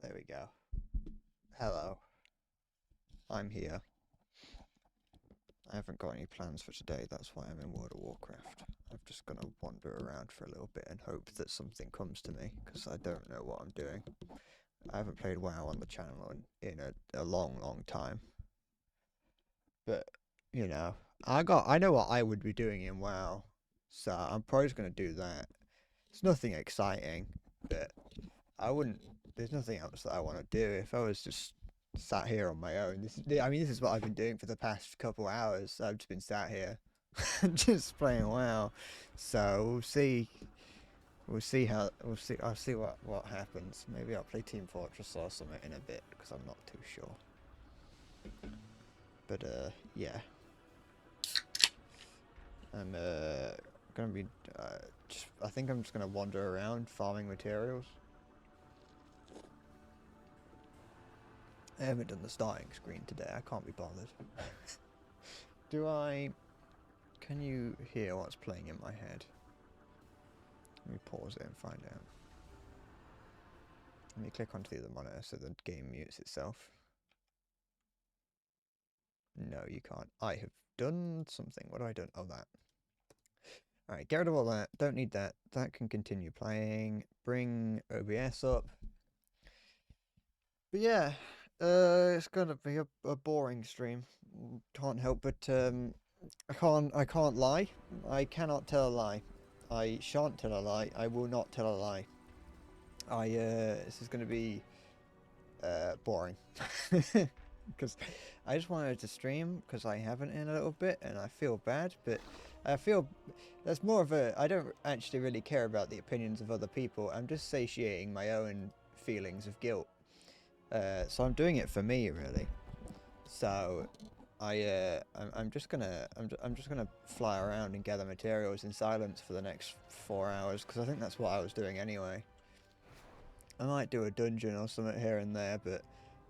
There we go. Hello. I'm here. I haven't got any plans for today, that's why I'm in World of Warcraft. I'm just gonna wander around for a little bit and hope that something comes to me, because I don't know what I'm doing. I haven't played WoW on the channel in a long, long time. But, you know, I know what I would be doing in WoW, so I'm probably just gonna do that. It's nothing exciting, but I wouldn't. There's nothing else that I want to do. If I was just sat here on my own, this is what I've been doing for the past couple hours. I've just been sat here, just playing WoW. So we'll see. We'll see how. We'll see. I'll see what happens. Maybe I'll play Team Fortress or something in a bit because I'm not too sure. But yeah. I'm gonna be. I think I'm just gonna wander around farming materials. I haven't done the starting screen today, I can't be bothered. Do I... Can you hear what's playing in my head? Let me pause it and find out. Let me click onto the other monitor so the game mutes itself. No, you can't. I have done something. What have I done? Oh, that. Alright, get rid of all that. Don't need that. That can continue playing. Bring OBS up. But yeah, it's gonna be a boring stream. Can't help but I can't lie. I cannot tell a lie. I shan't tell a lie. I will not tell a lie. This is gonna be boring. Because I just wanted to stream because I haven't in a little bit and I feel bad, but I feel that's more of a I don't actually really care about the opinions of other people. I'm just satiating my own feelings of guilt. So I'm doing it for me really. So I'm just gonna fly around and gather materials in silence for the next 4 hours because I think that's what I was doing anyway. I might do a dungeon or something here and there, but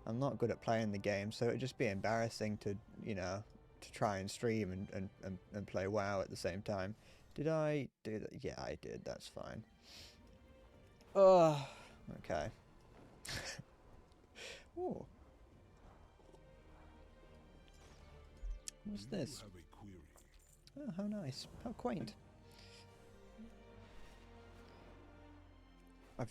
I'm not good at playing the game, so it'd just be embarrassing to, you know, to try and stream and play WoW at the same time. Did I do that? Yeah, I did. That's fine. Oh, okay. Oh, what's this? Oh, how nice. How quaint. I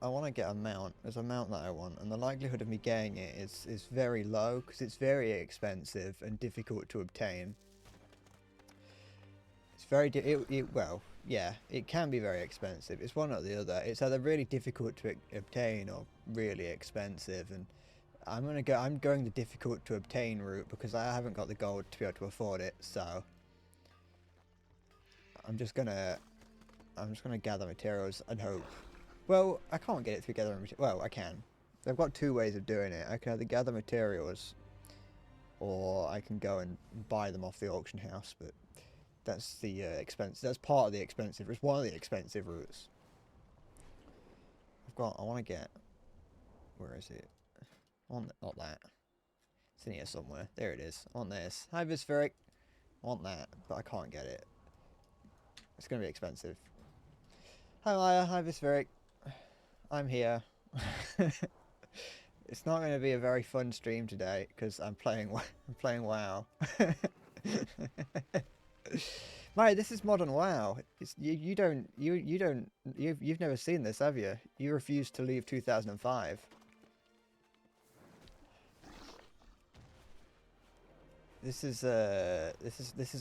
want to get a mount. There's a mount that I want, and the likelihood of me getting it is very low because it's very expensive and difficult to obtain. It's very well, yeah, it can be very expensive. It's one or the other. It's either really difficult to obtain or really expensive, and I'm going the difficult to obtain route because I haven't got the gold to be able to afford it. So I'm just gonna gather materials and hope. Well, I can't get it through gathering materials. Well, I can. I've got two ways of doing it. I can either gather materials, or I can go and buy them off the auction house. But that's the expense. That's part of the expensive. It's one of the expensive routes. I want to get. Where is it? Not that. It's in here somewhere. There it is. On this. Hi, Vispheric. I want that, but I can't get it. It's gonna be expensive. Hi, Maya. Hi, Vispheric. I'm here. It's not going to be a very fun stream today because I'm playing WoW. Mate, this is modern WoW. You've never seen this, have you? You refused to leave 2005. This is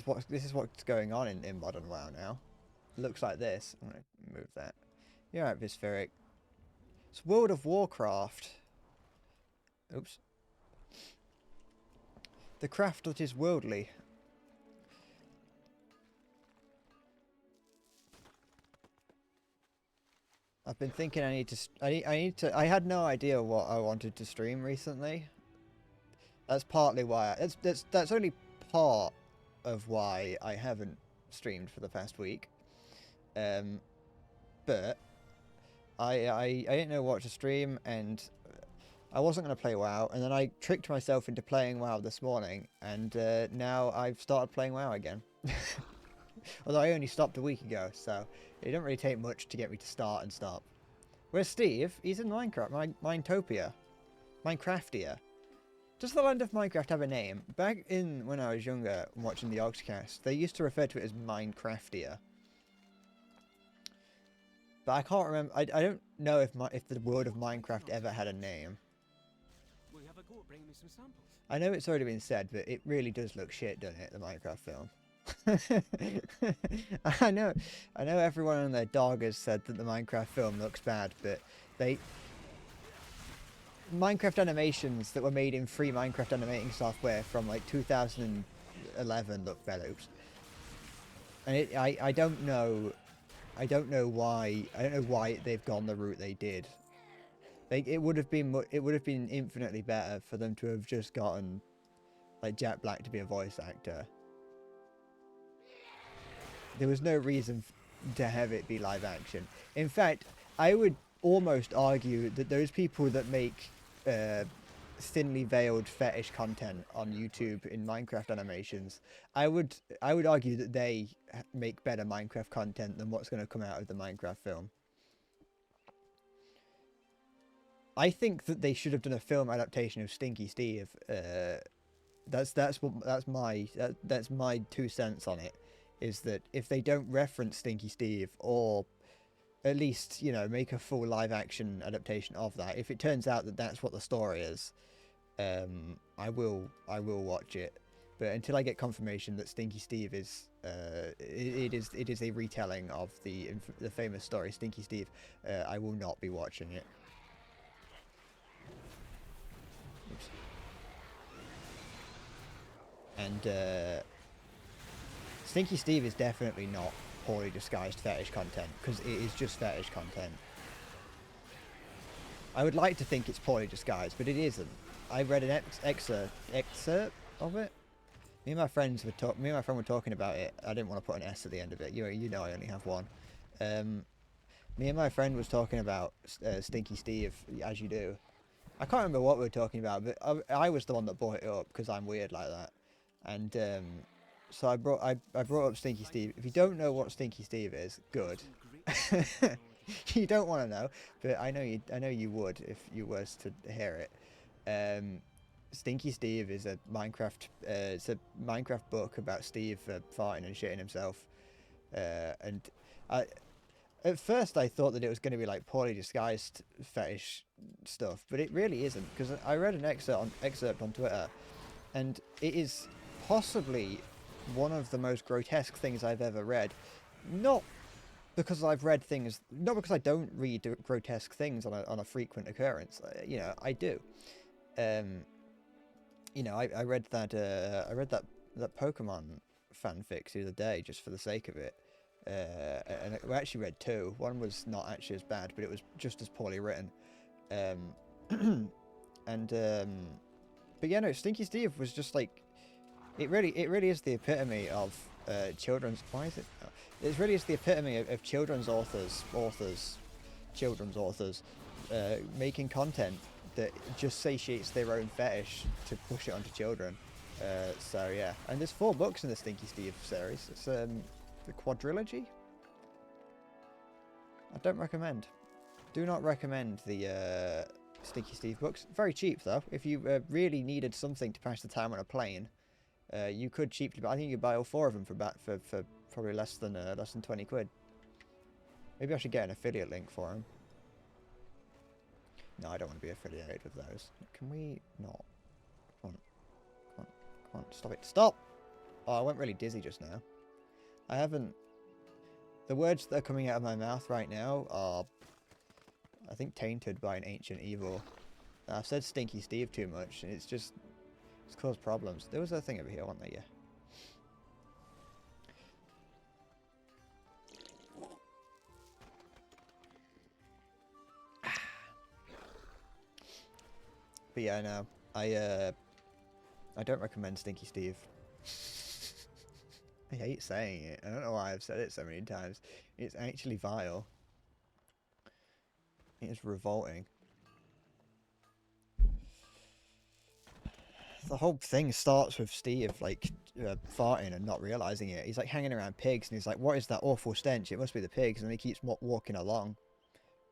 what's going on in modern WoW now. It looks like this. I'm gonna move that. You're right, Vispheric. It's World of Warcraft. Oops. The craft that is worldly. I've been thinking I need to. I had no idea what I wanted to stream recently. That's partly why. That's only part of why I haven't streamed for the past week. But I didn't know what to stream, and I wasn't going to play WoW, and then I tricked myself into playing WoW this morning, and now I've started playing WoW again. Although I only stopped a week ago, so it didn't really take much to get me to start and stop. Where's Steve? He's in Minecraft. Minetopia. Minecraftia. Does the land of Minecraft have a name? Back in when I was younger, watching the Oxcast, they used to refer to it as Minecraftia. But I can't remember. I don't know if the world of Minecraft ever had a name. Will you have a go at bringing me some samples? I know it's already been said, but it really does look shit, doesn't it? The Minecraft film. I know everyone and their dog has said that the Minecraft film looks bad, but Minecraft animations that were made in free Minecraft animating software from like 2011 look better. Oops. And I don't know why they've gone the route they did. It would have been infinitely better for them to have just gotten like Jack Black to be a voice actor. There was no reason to have it be live action. In fact, I would almost argue that those people that make thinly veiled fetish content on YouTube in Minecraft animations, I would argue that they make better Minecraft content than what's going to come out of the Minecraft film. I think that they should have done a film adaptation of Stinky Steve. That's my 2 cents on it. Is that if they don't reference Stinky Steve, or at least, you know, make a full live action adaptation of that. If it turns out that that's what the story is, I will watch it. But until I get confirmation that Stinky Steve is, it is a retelling of the famous story Stinky Steve, I will not be watching it. Oops. And Stinky Steve is definitely not poorly disguised fetish content, because it is just fetish content. I would like to think it's poorly disguised, but it isn't. I read an excerpt of it. Me and my friend were talking about it. I didn't want to put an S at the end of it. You know I only have one. Me and my friend was talking about Stinky Steve, as you do. I can't remember what we were talking about, but I was the one that brought it up because I'm weird like that. And so I brought up Stinky Steve. If you don't know what Stinky Steve is, good. You don't want to know, but I know you would if you was to hear it. Stinky Steve is a Minecraft book about Steve farting and shitting himself. And at first I thought that it was going to be like poorly disguised fetish stuff, but it really isn't, because I read an excerpt on Twitter, and it is possibly one of the most grotesque things I've ever read. Not because I don't read grotesque things on a frequent occurrence. You know, I do. You know, I read that Pokemon fanfic the other day just for the sake of it. And I actually read 2. One was not actually as bad, but it was just as poorly written. But yeah, no, Stinky Steve was just like, it really is the epitome of children's. Why is it? It really is the epitome of children's authors making content that just satiates their own fetish to push it onto children. So yeah, and there's 4 books in the Stinky Steve series. It's the quadrilogy. I don't recommend. Do not recommend the Stinky Steve books. Very cheap though. If you really needed something to pass the time on a plane, you could cheaply. But I think you could buy all 4 of them for probably less than 20 quid. Maybe I should get an affiliate link for them. No, I don't want to be affiliated with those. Can we not? Come on, stop it. Stop! Oh, I went really dizzy just now. I haven't... The words that are coming out of my mouth right now are, I think, tainted by an ancient evil. I've said Stinky Steve too much, and it's caused problems. There was a thing over here, wasn't there? Yeah. But yeah, no, I don't recommend Stinky Steve. I hate saying it. I don't know why I've said it so many times. It's actually vile. It is revolting. The whole thing starts with Steve, like, farting and not realising it. He's, like, hanging around pigs, and he's like, what is that awful stench? It must be the pigs. And he keeps walking along.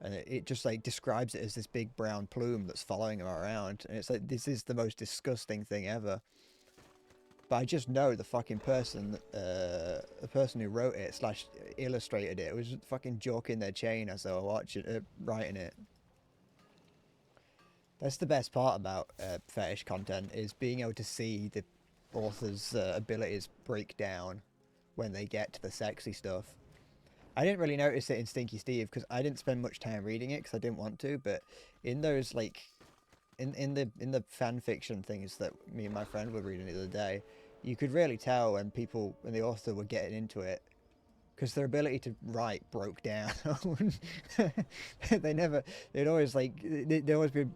and it just like describes it as this big brown plume that's following him around, and it's like, this is the most disgusting thing ever. But I just know the fucking person, the person who wrote it slash illustrated it was fucking joking their chain as they were watching, writing it. That's the best part about fetish content, is being able to see the author's abilities break down when they get to the sexy stuff. I didn't really notice it in Stinky Steve because I didn't spend much time reading it because I didn't want to, but in those like in the fan fiction things that me and my friend were reading the other day, you could really tell when the author were getting into it, because their ability to write broke down. They'd always like, they'd always be,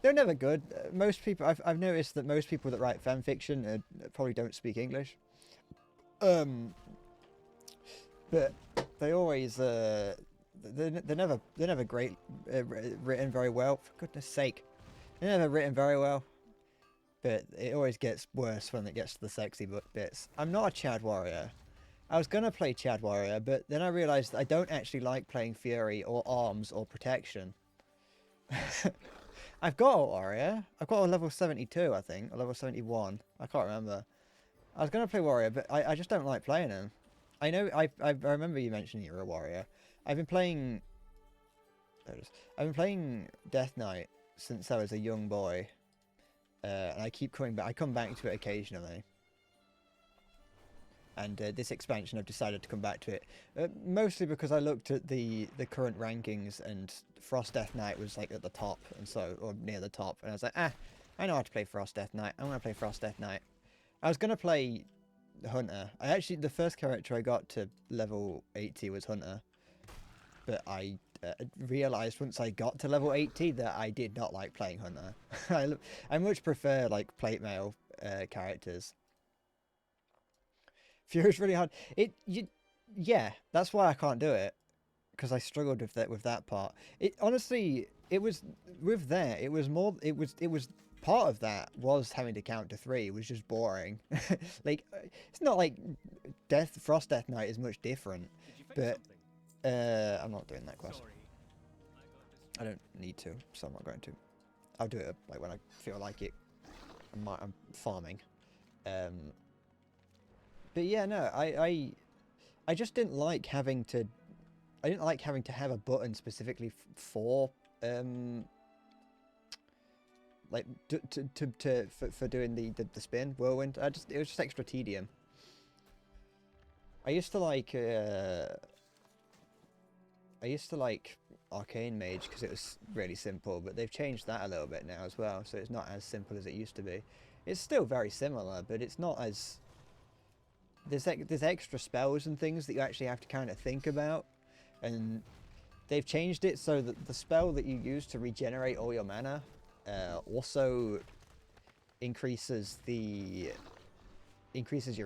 they're never good. Most people, I've noticed that most people that write fan fiction probably don't speak English. But they always, they're never great, written very well, for goodness sake. They're never written very well. But it always gets worse when it gets to the sexy bits. I'm not a Chad Warrior. I was going to play Chad Warrior, but then I realised I don't actually like playing Fury or Arms or Protection. I've got a Warrior. I've got a level 72, I think, or level 71. I can't remember. I was going to play Warrior, but I just don't like playing him. I know, I remember you mentioning you're a Warrior. I've been playing Death Knight since I was a young boy. And I keep coming back. I come back to it occasionally. And this expansion, I've decided to come back to it, mostly because I looked at the current rankings, and Frost Death Knight was like at the top, and so, or near the top, and I was like, I know how to play Frost Death Knight. I'm gonna play Frost Death Knight. I was gonna play Hunter. The first character I got to level 80 was Hunter, but I realized once I got to level 80 that I did not like playing Hunter. I much prefer like plate mail characters. Fury's really hard. Yeah, that's why I can't do it, because I struggled with that part. It honestly, it was with there. It was more. It was part of that was having to count to 3. It was just boring. Like, it's not like Frost Death Knight is much different, but I'm not doing that quest. I don't need to, so I'm not going to. I'll do it like when I feel like it. I'm farming. But yeah, no, I just didn't like having to. I didn't like having to have a button specifically for like for doing the spin whirlwind. It was just extra tedium. I used to like Arcane Mage because it was really simple, but they've changed that a little bit now as well, so it's not as simple as it used to be. It's still very similar, but it's not as... There's extra spells and things that you actually have to kind of think about, and they've changed it so that the spell that you use to regenerate all your mana also increases your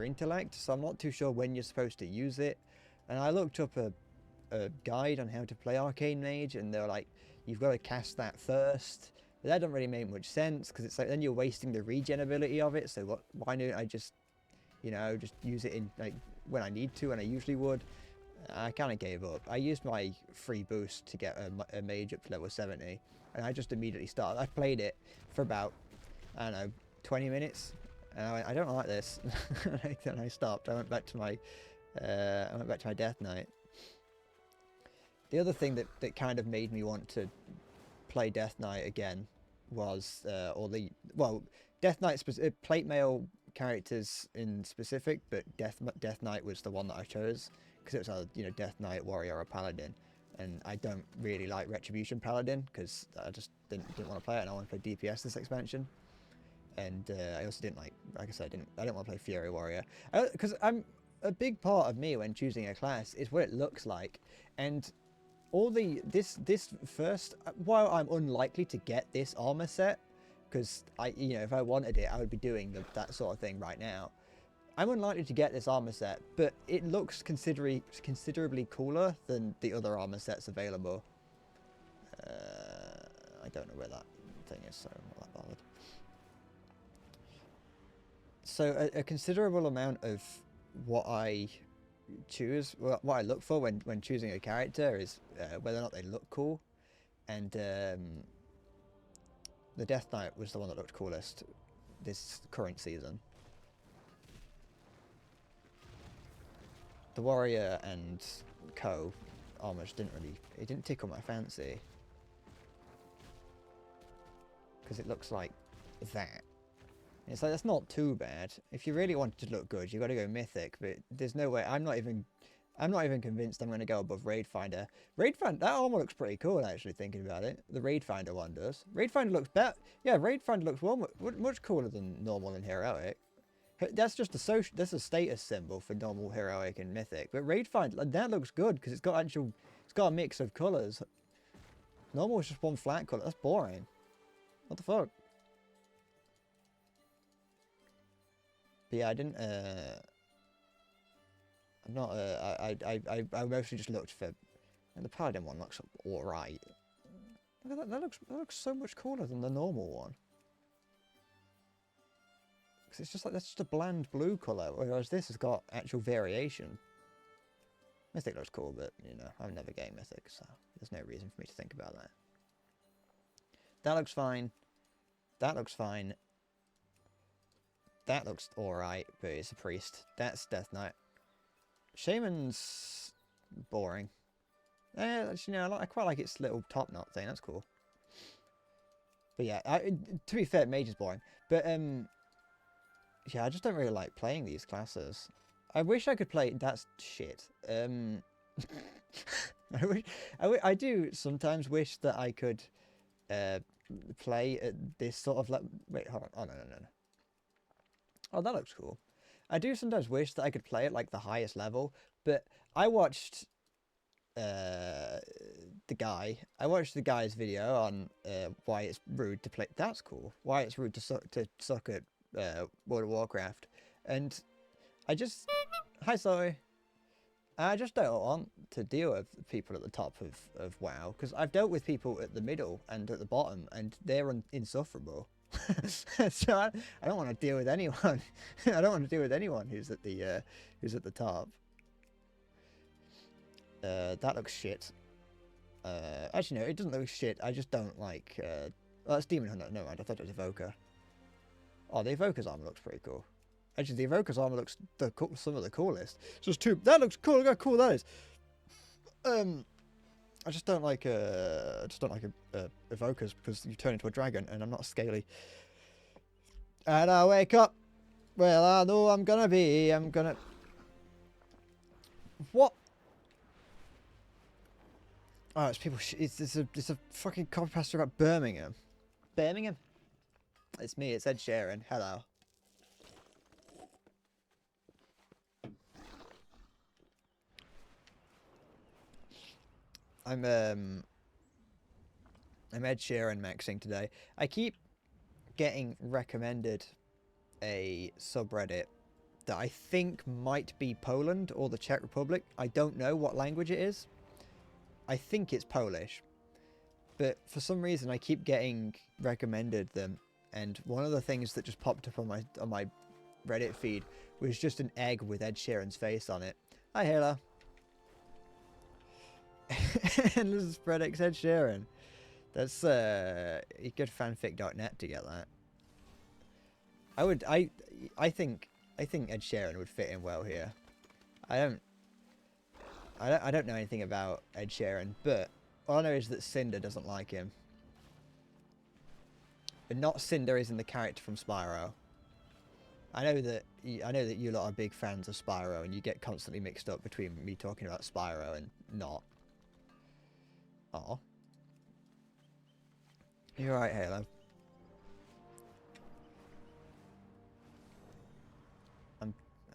intellect, so I'm not too sure when you're supposed to use it. And I looked up a guide on how to play Arcane Mage, and they were like, you've got to cast that first. But that doesn't really make much sense, because it's like then you're wasting the regen ability of it. So why don't I just, just use it in like when I need to, and I usually would. I kind of gave up. I used my free boost to get a mage up to level 70, and I just immediately started. I played it for about, I don't know, 20 minutes, and I went, I don't like this. Then I stopped. I went back to my Death Knight. The other thing that kind of made me want to play Death Knight again was, Death Knight plate mail characters in specific, but Death Knight was the one that I chose because it was a Death Knight, Warrior, or Paladin, and I don't really like Retribution Paladin because I just didn't want to play it, and I want to play DPS this expansion, and I also didn't like I said, I didn't want to play Fury Warrior because a big part of me when choosing a class is what it looks like, and this first, while I'm unlikely to get this armor set, because if I wanted it, I would be doing that sort of thing right now. I'm unlikely to get this armor set, but it looks considerably cooler than the other armor sets available. I don't know where that thing is, so I'm not that bothered. So a considerable amount of what I choose, what I look for when choosing a character is whether or not they look cool. and the Death Knight was the one that looked coolest this current season. The Warrior and Co armor it didn't tickle my fancy. Because it looks like that. It's like, that's not too bad. If you really wanted to look good, you got to go Mythic, but there's no way. I'm not even convinced I'm going to go above Raid Finder. That armor looks pretty cool, actually, thinking about it. The Raid Finder one does. Raid Finder looks better. Yeah, Raid Finder looks much cooler than normal and heroic. That's just that's a status symbol for normal, heroic, and Mythic. But Raid Finder, that looks good because it's got a mix of colors. Normal is just one flat color. That's boring. What the fuck? But yeah, I didn't. I'm not. I mostly just looked for. And the Paladin one looks all right. Look at that. That looks so much cooler than the normal one. Because it's just like, that's just a bland blue color, whereas this has got actual variation. Mythic looks cool, but you know, I've never gamed Mythic, so there's no reason for me to think about that. That looks fine. That looks fine. That looks alright, but it's a priest. That's Death Knight. Shaman's boring. You know, I quite like its little top knot thing. That's cool. But yeah, to be fair, Mage is boring. But yeah, I just don't really like playing these classes. I wish I could play. That's shit. I do sometimes wish that I could play at this sort of like. Wait, hold on. Oh no. Oh, that looks cool. I do sometimes wish that I could play at like the highest level, but I watched the guy's video on why it's rude to play. That's cool. Why it's rude to suck at World of Warcraft, and I just hi Zoe. I just don't want to deal with people at the top of WoW, because I've dealt with people at the middle and at the bottom, and they're insufferable. So I don't want to deal with anyone. I don't want to deal with anyone who's at the top. That looks shit. Actually no, it doesn't look shit. I just don't like. Oh, that's Demon Hunter. No mind, I thought it was Evoker. Oh, the Evoker's armor looks pretty cool. Actually, the Evoker's armor looks some of the coolest. So it's two. That looks cool. Look how cool that is. I just don't like evokers because you turn into a dragon and I'm not scaly. And I wake up. Well, I know I'm gonna. What? Oh, it's people. It's a fucking copy pasta about Birmingham. Birmingham. It's me. It's Ed Sheeran. Hello. I'm Ed Sheeran maxing today. I keep getting recommended a subreddit that I think might be Poland or the Czech Republic. I don't know what language it is. I think it's Polish. But for some reason I keep getting recommended them, and one of the things that just popped up on my Reddit feed was just an egg with Ed Sheeran's face on it. Hi Hela. Endless Spread X Ed Sheeran. That's you go to fanfic.net to get that. I think Ed Sheeran would fit in well here. I don't know anything about Ed Sheeran, but all I know is that Cinder doesn't like him. But not Cinder is in the character from Spyro. I know that you lot are big fans of Spyro, and you get constantly mixed up between me talking about Spyro and not. Oh. You're right, Halo. I'm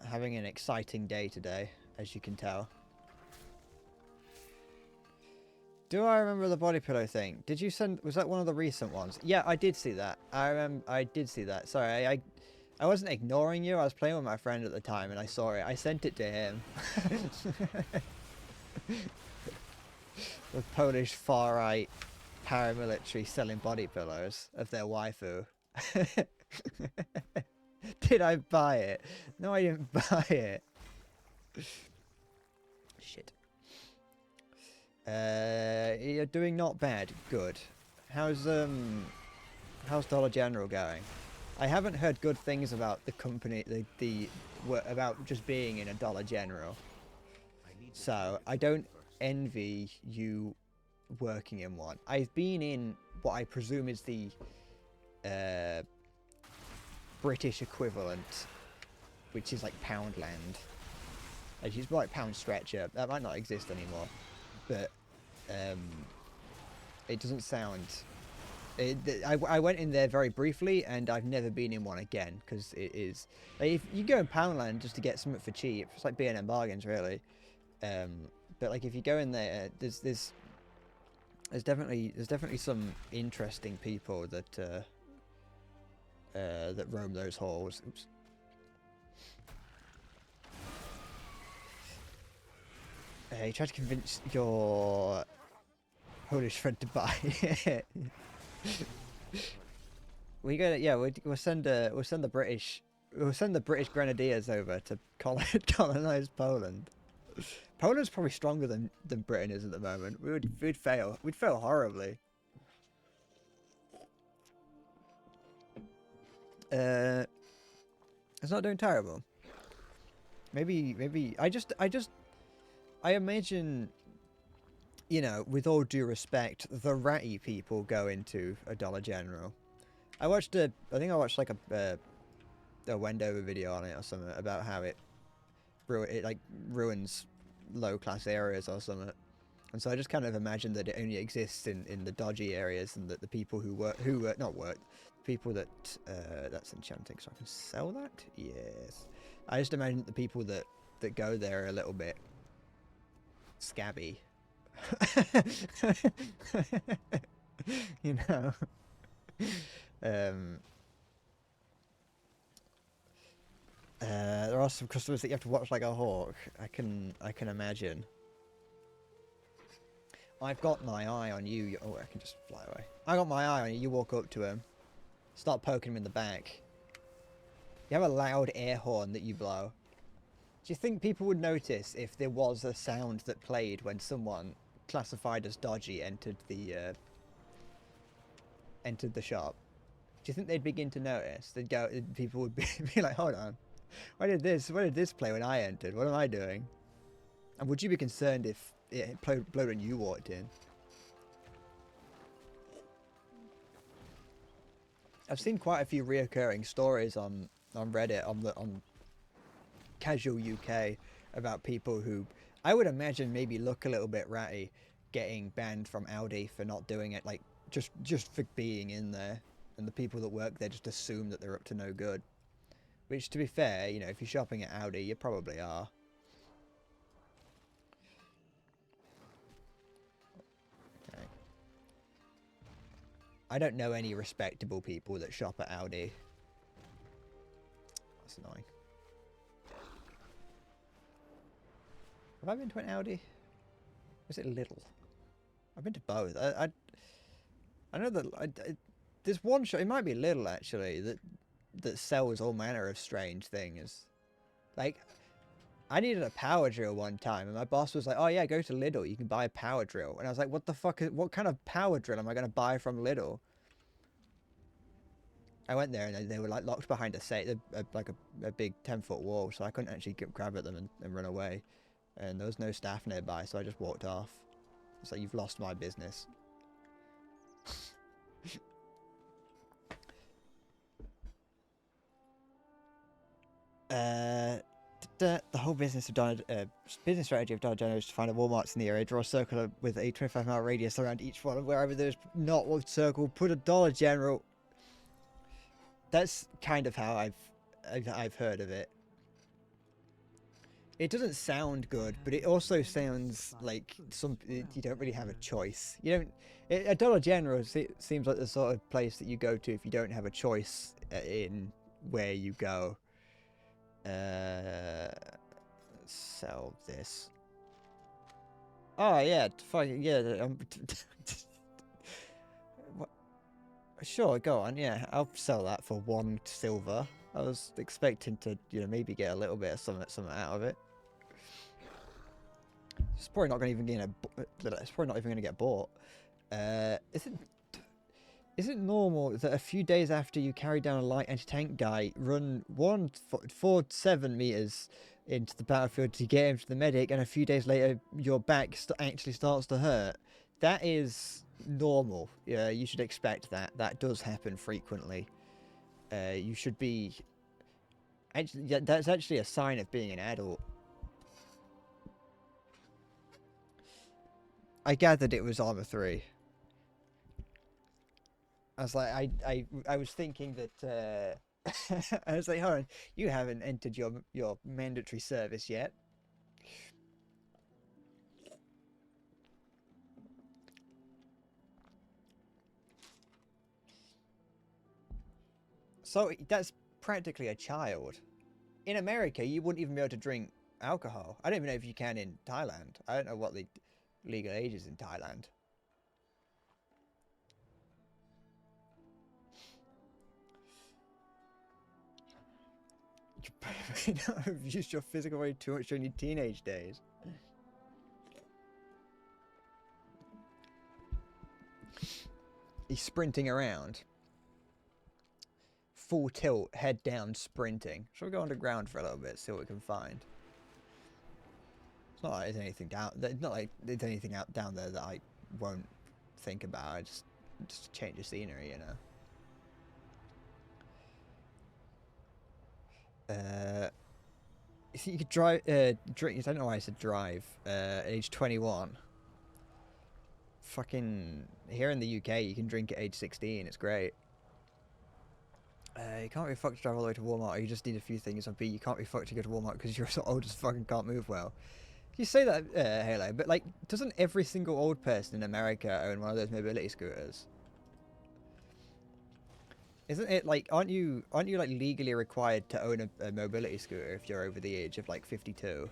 having an exciting day today, as you can tell. Do I remember the body pillow thing? Did you send? Was that one of the recent ones? Yeah, I did see that. I did see that. Sorry, I wasn't ignoring you. I was playing with my friend at the time, and I saw it. I sent it to him. The Polish far-right paramilitary selling body pillows of their waifu. Did I buy it? No, I didn't buy it. Shit. You're doing not bad. Good. How's Dollar General going? I haven't heard good things about the company, about just being in a Dollar General. So I don't envy you working in one. I've been in what I presume is the British equivalent, which is like Poundland. It's like Pound Stretcher. That might not exist anymore, but it doesn't sound. I went in there very briefly, and I've never been in one again because it is. Like, if you go in Poundland just to get something for cheap, it's like B&M bargains, really. But like if you go in there, there's definitely some interesting people that that roam those halls. Oops. You tried to convince your Polish friend to buy it. We gotta, yeah. We'll send the British Grenadiers over to colonize Poland. Poland's probably stronger than Britain is at the moment. We'd fail. We'd fail horribly. It's not doing terrible. Maybe I imagine, you know, with all due respect, the ratty people go into a Dollar General. I think I watched like a Wendover video on it or something about how it ruins low class areas or something. And so I just kind of imagine that it only exists in the dodgy areas, and that the people people that that's enchanting, so I can sell that. Yes, I just imagine that the people that go there are a little bit scabby. You know. There are some customers that you have to watch like a hawk. I can imagine. I've got my eye on you. Oh, I can just fly away. I got my eye on you. You walk up to him, start poking him in the back. You have a loud air horn that you blow. Do you think people would notice if there was a sound that played when someone classified as dodgy entered the shop? Do you think they'd begin to notice? People would be like, hold on, why did this play when I entered? What am I doing? And would you be concerned if it played when you walked in? I've seen quite a few reoccurring stories on Reddit, on Casual UK, about people who I would imagine maybe look a little bit ratty, getting banned from Aldi for not doing it, like just for being in there, and the people that work there just assume that they're up to no good. Which, to be fair, you know, if you're shopping at Aldi, you probably are. Okay. I don't know any respectable people that shop at Aldi. That's annoying. Have I been to an Aldi? Was it Lidl? I've been to both. I know that there's one shop. It might be Lidl actually that sells all manner of strange things. Like, I needed a power drill one time, and my boss was like, "Oh yeah, go to Lidl. You can buy a power drill." And I was like, "What the fuck? What kind of power drill am I going to buy from Lidl?" I went there and they were like locked behind a safe, like a big 10-foot wall, so I couldn't actually grab at them and run away. And there was no staff nearby, so I just walked off. It's like, you've lost my business. The whole business strategy of Dollar General is to find a Walmarts in the area, draw a circle with a 25-mile radius around each one, and wherever there's not one circle, put a Dollar General. That's kind of how I've heard of it. It doesn't sound good, but it also sounds like you don't really have a choice. You don't. A Dollar General seems like the sort of place that you go to if you don't have a choice in where you go. Sell this. Oh yeah, fine. Yeah. What? Sure, go on. Yeah, I'll sell that for 1 silver. I was expecting to, maybe get a little bit of something out of it. It's probably not going to even it's probably not even going to get bought. Is it normal that a few days after you carry down a light anti-tank guy, run 147 meters into the battlefield to get him to the medic, and a few days later your back actually starts to hurt? That is normal. Yeah, you should expect that. That does happen frequently. You should be... Actually, yeah, that's actually a sign of being an adult. I gathered it was Armor 3. I was like, I was thinking that, I was like, hold on, you haven't entered your mandatory service yet. So that's practically a child. In America, you wouldn't even be able to drink alcohol. I don't even know if you can in Thailand. I don't know what the legal age is in Thailand. You probably not have used your physical weight too much during your teenage days. He's sprinting around. Full tilt, head down, sprinting. Shall we go underground for a little bit, see what we can find? It's not like there's anything down. It's not like there's anything out down there that I won't think about. I just change the scenery, you know. You think you could drive? Drink. I don't know why I said drive. At age 21. Fucking here in the UK, you can drink at age 16. It's great. You can't be fucked to drive all the way to Walmart, or you just need a few things on B. You can't be fucked to go to Walmart because you're so old as fucking can't move well. You say that, Halo, but like, doesn't every single old person in America own one of those mobility scooters? Isn't it like, aren't you like legally required to own a mobility scooter if you're over the age of like 52?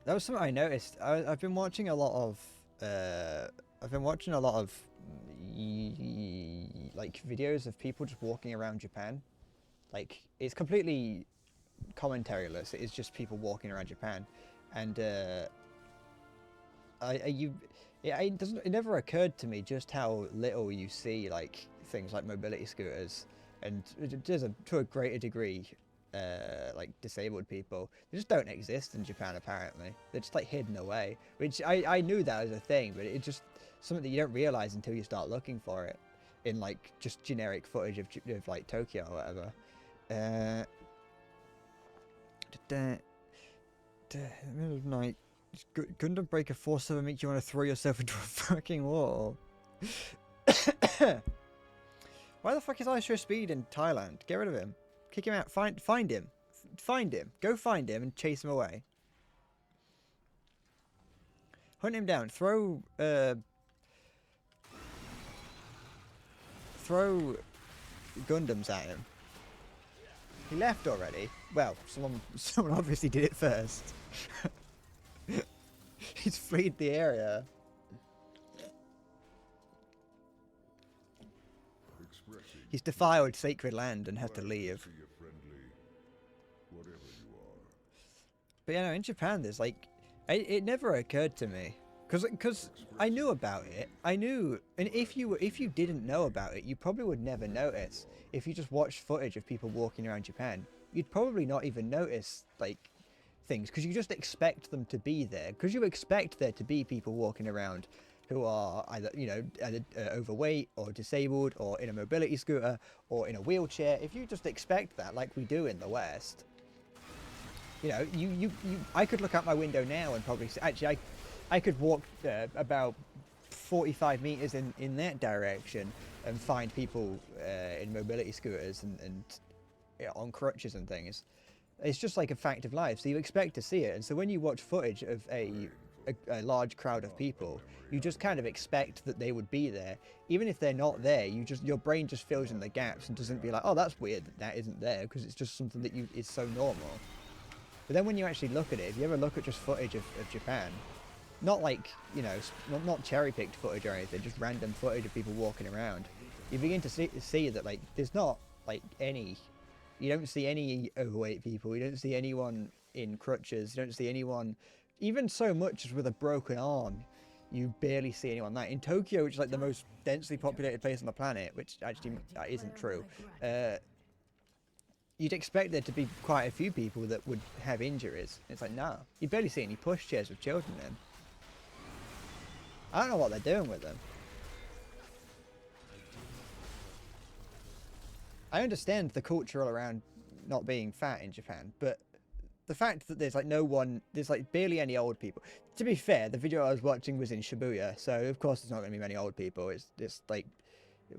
That was something I noticed. I've been watching a lot of like videos of people just walking around Japan. Like, it's completely commentary-less. It's just people walking around Japan, and it never occurred to me just how little you see like things like mobility scooters, and to a greater degree, like disabled people. They just don't exist in Japan apparently. They're just like hidden away, which I knew that was a thing, but it's just something that you don't realize until you start looking for it in like just generic footage of like Tokyo or whatever. Middle of night. Gundam Breaker 4-7 make you want to throw yourself into a fucking wall. Why the fuck is Ice Speed in Thailand? Get rid of him. Kick him out. Find him. Find him. Go find him and chase him away. Hunt him down. Throw Gundams at him. He left already. Well, someone obviously did it first. He's freed the area. He's defiled sacred land and had to leave. But you know, in Japan, there's like, it never occurred to me, because I knew about it. I knew, and if you didn't know about it, you probably would never notice. If you just watched footage of people walking around Japan, you'd probably not even notice like things, because you just expect them to be there, because you expect there to be people walking around who are either, you know, overweight or disabled or in a mobility scooter or in a wheelchair. If you just expect that, like we do in the West, you know, I could look out my window now and probably actually I could walk about 45 meters in that direction and find people in mobility scooters and on crutches and things. It's just like a fact of life, so you expect to see it. And so when you watch footage of a large crowd of people, you just kind of expect that they would be there. Even if they're not there, your brain just fills in the gaps and doesn't be like, oh, that's weird that isn't there, because it's just something that is so normal. But then when you actually look at it, if you ever look at just footage of Japan, not like, you know, not cherry-picked footage or anything, just random footage of people walking around, you begin to see that like there's not like any You don't see any overweight people. You don't see anyone in crutches. You don't see anyone, even so much as with a broken arm. You barely see anyone that. In Tokyo, which is like the most densely populated place on the planet, which actually that isn't true, you'd expect there to be quite a few people that would have injuries. It's like, no. You barely see any pushchairs with children in. I don't know what they're doing with them. I understand the culture around not being fat in Japan, but the fact that there's like there's like barely any old people. To be fair, the video I was watching was in Shibuya, so of course there's not going to be many old people. It's like,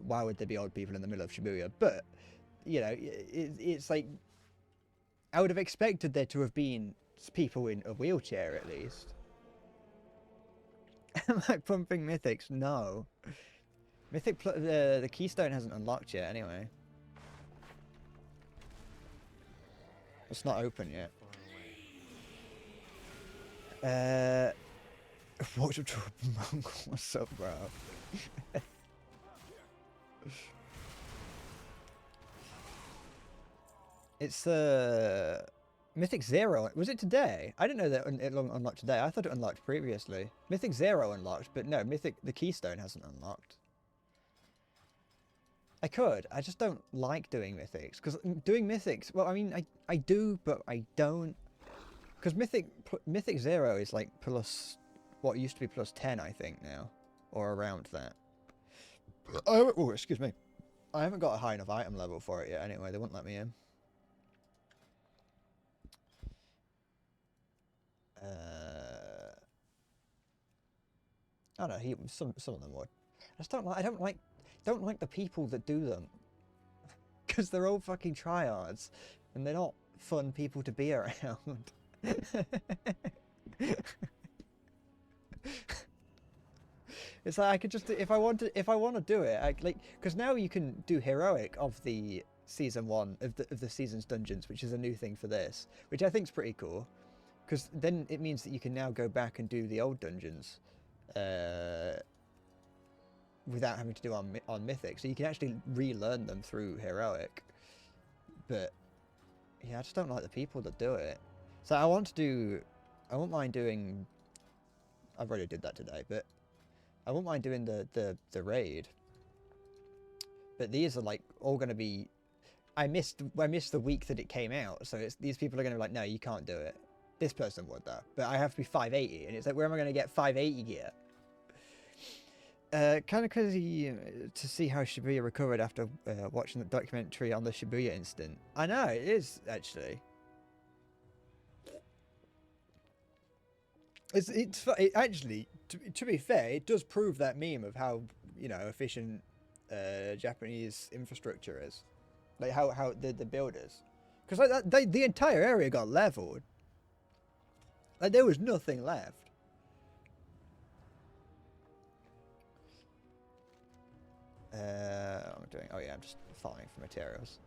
why would there be old people in the middle of Shibuya? But, you know, it's like, I would have expected there to have been people in a wheelchair at least. Am I pumping mythics? No. The Keystone hasn't unlocked yet anyway. It's not open yet. Watch up to a monk. What's up, bro? It's Mythic Zero. Was it today? I didn't know that it unlocked today. I thought it unlocked previously. Mythic Zero unlocked, but no, the Keystone hasn't unlocked. I could. I just don't like doing mythics. Because doing mythics, well, I mean, I do, but I don't. Because Mythic Zero is like plus, what used to be plus 10, I think, now. Or around that. Oh, excuse me. I haven't got a high enough item level for it yet anyway. They wouldn't let me in. I don't know, some of them would. I just don't like the people that do them. Because they're all fucking tryhards. And they're not fun people to be around. It's like I could just, if I want to do it, because now you can do heroic of the season 1 of the season's dungeons, which is a new thing for this, which I think is pretty cool. Because then it means that you can now go back and do the old dungeons without having to do on Mythic. So you can actually relearn them through Heroic. But yeah, I just don't like the people that do it. So I won't mind doing, I've already did that today, but I won't mind doing the raid. But these are like all going to be, I missed the week that it came out. So these people are going to be like, no, you can't do it. This person would though, but I have to be 580, and it's like, where am I going to get 580 gear? Kind of crazy to see how Shibuya recovered after watching the documentary on the Shibuya incident. I know, it is actually. It actually, to be fair, it does prove that meme of how, you know, efficient Japanese infrastructure is, like how the builders, because like the entire area got leveled. Like, there was nothing left. I'm doing, oh yeah, I'm just farming for materials.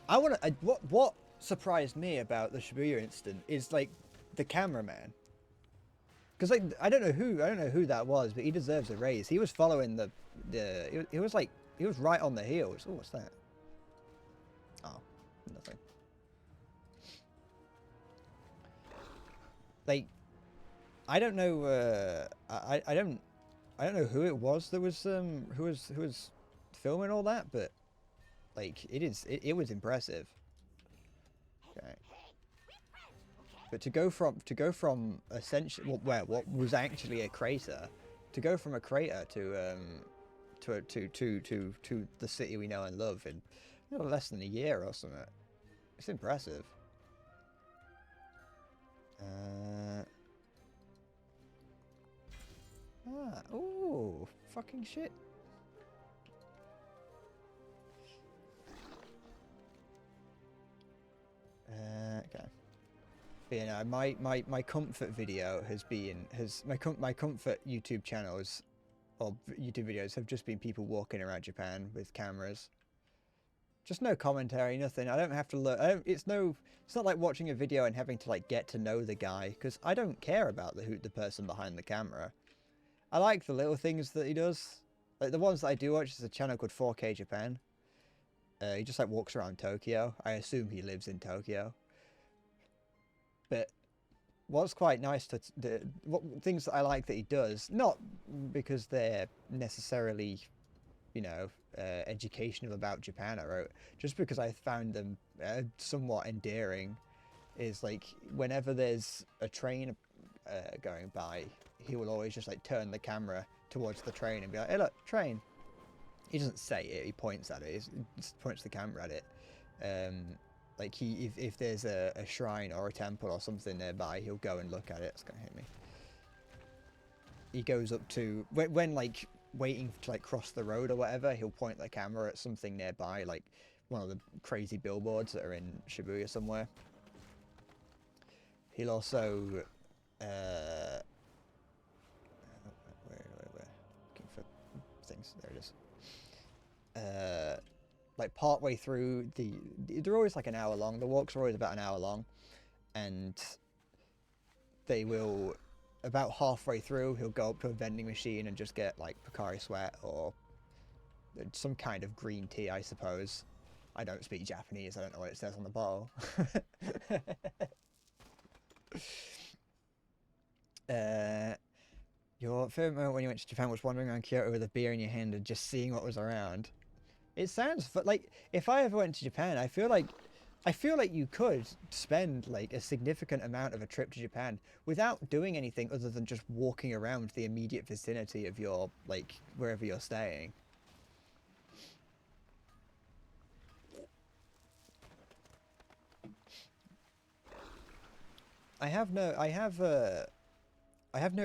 I want to, what surprised me about the Shibuya incident is, like, the cameraman. Because, like, I don't know who that was, but he deserves a raise. He was following he was like, he was right on the heels. Oh, what's that? Oh, nothing. Like, I don't know. I don't know who it was that was who was filming all that, but like it was impressive. Okay. But to go from essentially what was actually a crater, to go from a crater to the city we know and love in, you know, less than a year or something, it's impressive. Oh, fucking shit. Okay. But, you know, my comfort video my comfort YouTube channels or YouTube videos have just been people walking around Japan with cameras. Just no commentary, nothing. I don't have to look. It's not like watching a video and having to like get to know the guy, because I don't care about the person behind the camera. I like the little things that he does. Like the ones that I do watch is a channel called 4K Japan. He just like walks around Tokyo. I assume he lives in Tokyo. But what's quite nice what things that I like that he does, not because they're necessarily, you know, educational about Japan, I wrote, just because I found them somewhat endearing, is like whenever there's a train going by, he will always just like turn the camera towards the train and be like, hey look, train. He doesn't say it, he points at it, he just points the camera at it. Like if there's a shrine or a temple or something nearby, he'll go and look at it. It's gonna hit me. He goes up to, when like waiting to like cross the road or whatever, he'll point the camera at something nearby, like one of the crazy billboards that are in Shibuya somewhere. He'll also where looking for things, there it is. Like partway through they're always like an hour long, the walks are always about an hour long, and they will, about halfway through, he'll go up to a vending machine and just get like Pocari Sweat or some kind of green tea, I suppose. I don't speak Japanese, I don't know what it says on the bottle. Your favorite moment when you went to Japan was wandering around Kyoto with a beer in your hand and just seeing what was around. It sounds like, if I ever went to Japan, I feel like you could spend like a significant amount of a trip to Japan without doing anything other than just walking around the immediate vicinity of your, like, wherever you're staying. I have no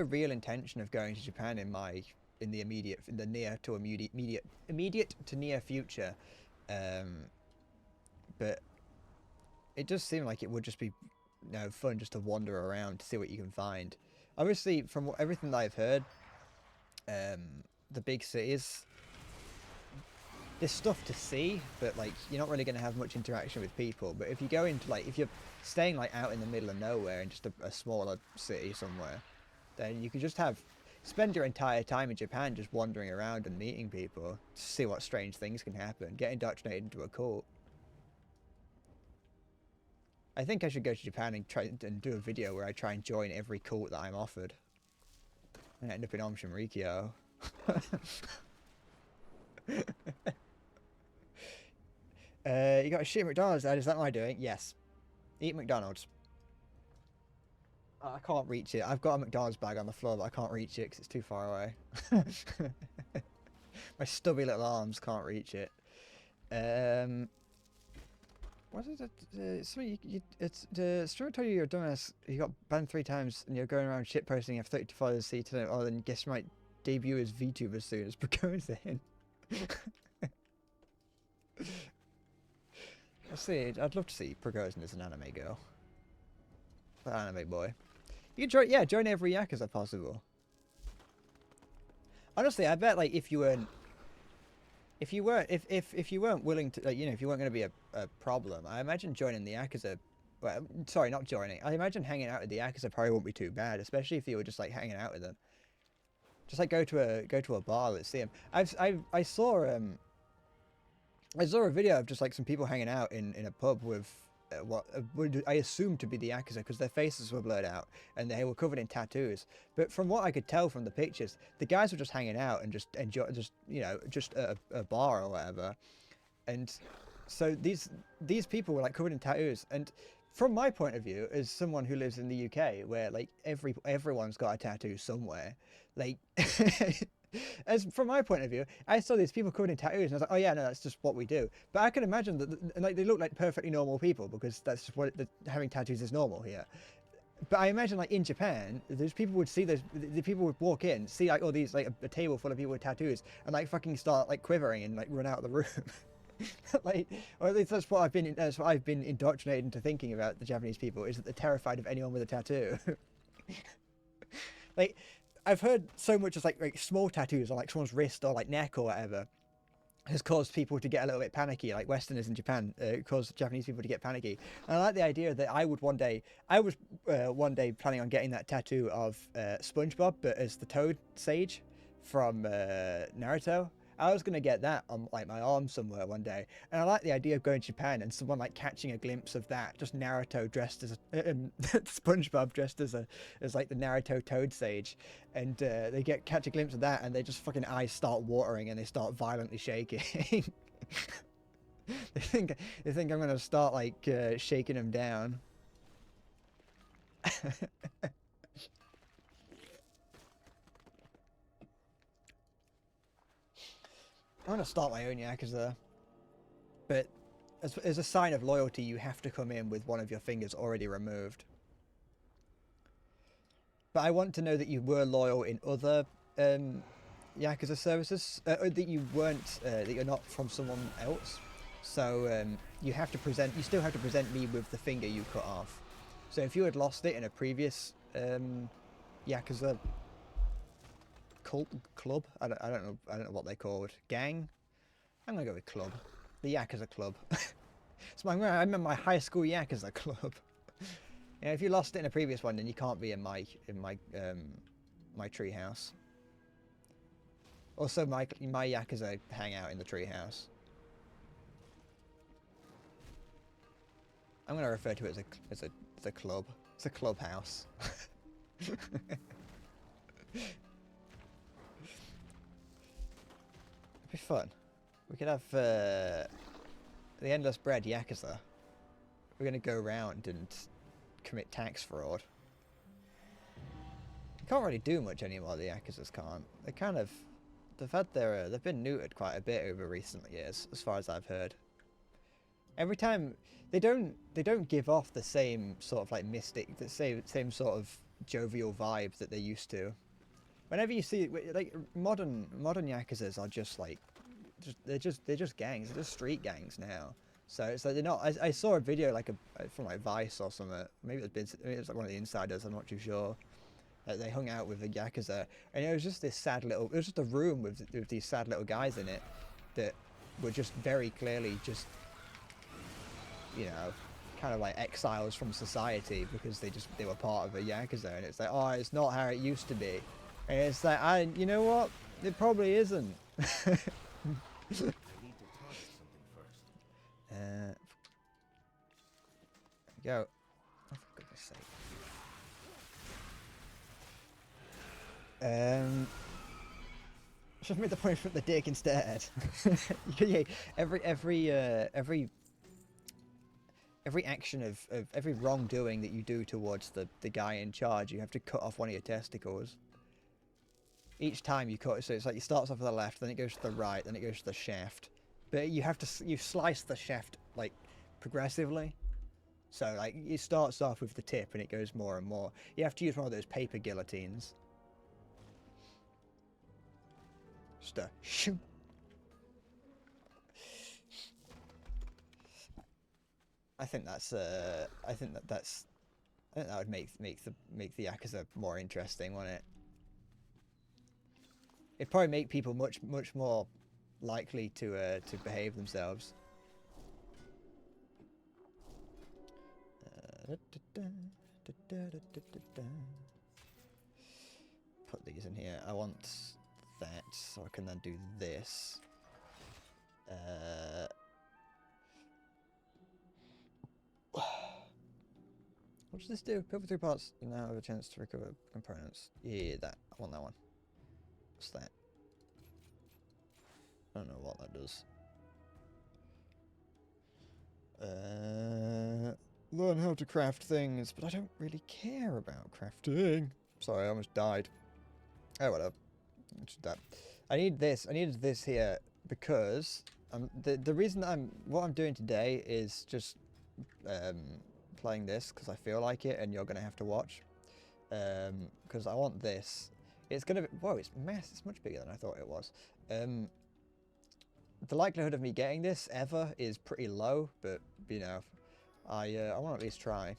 real intention of going to Japan in the near to immediate to near future, but it does seem like it would just be, you know, fun just to wander around to see what you can find. Obviously, from everything that I've heard, the big cities, there's stuff to see, but like you're not really going to have much interaction with people. But if you go into, like, if you're staying like out in the middle of nowhere in just a smaller city somewhere, then you could just spend your entire time in Japan just wandering around and meeting people to see what strange things can happen, get indoctrinated into a cult. I think I should go to Japan and try and do a video where I try and join every cult that I'm offered. And end up in Aum Shinrikyo. You got a shit McDonald's, Dad. Is that my doing? Yes. Eat McDonald's. I can't reach it. I've got a McDonald's bag on the floor, but I can't reach it because it's too far away. My stubby little arms can't reach it. What is it? It's the streamer told you you're a dumbass. You got banned 3 times and you're going around shitposting after 30 followers. See today. Oh, then guess you might debut as VTuber as soon as goes in. Let's see. I'd love to see Prigozhin as an anime girl. An anime boy. You can join every Yakuza possible. Honestly, I bet like if you weren't willing to, like, you know, if you weren't going to be a problem, I imagine joining the Yakuza, well, sorry, not joining. I imagine hanging out with the Yakuza probably won't be too bad, especially if you were just like hanging out with them. Just like go to a bar, let's see them. I saw a video of just like some people hanging out in a pub with what I assumed to be the Yakuza, because their faces were blurred out and they were covered in tattoos. But from what I could tell from the pictures, the guys were just hanging out and just enjoy, just, you know, just a bar or whatever. And so these people were like covered in tattoos. And from my point of view, as someone who lives in the UK, where like everyone's got a tattoo somewhere, like as from my point of view, I saw these people covered in tattoos and I was like, oh yeah, no, that's just what we do. But I can imagine that like they look like perfectly normal people, because that's just what having tattoos is normal here. But I imagine like in Japan, those people would see the people would walk in, see like all these, like a table full of people with tattoos, and like fucking start like quivering and like run out of the room. Like, or at least that's what I've been indoctrinated into thinking about the Japanese people, is that they're terrified of anyone with a tattoo. Like, I've heard so much as like small tattoos on like someone's wrist or like neck or whatever has caused people to get a little bit panicky, like Westerners in Japan caused Japanese people to get panicky. And I like the idea that I was one day planning on getting that tattoo of SpongeBob, but as the Toad Sage from Naruto. I was gonna get that on like my arm somewhere one day, and I like the idea of going to Japan and someone like catching a glimpse of that, just Naruto dressed as a SpongeBob dressed as like the Naruto Toad Sage, and they catch a glimpse of that, and they just fucking eyes start watering and they start violently shaking. they think I'm gonna start like shaking them down. I'm gonna start my own Yakuza, but as a sign of loyalty, you have to come in with one of your fingers already removed. But I want to know that you were loyal in other Yakuza services, that you weren't, that you're not from someone else. So you have to present. You still have to present me with the finger you cut off. So if you had lost it in a previous Yakuza club, I don't know what they called, gang. I'm gonna go with club, the Yakuza club. So I remember my high school Yakuza club. Yeah, if you lost it in a previous one, then you can't be in my my treehouse. Also, my Yakuza hang out in the treehouse. I'm gonna refer to it as a club. It's a clubhouse. It'd be fun. We could have the Endless Bread Yakuza. We're gonna go around and commit tax fraud. You can't really do much anymore. The Yakuzas can't. They kind of, they've been neutered quite a bit over recent years, as far as I've heard. Every time they don't give off the same sort of like mystic, the same sort of jovial vibe that they used to. Whenever you see like modern Yakuzas are just like, they're just gangs. They're just street gangs now. So it's like they're not. I saw a video like from like Vice or something. Maybe it was like one of the insiders. I'm not too sure. Like they hung out with a Yakuza, and it was just this sad little. It was just a room with these sad little guys in it that were just very clearly just, you know, kind of like exiles from society because they were part of a Yakuza, and it's like, oh, it's not how it used to be, and it's like, you know what, it probably isn't. I need to target something first. There we go. Oh, for goodness sake. Should have made the punishment the dick instead. Yeah, every action of every wrongdoing that you do towards the guy in charge, you have to cut off one of your testicles. Each time you cut, so it's like it starts off to the left, then it goes to the right, then it goes to the shaft. But you slice the shaft like progressively. So like it starts off with the tip and it goes more and more. You have to use one of those paper guillotines. Just a shoot. I think that would make the Yakuza more interesting, wouldn't it? It'd probably make people much more likely to behave themselves. Put these in here. I want that, so I can then do this. What does this do? Put 3 parts, you now have a chance to recover components. Yeah, that. I want that one. What's that? I don't know what that does. Learn how to craft things, but I don't really care about crafting. Sorry, I almost died. Oh, whatever. I need this. I needed this here because the reason what I'm doing today is just playing this because I feel like it, and you're gonna have to watch because I want this. It's gonna be, whoa, it's massive. It's much bigger than I thought it was. The likelihood of me getting this ever is pretty low, but you know, I want to at least try.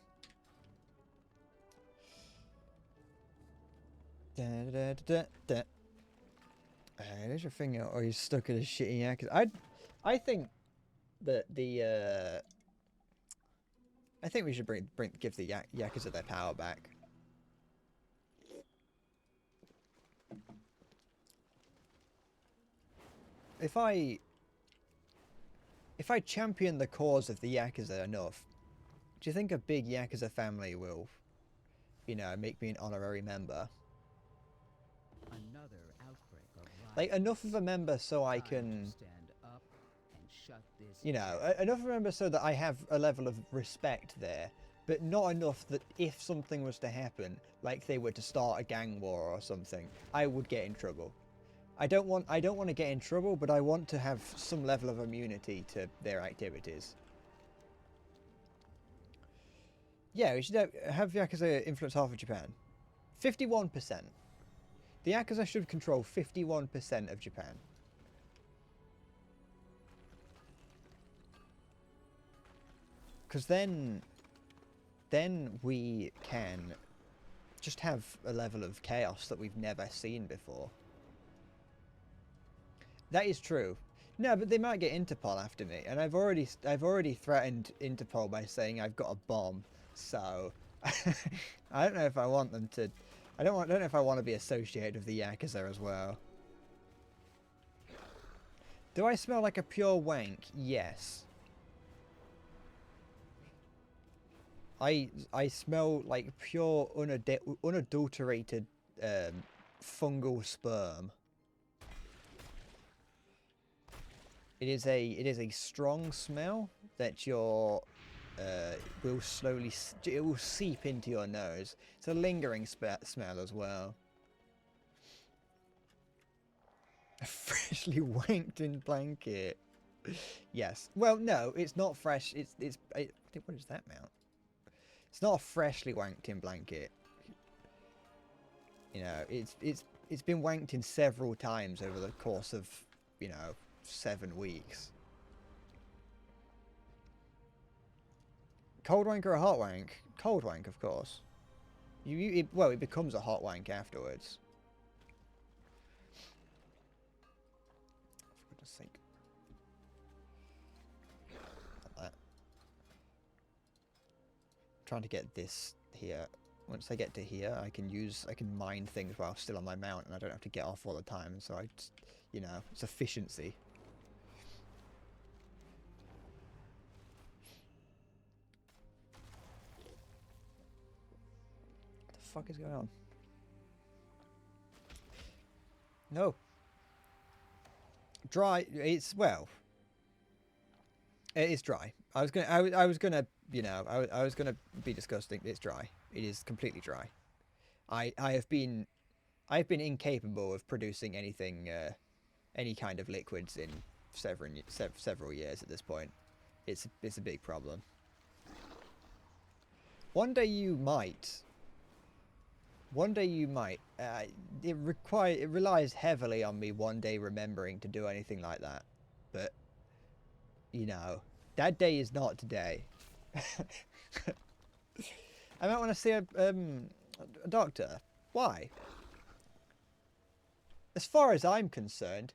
There's your finger, or you're stuck in a shitty Yakuza. I think that I think we should give the Yakuza their power back. if I champion the cause of the Yakuza enough, do you think a big Yakuza family will, you know, make me an honorary member? Another outbreak of Like, violence. enough of a member so I Time to can, stand up and shut this you know, down. enough of a member so that I have a level of respect there, but not enough that if something was to happen, like they were to start a gang war or something, I would get in trouble. I don't want to get in trouble, but I want to have some level of immunity to their activities. Yeah, we should have Yakuza influence half of Japan. 51%. The Yakuza should control 51% of Japan. Because then we can just have a level of chaos that we've never seen before. That is true. No, but they might get Interpol after me, and I've already threatened Interpol by saying I've got a bomb. So I don't know if I want them to. I don't know if I want to be associated with the Yakuza as well. Do I smell like a pure wank? Yes. I smell like pure unadulterated fungal sperm. It is a strong smell that will slowly it will seep into your nose. It's a lingering smell as well. A freshly wanked in blanket. Yes. Well, no, it's not fresh. What does that mount? It's not a freshly wanked in blanket. You know, it's been wanked in several times over the course of, you know, 7 weeks. Cold wank or a hot wank? Cold wank, of course. Well, it becomes a hot wank afterwards. For goodness sake. Like that. Trying to get this here. Once I get to here, I can mine things while still on my mount, and I don't have to get off all the time. So I just, you know, it's efficiency. What the fuck is going on? No. Dry. It's, well, it is dry. I was gonna, you know, I was gonna be disgusting. It's dry. It is completely dry. I've been incapable of producing anything, any kind of liquids in several years at this point. It's a big problem. One day you might. One day you might. It relies heavily on me one day remembering to do anything like that, but you know, that day is not today. I might want to see a doctor. Why? As far as I'm concerned,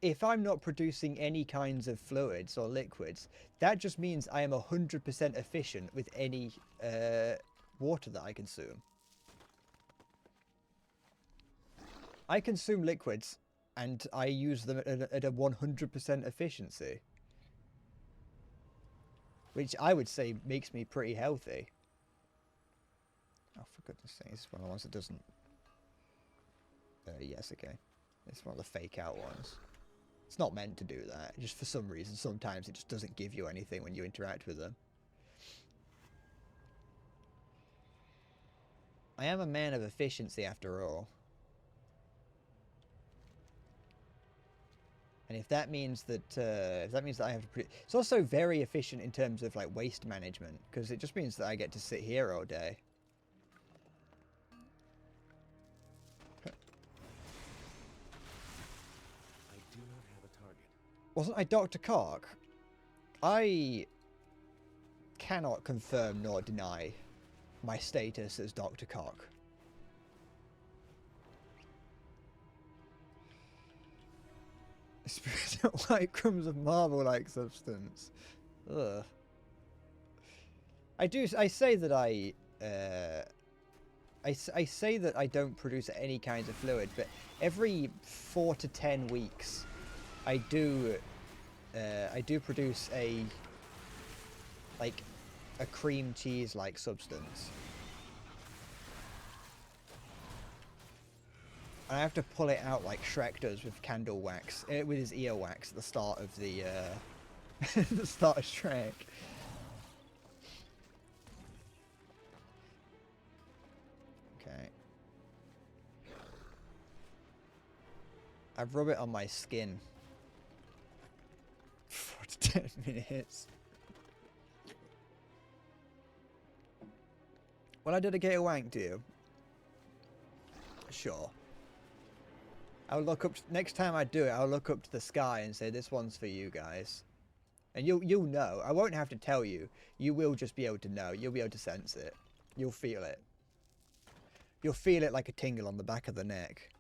if I'm not producing any kinds of fluids or liquids, that just means I am 100% efficient with any water that I consume. I consume liquids and I use them at a 100% efficiency. Which I would say makes me pretty healthy. Oh, for goodness sake, this is one of the ones that doesn't... yes, okay. It's one of the fake out ones. It's not meant to do that. Just for some reason, sometimes it just doesn't give you anything when you interact with them. I am a man of efficiency after all. And if that means that I have to produce... It's also very efficient in terms of like waste management, because it just means that I get to sit here all day. I do not have a target. Wasn't I Dr. Kark? I cannot confirm nor deny my status as Dr. Kark. Spirits don't like crumbs of marble-like substance. Ugh. I say that I say that I don't produce any kinds of fluid, but every 4 to 10 weeks, I do produce a like a cream cheese like substance. I have to pull it out like Shrek does with candle wax, with his ear wax at the start of the the start of Shrek. Okay. I rub it on my skin for 10 minutes. Will I dedicate a wank to you? Sure. I'll look up next time I do it. I'll look up to the sky and say, "This one's for you guys," and you'll know. I won't have to tell you. You will just be able to know. You'll be able to sense it. You'll feel it. You'll feel it like a tingle on the back of the neck.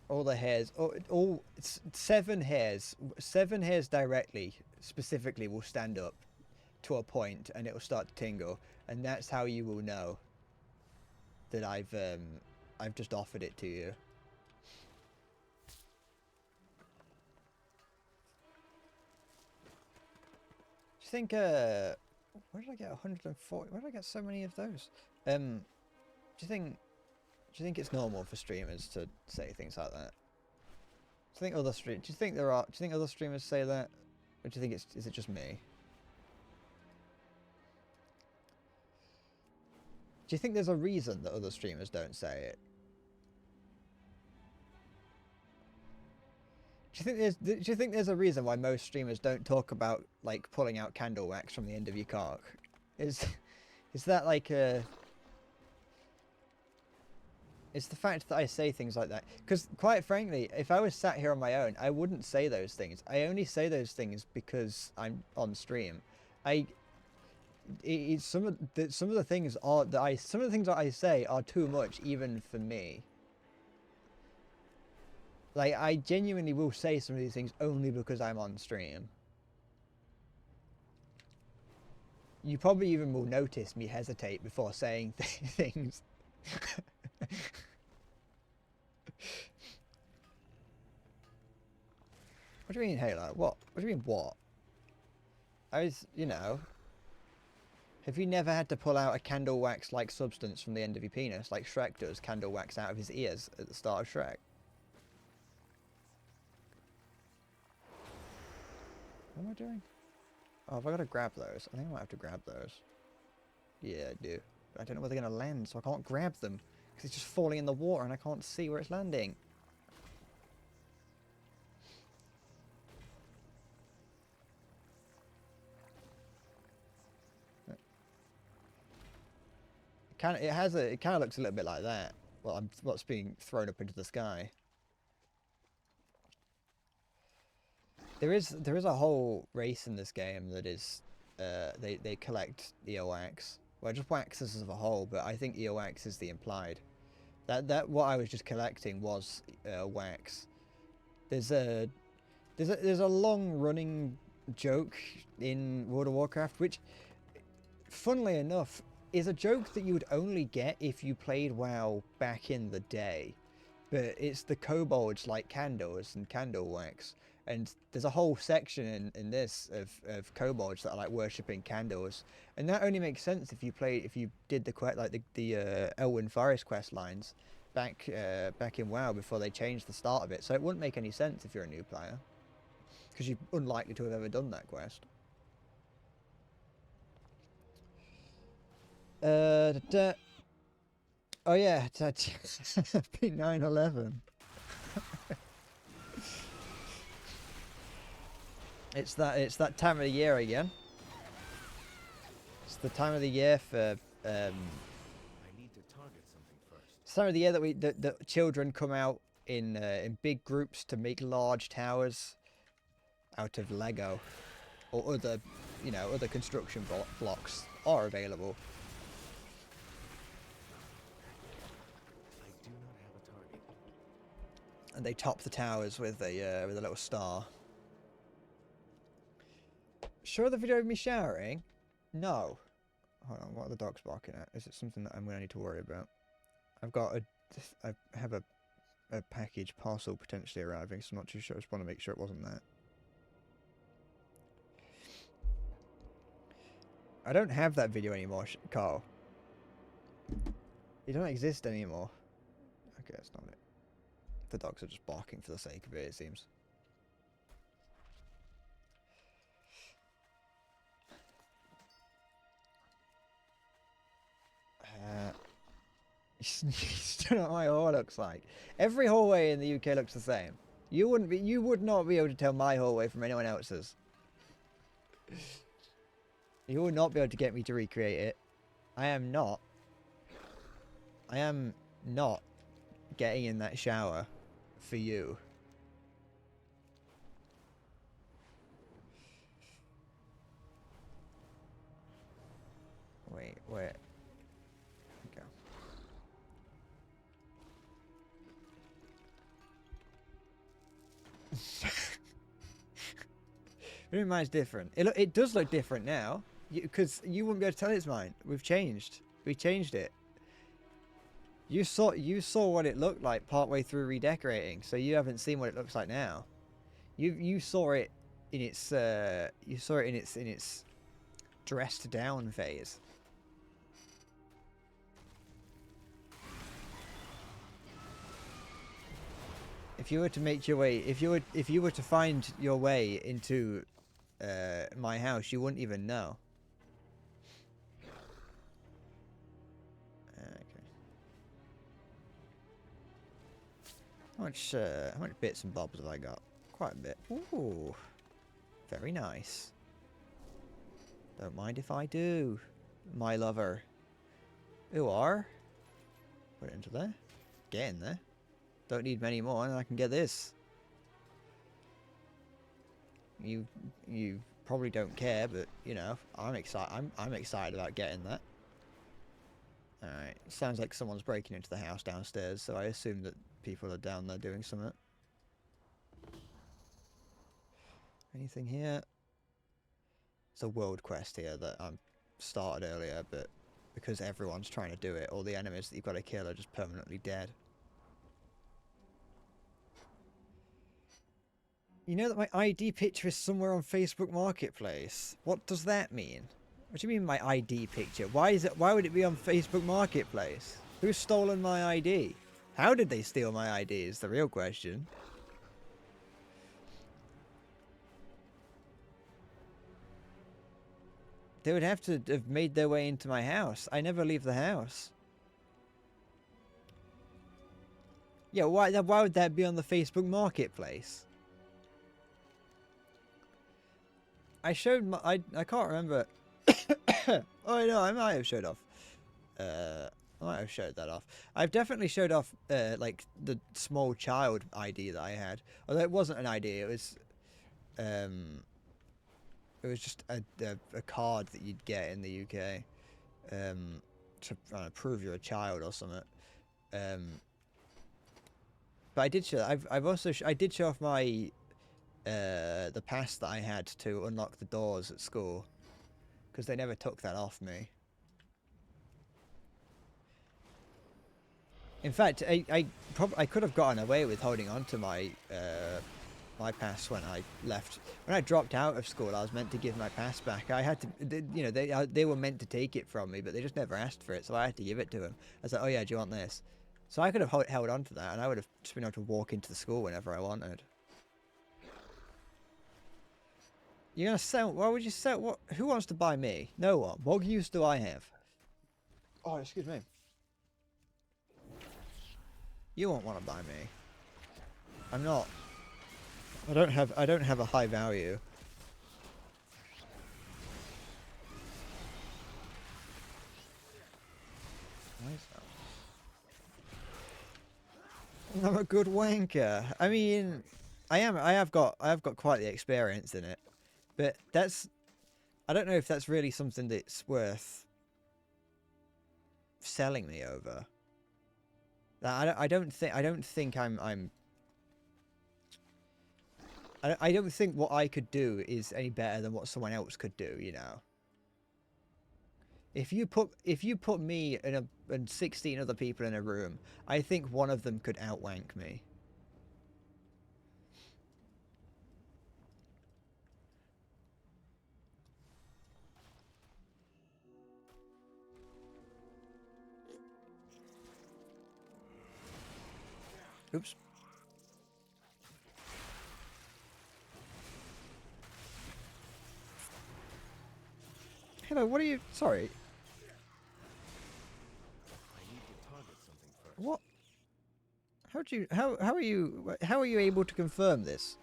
All the hairs, all 7 hairs, 7 hairs directly, specifically, will stand up to a point, and it will start to tingle, and that's how you will know that I've just offered it to you. Do you think where did I get 140? Where did I get so many of those? Do you think it's normal for streamers to say things like that? Do you think other streamers say that? Or do you think is it just me? Do you think there's a reason that other streamers don't say it? Do you think there's a reason why most streamers don't talk about like pulling out candle wax from the end of your cock? Is that like a... It's the fact that I say things like that. Because quite frankly, if I was sat here on my own, I wouldn't say those things. I only say those things because I'm on stream. Some of the things that I say are too much even for me. Like, I genuinely will say some of these things only because I'm on stream. You probably even will notice me hesitate before saying things. What do you mean, Halo? What do you mean, what? Have you never had to pull out a candle wax-like substance from the end of your penis, like Shrek does candle wax out of his ears at the start of Shrek? What am I doing? Oh, have I got to grab those? I think I might have to grab those. Yeah, I do. But I don't know where they're going to land, so I can't grab them. Because it's just falling in the water and I can't see where it's landing. It kind of looks a little bit like that. Well, what's being thrown up into the sky. There is a whole race in this game that is, they collect earwax. Well, just waxes as a whole, but I think earwax is the implied. That what I was just collecting was wax. There's a long running joke in World of Warcraft, which, funnily enough, is a joke that you would only get if you played WoW back in the day. But it's the kobolds like candles and candle wax. And there's a whole section in this of kobolds that are like worshipping candles, and that only makes sense if you did the Elwyn Forest quest lines back in WoW before they changed the start of it. So it wouldn't make any sense if you're a new player, because you're unlikely to have ever done that quest. Oh yeah, P911. It's that time of the year again. It's the time of the year for I need to target something first. it's the time of the year that children come out in big groups to make large towers out of Lego or other construction blocks are available. I do not have a target. And they top the towers with a little star. Sure, the video of me showering? No. Hold on, what are the dogs barking at? Is it something that I'm going to need to worry about? I've got I have a package parcel potentially arriving, so I'm not too sure. I just want to make sure it wasn't that. I don't have that video anymore, Carl. It don't exist anymore. Okay, that's not it. The dogs are just barking for the sake of it, it seems. You still know what my hall looks like. Every hallway in the UK looks the same. You would not be able to tell my hallway from anyone else's. You would not be able to get me to recreate it. I am not getting in that shower for you. Wait. Okay. Mine's different. It does look different now, because you wouldn't be able to tell it's mine. We changed it. You saw what it looked like partway through redecorating, so you haven't seen what it looks like now. You saw it in its dressed down phase. If you were to make your way, if you were to find your way into my house, you wouldn't even know. Okay. How much bits and bobs have I got? Quite a bit. Ooh, very nice. Don't mind if I do, my lover. Ooh, put it into there. Get in there. Don't need many more, and I can get this. You probably don't care, but you know, I'm excited. I'm excited about getting that. All right, sounds like someone's breaking into the house downstairs, so I assume that people are down there doing something. Anything here? It's a world quest here that I started earlier, but because everyone's trying to do it, all the enemies that you've got to kill are just permanently dead. You know that my ID picture is somewhere on Facebook Marketplace. What does that mean? What do you mean my ID picture? Why would it be on Facebook Marketplace? Who's stolen my ID? How did they steal my ID is the real question. They would have to have made their way into my house. I never leave the house. Yeah, why would that be on the Facebook Marketplace? I showed my... I can't remember. Oh, no, I might have showed off. I might have showed that off. I've definitely showed off, like, the small child ID that I had. Although it wasn't an ID, it was just a card that you'd get in the UK. To prove you're a child or something. But I did show... I've also... I did show off my... the pass that I had to unlock the doors at school, because they never took that off me. In fact, I could have gotten away with holding on to my my pass when I left. When I dropped out of school, I was meant to give my pass back. I had to, you know, they were meant to take it from me, but they just never asked for it, so I had to give it to them. I was like, oh yeah, do you want this? So I could have held on to that, and I would have just been able to walk into the school whenever I wanted. You're gonna sell? Why would you sell? What? Who wants to buy me? No one. What use do I have? Oh, excuse me. You won't want to buy me. I'm not. I don't have a high value. Why is that? I'm a good wanker. I mean, I have got quite the experience in it. But that's... I don't know if that's really something that's worth selling me over. I don't think I don't think what I could do is any better than what someone else could do, you know. If you put me and 16 other people in a room, I think one of them could outwank me. Oops. Hello, what are you... Sorry. I need to target something first. What? How are you able to confirm this?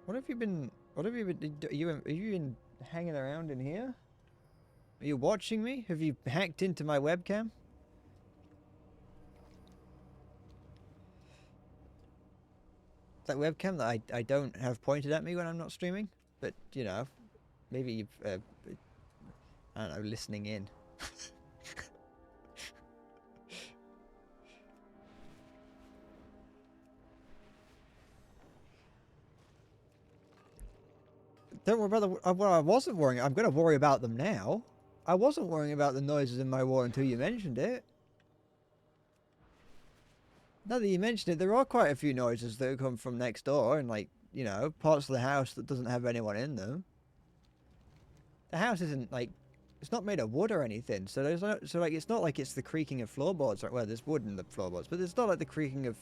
What have you been hanging around in here? Are you watching me? Have you hacked into my webcam? That webcam that I don't have pointed at me when I'm not streaming? But, you know, maybe you've, I don't know, listening in. Don't worry about the... Well, I wasn't worrying. I'm going to worry about them now. I wasn't worrying about the noises in my wall until you mentioned it. Now that you mentioned it, there are quite a few noises that come from next door and, like, you know, parts of the house that doesn't have anyone in them. The house isn't, like... It's not made of wood or anything, so there's no... So, like, it's not like it's the creaking of floorboards. Right? Well, there's wood in the floorboards, but it's not like the creaking of...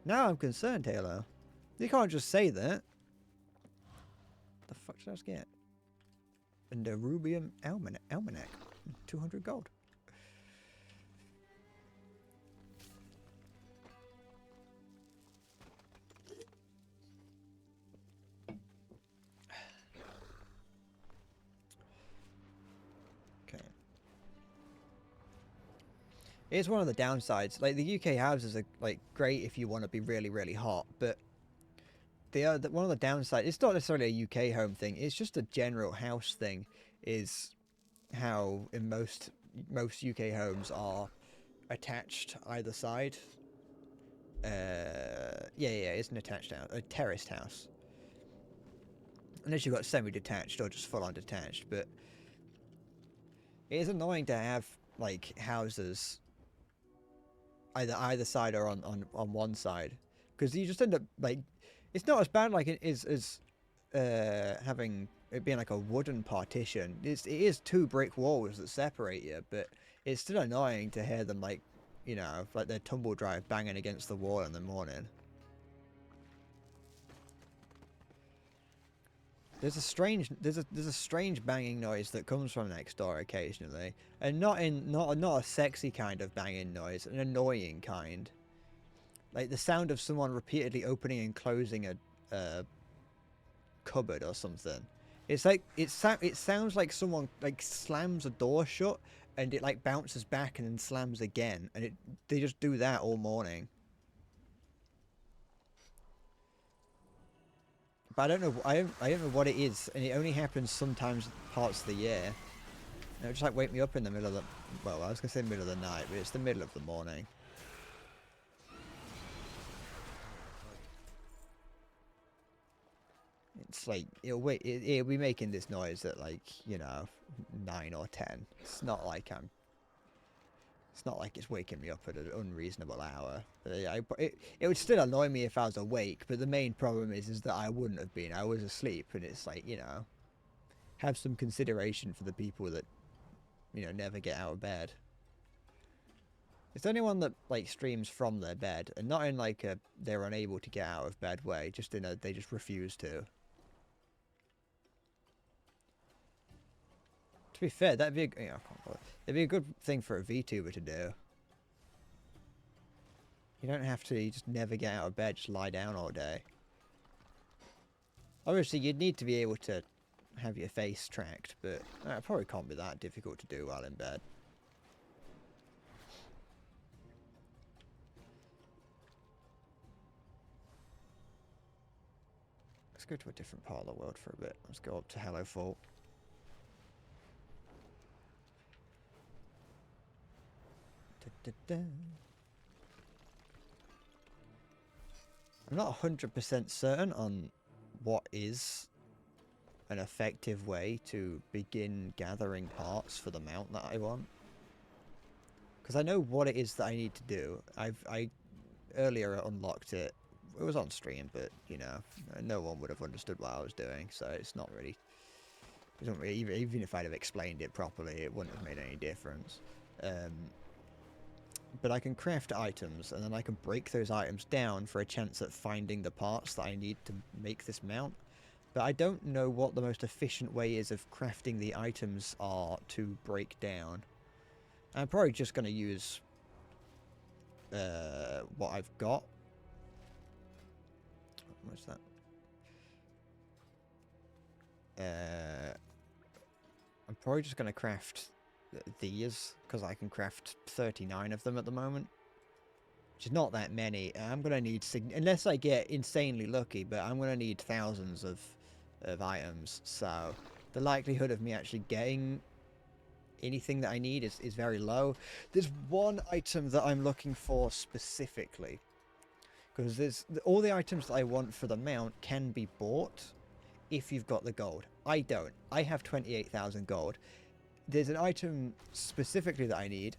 Now I'm concerned, Halo. You can't just say that. The fuck did I just get? And a rubium almanac. 200 gold. Okay. It's one of the downsides. Like, the UK houses are, like, great if you want to be really, really hot, but one of the downsides, it's not necessarily a UK home thing, it's just a general house thing, is how in most UK homes are attached either side. Yeah, it's an attached house, a terraced house. Unless you've got semi-detached or just full-on detached, but it is annoying to have, like, houses either side or on one side, because you just end up, like, it's not as bad like it is as having it being like a wooden partition. It is two brick walls that separate you, but it's still annoying to hear them, like, you know, like their tumble drive banging against the wall in the morning. There's a strange banging noise that comes from next door occasionally, and not a sexy kind of banging noise, an annoying kind. Like the sound of someone repeatedly opening and closing a cupboard or something. It's like it sounds like someone like slams a door shut and it like bounces back and then slams again, and they just do that all morning. But I don't know. I don't know what it is, and it only happens sometimes parts of the year. And it just like wake me up in the middle of the... Well, I was gonna say middle of the night, but it's the middle of the morning. It's like it'll be making this noise at, like, you know, 9 or 10. It's not like it's waking me up at an unreasonable hour. It would still annoy me if I was awake, but the main problem is that I wouldn't have been. I was asleep, and it's like, you know, have some consideration for the people that, you know, never get out of bed. It's anyone that, like, streams from their bed, and not in like a they're unable to get out of bed way, just in a they just refuse to. To be fair, that'd be it'd be a good thing for a VTuber to do. You don't have to, you just never get out of bed, just lie down all day. Obviously, you'd need to be able to have your face tracked, but it probably can't be that difficult to do while in bed. Let's go to a different part of the world for a bit. Let's go up to Hello Fault. I'm not 100% certain on what is an effective way to begin gathering parts for the mount that I want. Because I know what it is that I need to do. I earlier unlocked it. It was on stream, but you know, no one would have understood what I was doing, so it's not really. It doesn't really, even if I'd have explained it properly, it wouldn't have made any difference. But I can craft items, and then I can break those items down for a chance at finding the parts that I need to make this mount. But I don't know what the most efficient way is of crafting the items are to break down. I'm probably just going to use what I've got. What's that? I'm probably just going to craft these, because I can craft 39 of them at the moment. Which is not that many. I'm going to need, unless I get insanely lucky, but I'm going to need thousands of items. So the likelihood of me actually getting anything that I need is very low. There's one item that I'm looking for specifically. Because there's all the items that I want for the mount can be bought if you've got the gold. I don't. I have 28,000 gold. There's an item specifically that I need,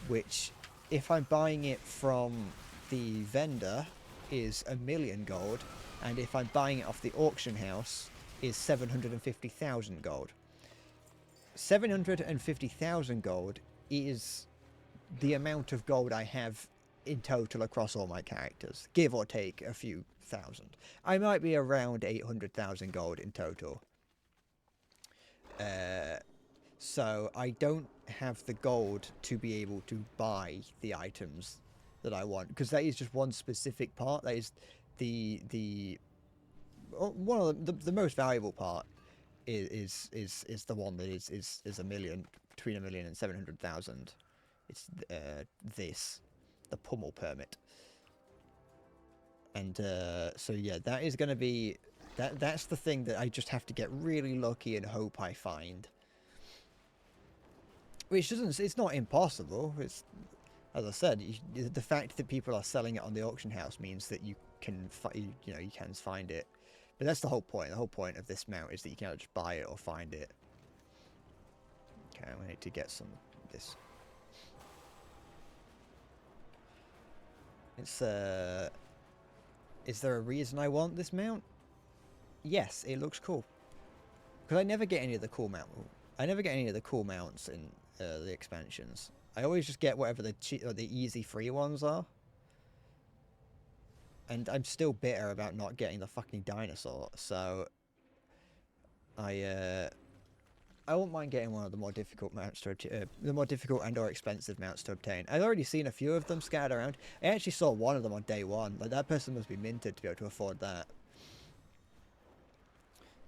which if I'm buying it from the vendor is 1,000,000 gold, and if I'm buying it off the auction house is 750,000 gold. 750,000 gold is the amount of gold I have in total across all my characters, give or take a few thousand. I might be around 800,000 gold in total. So I don't have the gold to be able to buy the items that I want, because that is just one specific part. That is one of the most valuable part is the one that is 1,000,000, between 1,000,000 and 700,000. It's the Pummel permit. And so yeah, that is going to be that's the thing that I just have to get really lucky and hope I find. Which doesn't, it's not impossible. It's, as I said, the fact that people are selling it on the auction house means that you can you can find it. But that's the whole point. The whole point of this mount is that you can't just buy it or find it. Okay, I need to get some of this. It's is there a reason I want this mount? Yes, it looks cool. Because I never get any of the cool mounts in the expansions. I always just get whatever the easy free ones are. And I'm still bitter about not getting the fucking dinosaur, so I won't mind getting one of the more difficult mounts to the more difficult and or expensive mounts to obtain. I've already seen a few of them scattered around. I actually saw one of them on day one. Like, that person must be minted to be able to afford that.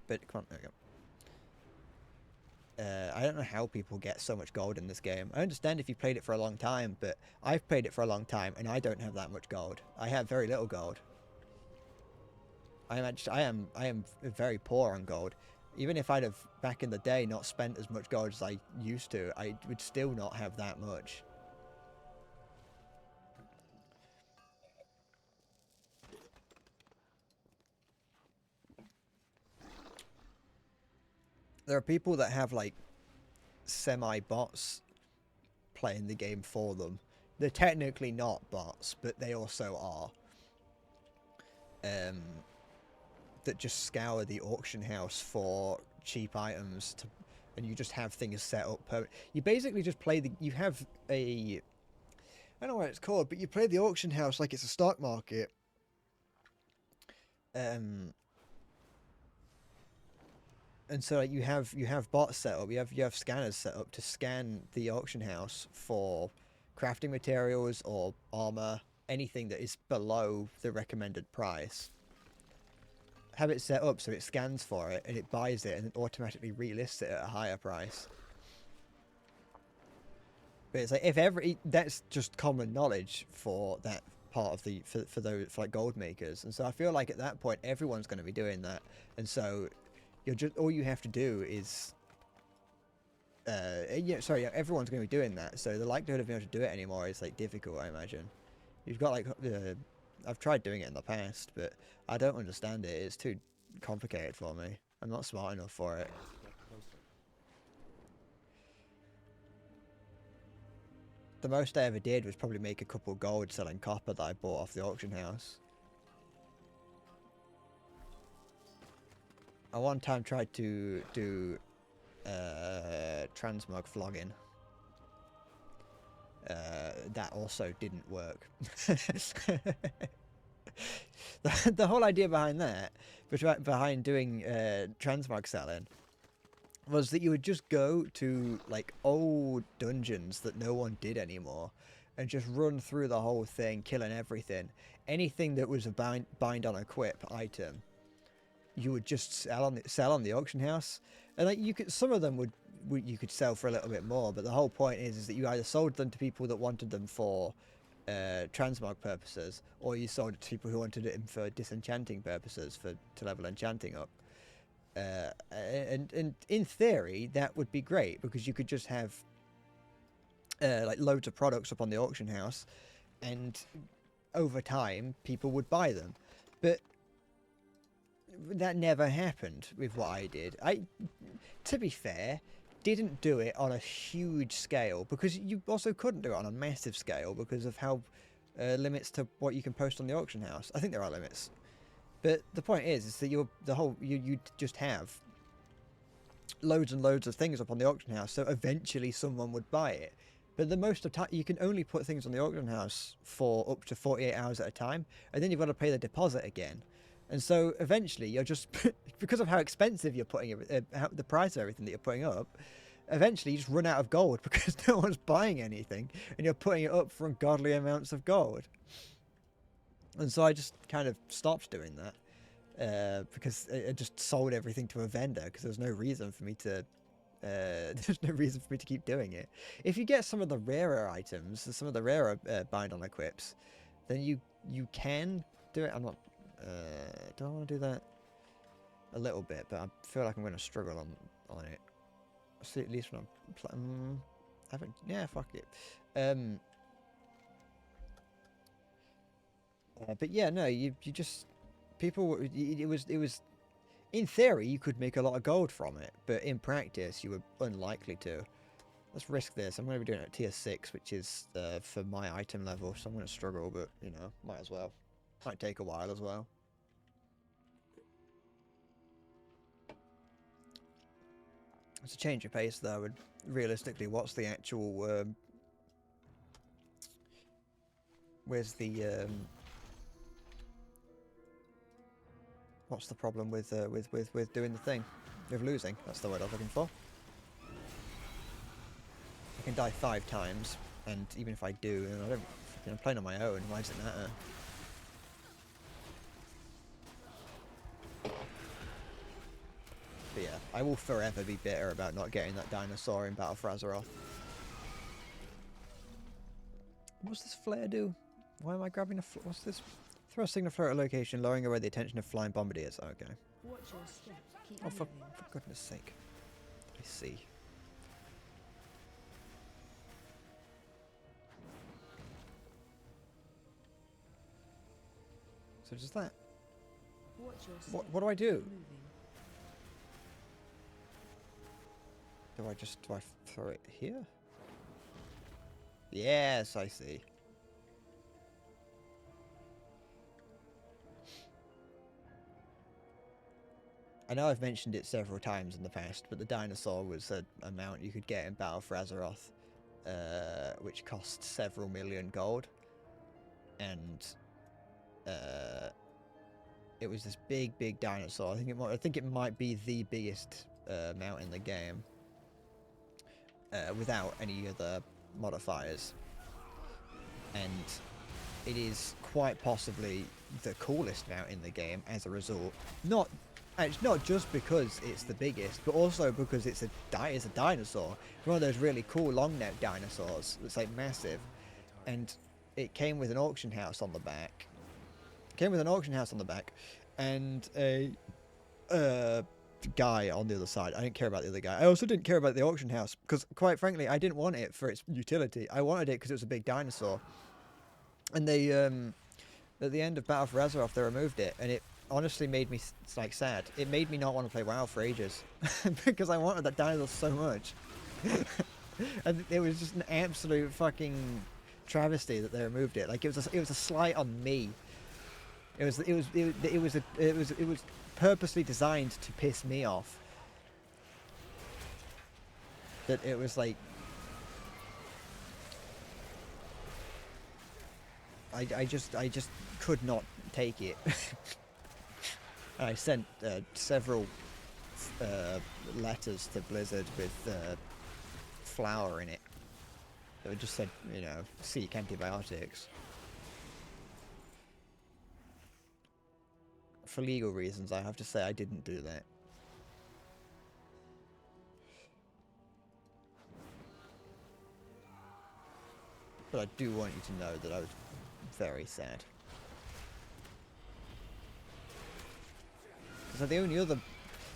But come on, there we go. I don't know how people get so much gold in this game. I understand if you played it for a long time, but I've played it for a long time and I don't have that much gold. I have very little gold. I am very poor on gold. Even if I'd have back in the day not spent as much gold as I used to, I would still not have that much. There are people that have like semi-bots playing the game for them. They're technically not bots, but they also are. That just scour the auction house for cheap items and you just have things set up you basically just play you have I don't know what it's called, but you play the auction house like it's a stock market. And so like, you have bots set up, you have scanners set up to scan the auction house for crafting materials or armor, anything that is below the recommended price. Have it set up so it scans for it and it buys it and then automatically relists it at a higher price. But it's like that's just common knowledge for that part of the for like gold makers, and so I feel like at that point everyone's going to be doing that, and so all you have to do is everyone's going to be doing that, so the likelihood of being able to do it anymore is like difficult, I imagine. You've got like I've tried doing it in the past, but I don't understand it. It's too complicated for me. I'm not smart enough for it. Get closer. The most I ever did was probably make a couple gold selling copper that I bought off the auction house. I one time tried to do transmog flogging. That also didn't work. The whole idea behind that, behind doing transmog selling, was that you would just go to like old dungeons that no one did anymore and just run through the whole thing, killing everything. Anything that was a bind on equip item, you would just sell on the auction house. And like some of them you could sell for a little bit more, but the whole point is that you either sold them to people that wanted them for transmog purposes, or you sold it to people who wanted it for disenchanting purposes, to level enchanting up. And in theory, that would be great because you could just have like loads of products up on the auction house, and over time people would buy them. But that never happened with what I did. To be fair, didn't do it on a huge scale because you also couldn't do it on a massive scale because of how limits to what you can post on the auction house. I think there are limits. But the point is that you just have loads and loads of things up on the auction house, so eventually someone would buy it. But the most of time, you can only put things on the auction house for up to 48 hours at a time, and then you've got to pay the deposit again. And so eventually you're just, because of how expensive you're putting the price of everything that you're putting up, eventually you just run out of gold because no one's buying anything, and you're putting it up for ungodly amounts of gold. And so I just kind of stopped doing that because I just sold everything to a vendor because there's no reason for me to keep doing it. If you get some of the rarer items, some of the rarer bind on equips, then you can do it. I'm not. Do I want to do that? A little bit, but I feel like I'm going to struggle on it. See, at least when I'm playing. Yeah, fuck it. But yeah, no, you just people. It was in theory you could make a lot of gold from it, but in practice you were unlikely to. Let's risk this. I'm going to be doing it at tier 6, which is for my item level, so I'm going to struggle, but you know, might as well. Might take a while as well. It's a change of pace though, and realistically, what's the actual where's the what's the problem with doing the thing? With losing, that's the word I was looking for. I can die 5 times, and even if I do, I'm playing on my own, why does it matter? But yeah, I will forever be bitter about not getting that dinosaur in Battle for Azeroth. What's this flare do? Why am I grabbing a what's this? Throw a signal flare at a location, lowering away the attention of flying bombardiers. Okay. Watch your step. Keep Oh, for moving. goodness sake. I see. So just that. Watch your step. What do I do? Keep moving. Do I throw it here? Yes, I see. I know I've mentioned it several times in the past, but the dinosaur was an amount you could get in Battle for Azeroth, which cost several million gold, and it was this big dinosaur. I think it might be the biggest mount in the game, without any other modifiers, and it is quite possibly the coolest mount in the game as a result. It's not just because it's the biggest, but also because it's a dinosaur. It's one of those really cool long neck dinosaurs that's like massive, and it came with an auction house on the back. And a guy on the other side. I didn't care about the other guy. I also didn't care about the auction house because, quite frankly, I didn't want it for its utility. I wanted it because it was a big dinosaur. And they, at the end of Battle for Azeroth, they removed it, and honestly made me like sad. It made me not want to play WoW for ages because I wanted that dinosaur so much. And it was just an absolute fucking travesty that they removed it. Like it was a slight on me. It was purposely designed to piss me off. That it was like I just could not take it. I sent several letters to Blizzard with flour in it. That just said, you know, seek antibiotics. For legal reasons, I have to say I didn't do that. But I do want you to know that I was very sad. So the only other...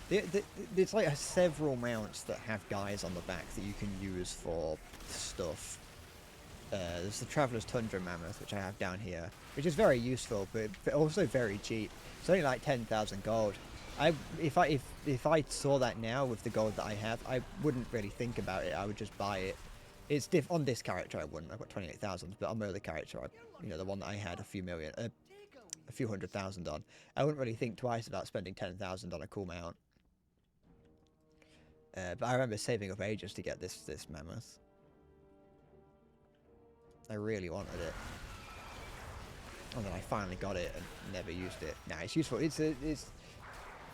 There's like several mounts that have guys on the back that you can use for stuff. There's the Traveler's Tundra Mammoth, which I have down here, which is very useful, but also very cheap. It's only like 10,000 gold. If I saw that now with the gold that I have, I wouldn't really think about it. I would just buy it. It's on this character I wouldn't. I've got 28,000, but on my other character, you know, the one that I had a few hundred thousand on, I wouldn't really think twice about spending 10,000 on a cool mount. But I remember saving up ages to get this mammoth. I really wanted it. And then I finally got it and never used it. Nah, it's useful. It's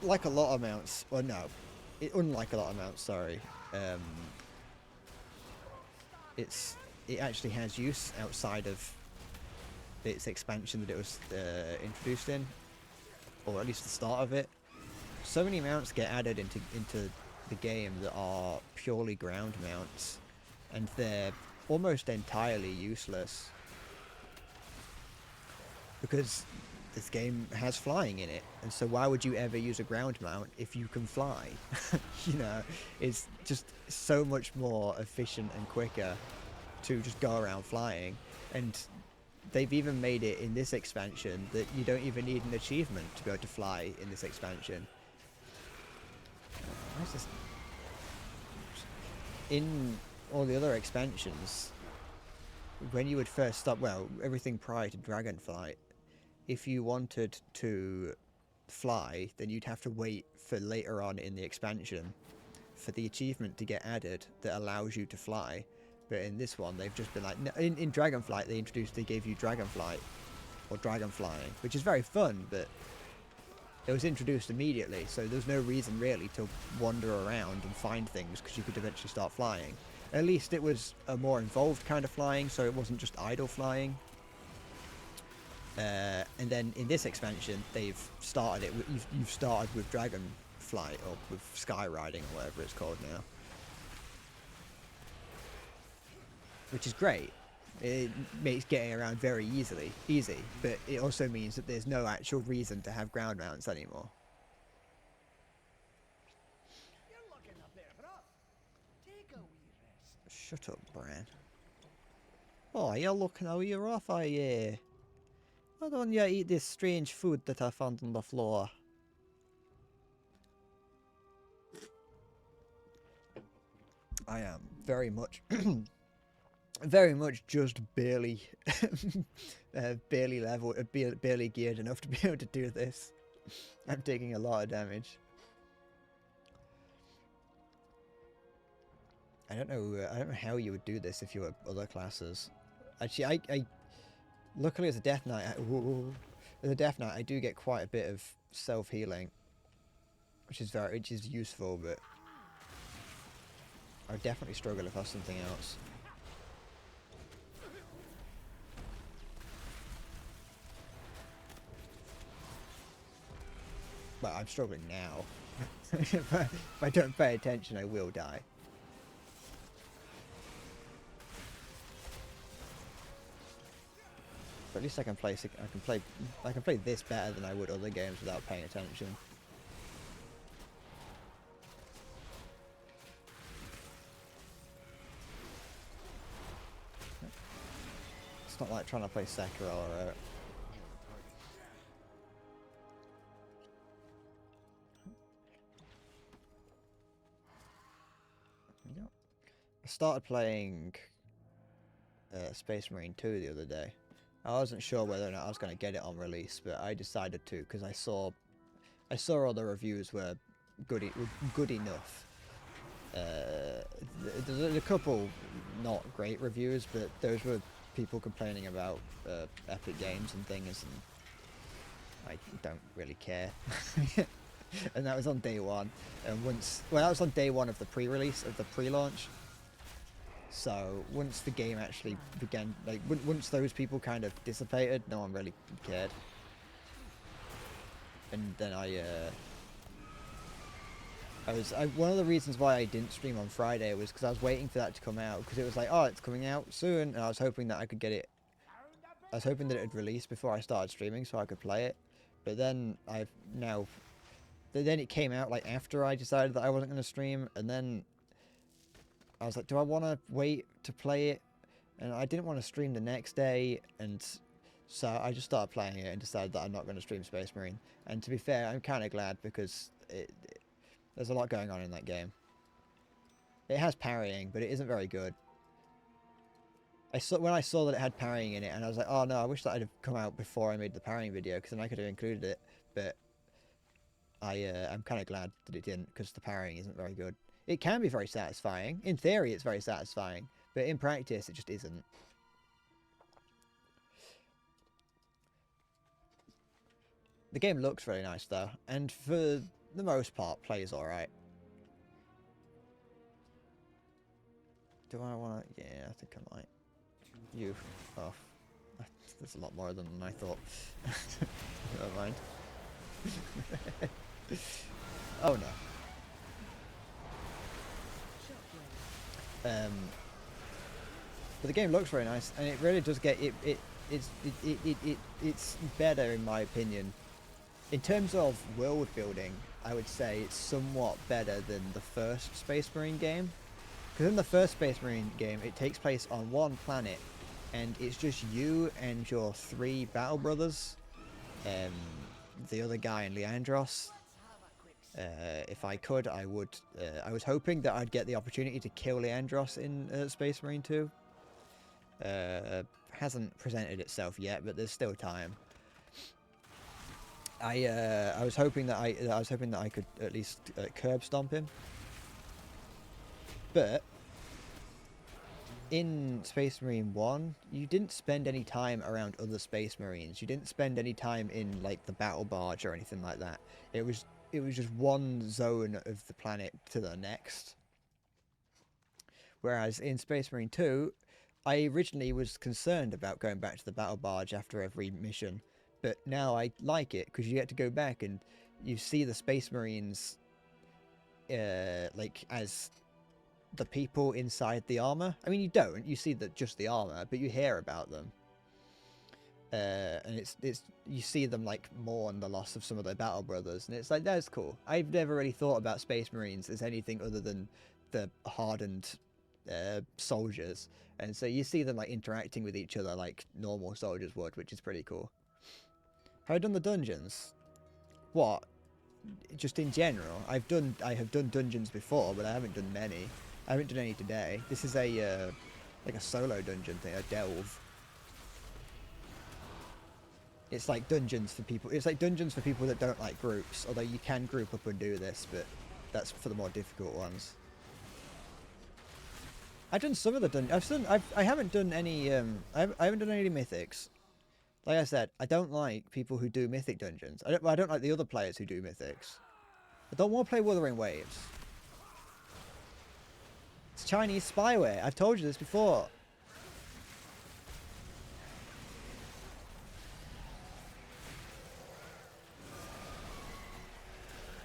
like a lot of mounts. Well, no. Unlike a lot of mounts, sorry. It actually has use outside of its expansion that it was introduced in. Or at least the start of it. So many mounts get added into the game that are purely ground mounts. And they're almost entirely useless. Because this game has flying in it, and so why would you ever use a ground mount if you can fly? You know, it's just so much more efficient and quicker to just go around flying. And they've even made it in this expansion that you don't even need an achievement to be able to fly in this expansion. Where's this? In all the other expansions, when you would first start, well, everything prior to Dragonflight, if you wanted to fly, then you'd have to wait for later on in the expansion for the achievement to get added that allows you to fly. But in this one, they've just been like, in Dragonflight, they gave you Dragonflight, or Dragon Flying, which is very fun, but it was introduced immediately, so there's no reason really to wander around and find things, because you could eventually start flying. At least it was a more involved kind of flying, so it wasn't just idle flying. And then in this expansion, they've started it. You've started with Dragonflight, or with Skyriding, or whatever it's called now, which is great. It makes getting around very easy, but it also means that there's no actual reason to have ground mounts anymore. You're looking a bit rough. Take a wee rest. Shut up, Bran. Oh, you're looking a wee rough, are you? Why don't you eat this strange food that I found on the floor? I am very much, very much just barely, barely geared enough to be able to do this. I'm taking a lot of damage. I don't know how you would do this if you were other classes. Actually, I luckily as a Death Knight, I do get quite a bit of self-healing, which is useful, but I would definitely struggle if I was something else. But I'm struggling now. If I don't pay attention, I will die. But at least I can play this better than I would other games without paying attention. It's not like trying to play Sekiro or started playing Space Marine 2 the other day. I wasn't sure whether or not I was going to get it on release, but I decided to because I saw all the reviews were good enough. There's a couple not great reviews, but those were people complaining about Epic Games and things, and I don't really care. And that was on day one, and that was on day one of the pre-release, of the pre-launch. So once the game actually began, like once those people kind of dissipated, no one really cared. And then one of the reasons why I didn't stream on Friday was because I was waiting for that to come out, because it was like, oh, it's coming out soon, and I was hoping that I could get it. I was hoping that it would release before I started streaming so I could play it. But then then it came out like after I decided that I wasn't going to stream, and then I was like, do I want to wait to play it? And I didn't want to stream the next day, and so I just started playing it and decided that I'm not going to stream Space Marine. And to be fair, I'm kind of glad, because there's a lot going on in that game. It has parrying, but it isn't very good. When I saw that it had parrying in it, and I was like, oh no, I wish that had come out before I made the parrying video, because then I could have included it. But I'm kind of glad that it didn't, because the parrying isn't very good. It can be very satisfying. In theory, it's very satisfying, but in practice, it just isn't. The game looks really nice, though, and for the most part, plays alright. Do I want to... Yeah, I think I might. You. Oh. There's a lot more than I thought. Never mind. Oh, no. But the game looks very nice, and it really does get... It's better, in my opinion. In terms of world building, I would say it's somewhat better than the first Space Marine game. Because in the first Space Marine game, it takes place on one planet, and it's just you and your 3 battle brothers, the other guy and Leandros. If I could, I would. I was hoping that I'd get the opportunity to kill Leandros in Space Marine 2. Hasn't presented itself yet, but there's still time. I was hoping that I could at least curb stomp him. But in Space Marine 1, you didn't spend any time around other Space Marines. You didn't spend any time in like the battle barge or anything like that. It was just one zone of the planet to the next. Whereas in Space Marine 2, I originally was concerned about going back to the battle barge after every mission, but now I like it because you get to go back and you see the Space Marines like as the people inside the armor. I mean, you don't. You see just the armor, but you hear about them. And it's you see them like mourn the loss of some of their battle brothers, and it's like, that's cool. I've never really thought about Space Marines as anything other than the hardened soldiers, and so you see them like interacting with each other like normal soldiers would, which is pretty cool. Have I done the dungeons? What? Just in general, I have done dungeons before, but I haven't done many. I haven't done any today. This is a like a solo dungeon thing, a delve. It's like dungeons for people. It's like dungeons for people that don't like groups. Although you can group up and do this, but that's for the more difficult ones. I've done some of the dungeons. I haven't done any. I haven't done any mythics. Like I said, I don't like people who do mythic dungeons. I don't like the other players who do mythics. I don't want to play Wuthering Waves. It's Chinese spyware. I've told you this before.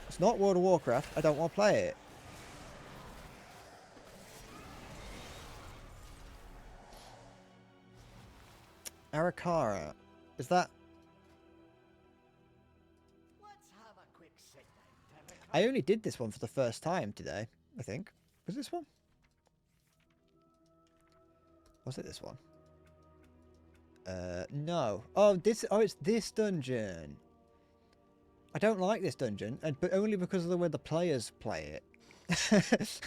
It's not World of Warcraft. I don't want to play it. Arakara. Is that... Let's have a quick sit down. I only did this one for the first time today, I think. Was this one? Was it this one? No. Oh, it's this dungeon. I don't like this dungeon, but only because of the way the players play it.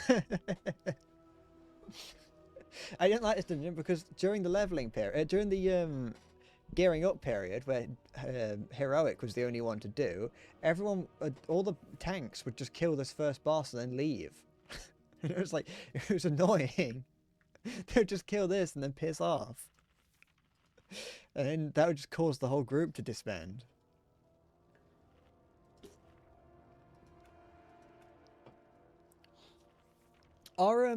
I didn't like this dungeon because during the leveling period, during the gearing up period, where heroic was the only one to do, everyone, all the tanks would just kill this first boss and then leave. And it was like, it was annoying. They would just kill this and then piss off. And then that would just cause the whole group to disband. Are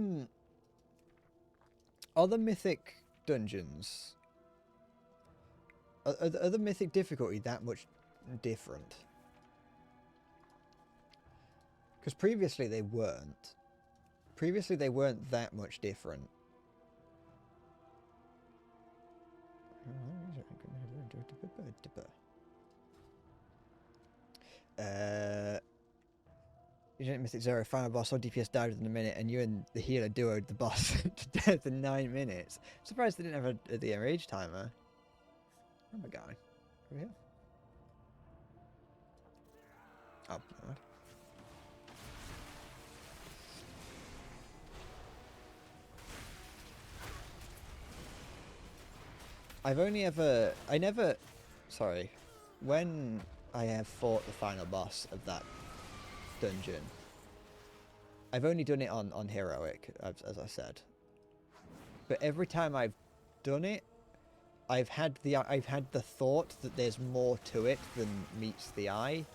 the mythic dungeons, are the mythic difficulty that much different? Because previously they weren't. Previously they weren't that much different. You didn't Mythic Zero, final boss, all DPS died within a minute, and you and the healer duoed the boss to death in 9 minutes. I'm surprised they didn't have the rage timer. Where am I going? Over here? Oh, no. When I have fought the final boss of that dungeon, I've only done it on heroic, as I said. But every time I've done it, I've had the thought that there's more to it than meets the eye,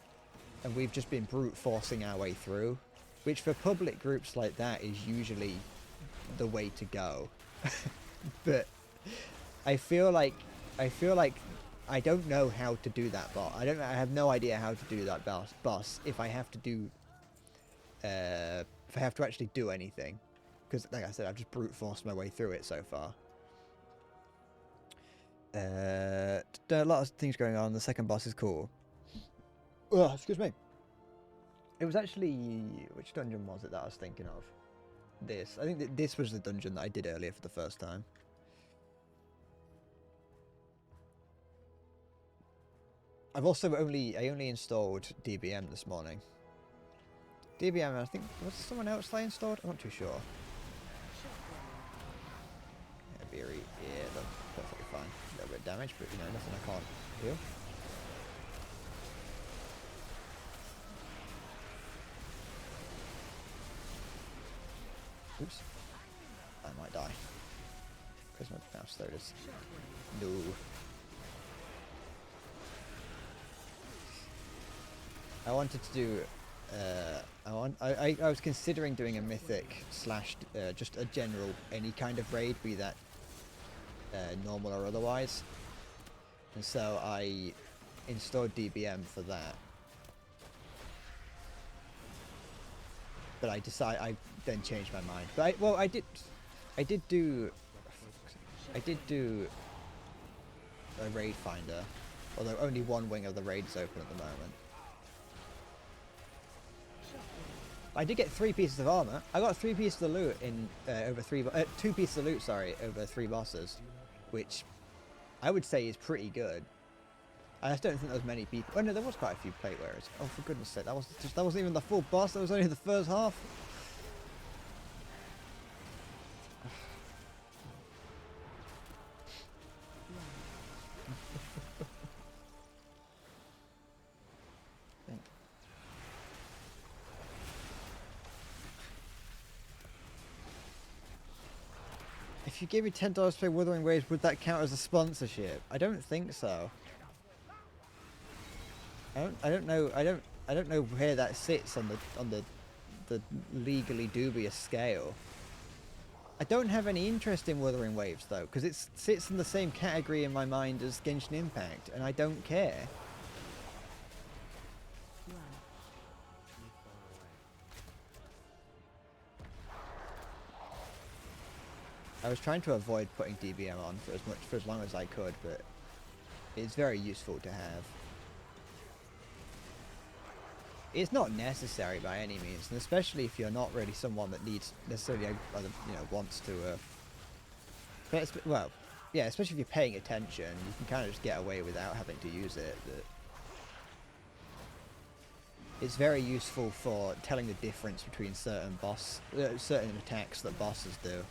and we've just been brute forcing our way through, which for public groups like that is usually the way to go. But I feel like I don't know how to do that boss. I have no idea how to do that boss if I have to do if I have to actually do anything, because like I said, I've just brute forced my way through it so far. A lot of things going on. The second boss is cool. Oh, excuse me. It was actually, which dungeon was it that I was thinking of? This. I think that this was the dungeon that I did earlier for the first time. I only installed DBM this morning. DBM, I think, was there someone else that I installed? I'm not too sure. Yeah, Beery, yeah, that's perfectly fine. A little bit of damage, but you know, nothing I can't heal. Oops. I might die. Prisma mouse, there it is. No. I wanted to do, I was considering doing a mythic slash just a general any kind of raid, be that normal or otherwise, and so I installed DBM for that. But I then changed my mind. But I did do a raid finder, although only one wing of the raid is open at the moment. I did get 3 pieces of armor. I got 3 pieces of loot in over 2 pieces of loot, sorry, over 3 bosses, which I would say is pretty good. I just don't think there was many people. Oh no, there was quite a few plate wearers. Oh, for goodness sake, that wasn't even the full boss. That was only the first half. If you gave me $10 to play Wuthering Waves, would that count as a sponsorship? I don't think so. I don't know where that sits on the legally dubious scale. I don't have any interest in Wuthering Waves though, because it sits in the same category in my mind as Genshin Impact, and I don't care. I was trying to avoid putting DBM on for as long as I could, but it's very useful to have. It's not necessary by any means, and especially if you're not really someone that needs necessarily, wants to. Well, yeah, especially if you're paying attention, you can kind of just get away without having to use it. But it's very useful for telling the difference between certain attacks that bosses do.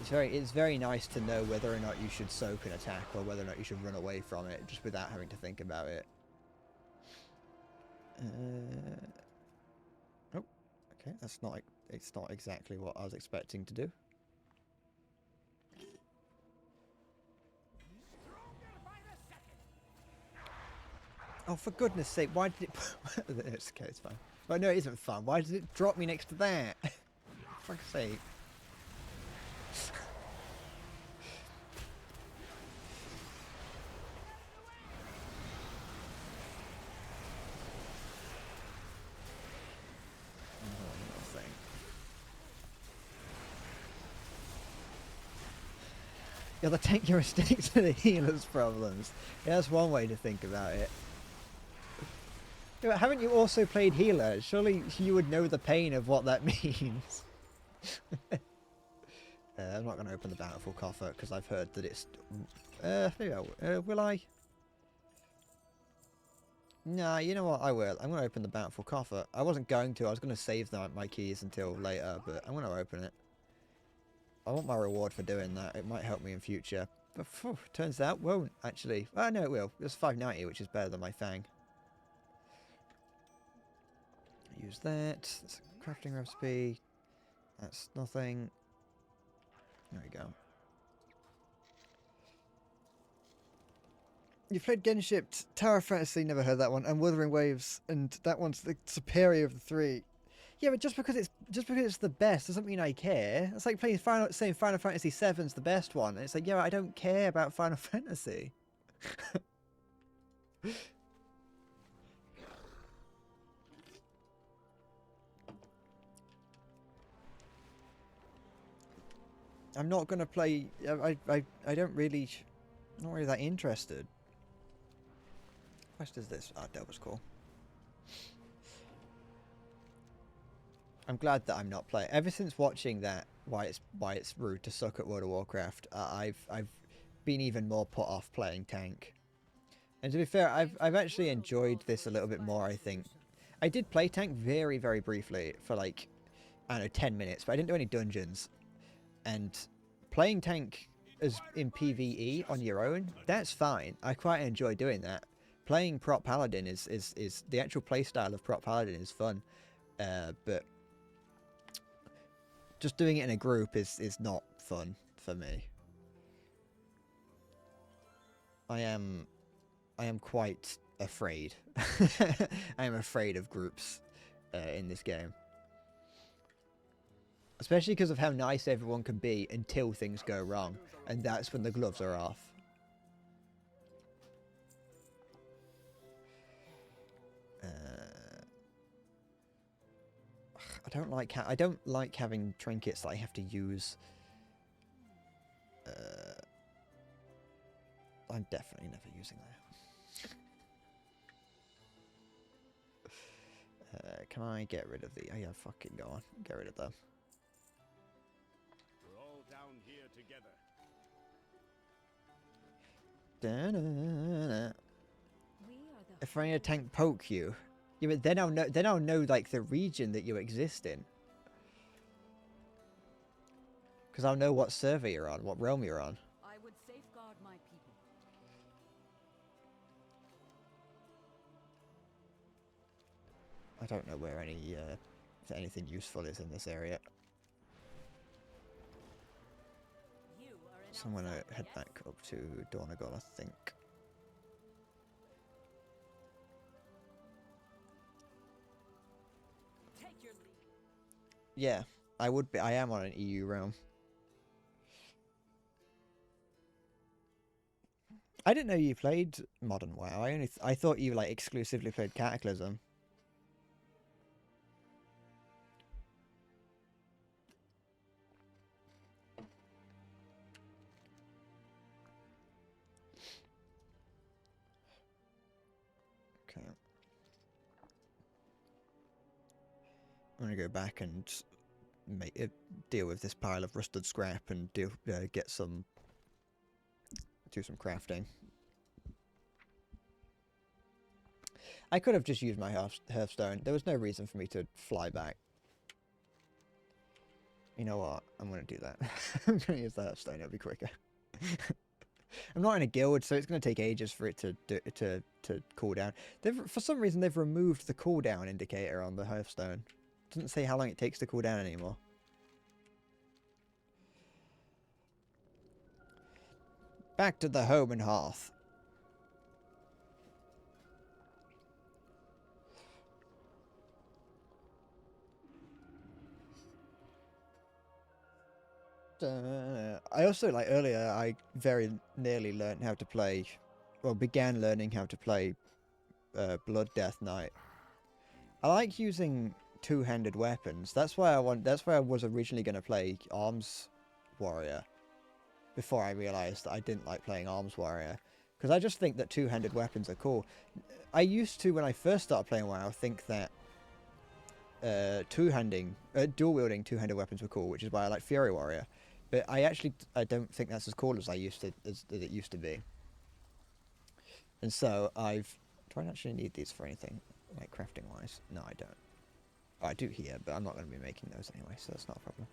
It's very nice to know whether or not you should soak an attack or whether or not you should run away from it just without having to think about it. Oh, okay, that's not. It's not exactly what I was expecting to do. Oh, for goodness sake, why did it... It's okay, it's fine. But no, it isn't fun. Why did it drop me next to that? For fuck's sake. Yeah, the tank heuristics to the healer's problems. Yeah, that's one way to think about it. Yeah, but haven't you also played healer? Surely you would know the pain of what that means. I'm not going to open the Bountiful Coffer because I've heard that it's... maybe I will. Will I? Nah, you know what? I will. I'm going to open the Bountiful Coffer. I wasn't going to. I was going to save my keys until later, but I'm going to open it. I want my reward for doing that. It might help me in future. But phew, turns out won't, actually. Oh, no, it will. It's 590, which is better than my Fang. Use that. That's a crafting recipe. That's nothing. There we go. You've played Genshin, Tower Fantasy, never heard that one, and Wuthering Waves, and that one's the superior of the three. Yeah, but just because it's the best doesn't mean I care. It's like saying Final Fantasy VII's the best one. And it's like, yeah, I don't care about Final Fantasy. I'm not gonna play. I don't really. I'm not really that interested. What quest is this? Oh, that was cool. I'm glad that I'm not playing. Ever since watching that, why it's rude to suck at World of Warcraft, I've been even more put off playing tank. And to be fair, I've actually enjoyed this a little bit more. I think I did play tank very briefly for like, I don't know, 10 minutes, but I didn't do any dungeons. And playing tank as in PvE on your own, that's fine. I quite enjoy doing that. Playing Prot Paladin is the actual playstyle of Prot Paladin is fun, but just doing it in a group is not fun for me. I am quite afraid. I am afraid of groups in this game. Especially because of how nice everyone can be until things go wrong. And that's when the gloves are off. I don't like having trinkets that I have to use. I'm definitely never using that. Can I get rid of the... Oh yeah, fucking go on. Get rid of them. We're all down here together. Da-na-na-na. We are the If I need a tank poke you... Yeah, but then I'll know like the region that you exist in. Because I'll know what server you're on, what realm you're on. I would safeguard my people. I don't know where if anything useful is in this area. You are an So I'm gonna outsider, head yes? back up to Dornagal, I think. Take your lead. Yeah, I would be. I am on an EU realm. I didn't know you played Modern WoW. I thought you like exclusively played Cataclysm. Okay. I'm gonna go back and deal with this pile of rusted scrap and do some crafting. I could have just used my Hearthstone. There was no reason for me to fly back. You know what? I'm going to do that. I'm going to use that stone. It'll be quicker. I'm not in a guild, so it's going to take ages for it to cool down. For some reason, they've removed the cooldown indicator on the Hearthstone. It doesn't say how long it takes to cool down anymore. Back to the home and hearth. I also, like, earlier, I very nearly learned how to play, well, began learning how to play Blood Death Knight. I like using two-handed weapons. That's why I was originally going to play Arms Warrior before I realized that I didn't like playing Arms Warrior, because I just think that two-handed weapons are cool. I used to, when I first started playing WoW, think that dual-wielding two-handed weapons were cool, which is why I like Fury Warrior. But I don't think that's as cool as as it used to be. And so do I actually need these for anything, like crafting wise? No, I don't. Oh, I do here, but I'm not going to be making those anyway, so that's not a problem.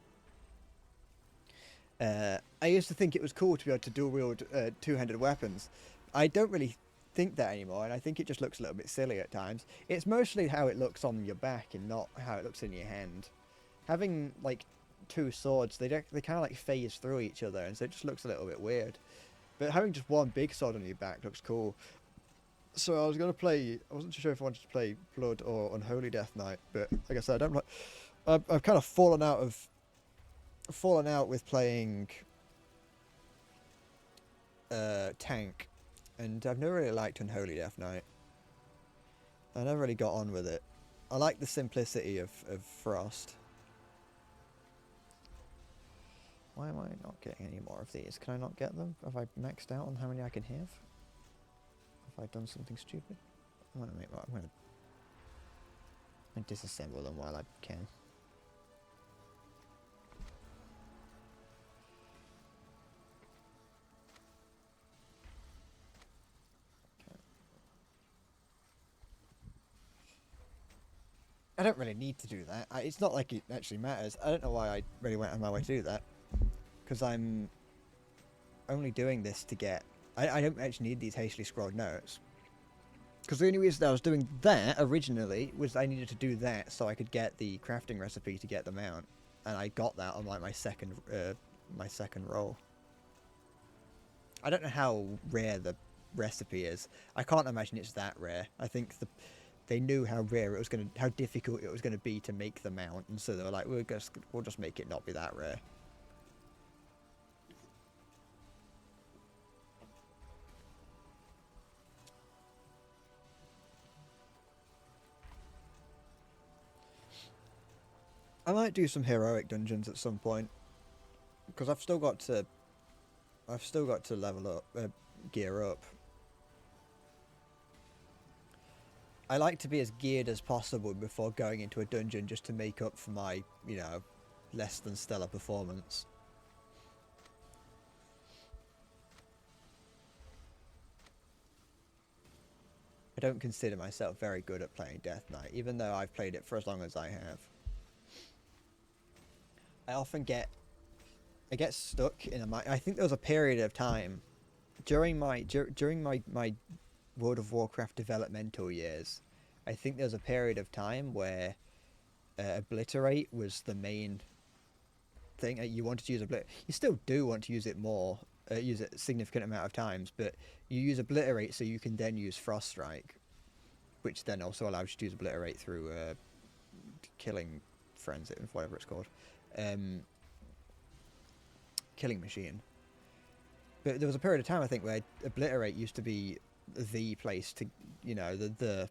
I used to think it was cool to be able to dual wield two-handed weapons. I don't really think that anymore, and I think it just looks a little bit silly at times. It's mostly how it looks on your back and not how it looks in your hand. Having like two swords, they kind of like phase through each other, and so it just looks a little bit weird. But having just one big sword on your back looks cool. So I was gonna play. I wasn't too sure if I wanted to play Blood or Unholy Death Knight, but like I said, I've kind of fallen out with playing tank, and I've never really liked Unholy Death Knight. I never really got on with it. I like the simplicity of Frost. Why am I not getting any more of these? Can I not get them? Have I maxed out on how many I can have? Have I done something stupid? I'm gonna disassemble them while I can. I don't really need to do that. It's not like it actually matters. I don't know why I really went on my way to do that. Because I'm only doing this to get... I don't actually need these hastily scrolled notes. Because the only reason I was doing that originally was I needed to do that so I could get the crafting recipe to get the mount. And I got that on like my second roll. I don't know how rare the recipe is. I can't imagine it's that rare. I think they knew how rare it was how difficult it was gonna be to make the mount, and so they were like, we'll just make it not be that rare. I might do some heroic dungeons at some point, because I've still got to level up, gear up. I like to be as geared as possible before going into a dungeon, just to make up for my, less than stellar performance. I don't consider myself very good at playing Death Knight, even though I've played it for as long as I have. I often get stuck in I think there was a period of time during my World of Warcraft developmental years. I think there was a period of time where Obliterate was the main thing. You wanted to use Obliterate. You still do want to use it more, use it a significant amount of times, but you use Obliterate so you can then use Frost Strike, which then also allows you to use Obliterate through Killing Frenzy, whatever it's called. Killing Machine. But there was a period of time, I think, where Obliterate used to be the place to, there's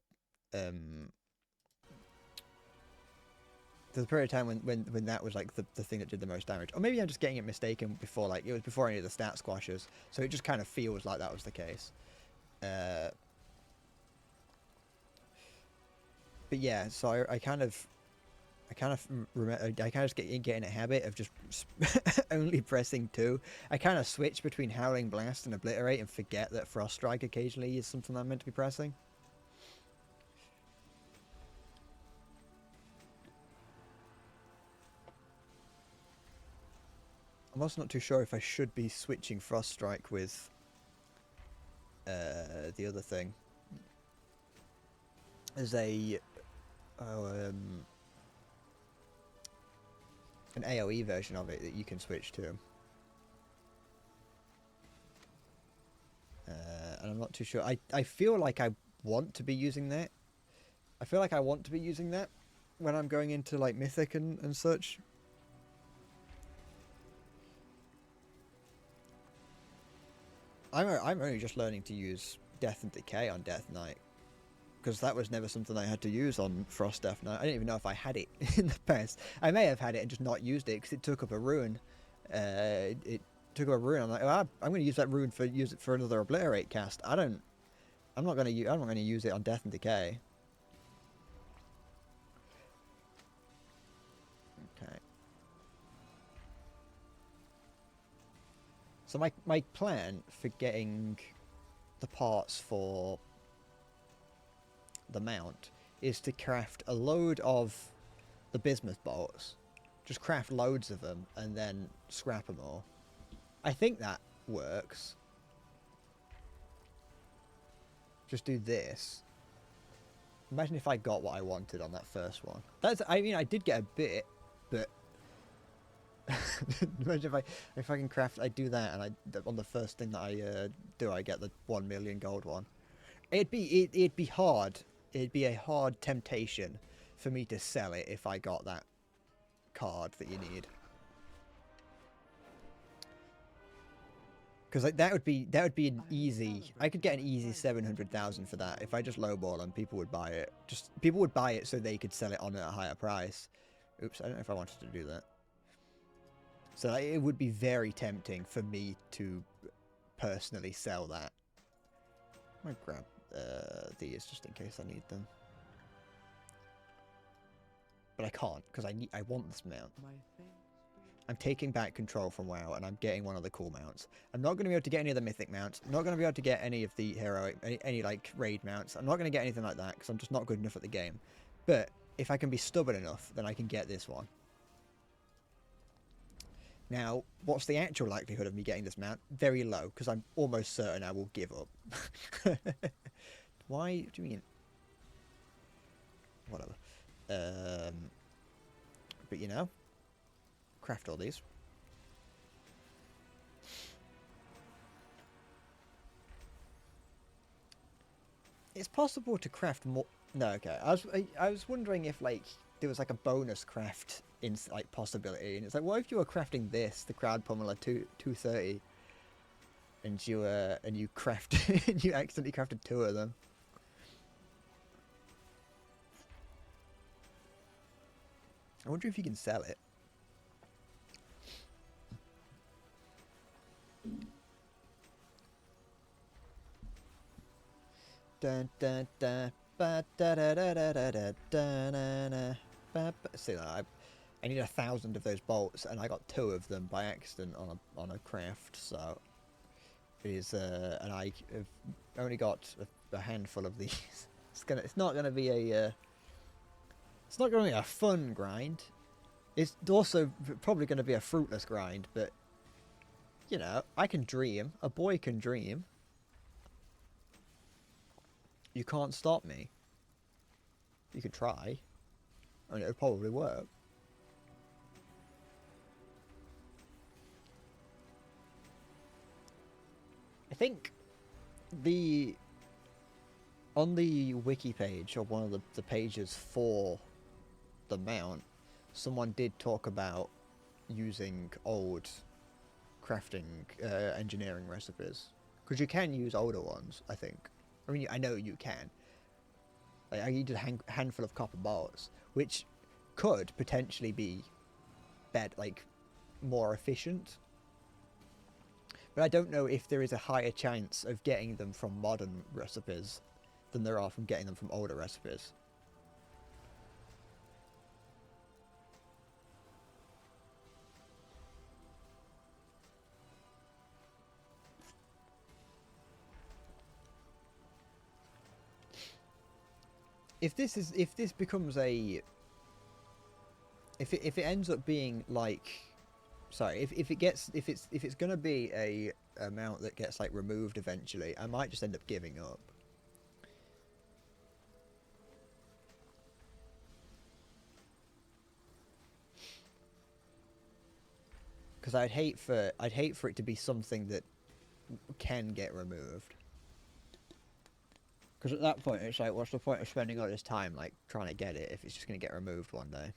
a period of time when that was like the thing that did the most damage. Or maybe I'm just getting it mistaken before, like, it was before any of the stat squashers, so it just kind of feels like that was the case. But yeah, so I kind of just get in a habit of just only pressing 2. I kind of switch between Howling Blast and Obliterate and forget that Frost Strike occasionally is something I'm meant to be pressing. I'm also not too sure if I should be switching Frost Strike with the other thing. There's an AoE version of it that you can switch to. And I'm not too sure. I feel like I want to be using that. I feel like I want to be using that when I'm going into like Mythic and such. I'm only just learning to use Death and Decay on Death Knight, because that was never something I had to use on Frost Death Knight. I didn't even know if I had it in the past. I may have had it and just not used it because it took up a rune. It took up a rune. I'm like, oh, I'm going to use that rune use it for another Obliterate cast. I'm not going to use it on Death and Decay. Okay. So my plan for getting the parts for the mount is to craft a load of the bismuth bolts. Just craft loads of them and then scrap them all. I think that works. Just do this. Imagine if I got what I wanted on that first one. I mean, I did get a bit, but imagine if I can craft, I do that, and on the first thing that I do, I get the 1 million gold one. It'd be hard. It'd be a hard temptation for me to sell it if I got that card that you need. Because like that would be an easy. I could get an easy 700,000 for that if I just lowball and people would buy it. People would buy it so they could sell it on at a higher price. Oops, I don't know if I wanted to do that. So like, it would be very tempting for me to personally sell that. I might grab these just in case I need them. But I can't because I want this mount. I'm taking back control from WoW and I'm getting one of the cool mounts. I'm not going to be able to get any of the mythic mounts. I'm not going to be able to get any of the heroic, any like raid mounts. I'm not going to get anything like that because I'm just not good enough at the game. But if I can be stubborn enough, then I can get this one. Now, what's the actual likelihood of me getting this mount? Very low, because I'm almost certain I will give up. Why? What do you mean? Whatever. But you know, craft all these. It's possible to craft more. No, okay. I was wondering if like there was like a bonus craft in like possibility, and it's like, what if you were crafting this, the Crowd Pummeler 230, and you craft and you accidentally crafted 2 of them. I wonder if you can sell it. Dun dun dun ba da da da da da da da da da. See that I need 1,000 of those bolts, and I got 2 of them by accident on a craft. So it is, and I have only got a handful of these. It's not gonna be a fun grind. It's also probably gonna be a fruitless grind. But you know, I can dream. A boy can dream. You can't stop me. You could try. I mean, it would probably work. I think on the wiki page, or one of the pages for the mount, someone did talk about using old crafting engineering recipes, because you can use older ones, I think. I mean, I know you can. Like, I needed a handful of copper bolts, which could potentially be like more efficient. But I don't know if there is a higher chance of getting them from modern recipes than there are from getting them from older recipes. If it ends up being like sorry, if it's gonna be a amount that gets like removed eventually, I might just end up giving up. Because I'd hate for it to be something that can get removed. Because at that point, it's like, what's the point of spending all this time like trying to get it if it's just gonna get removed one day?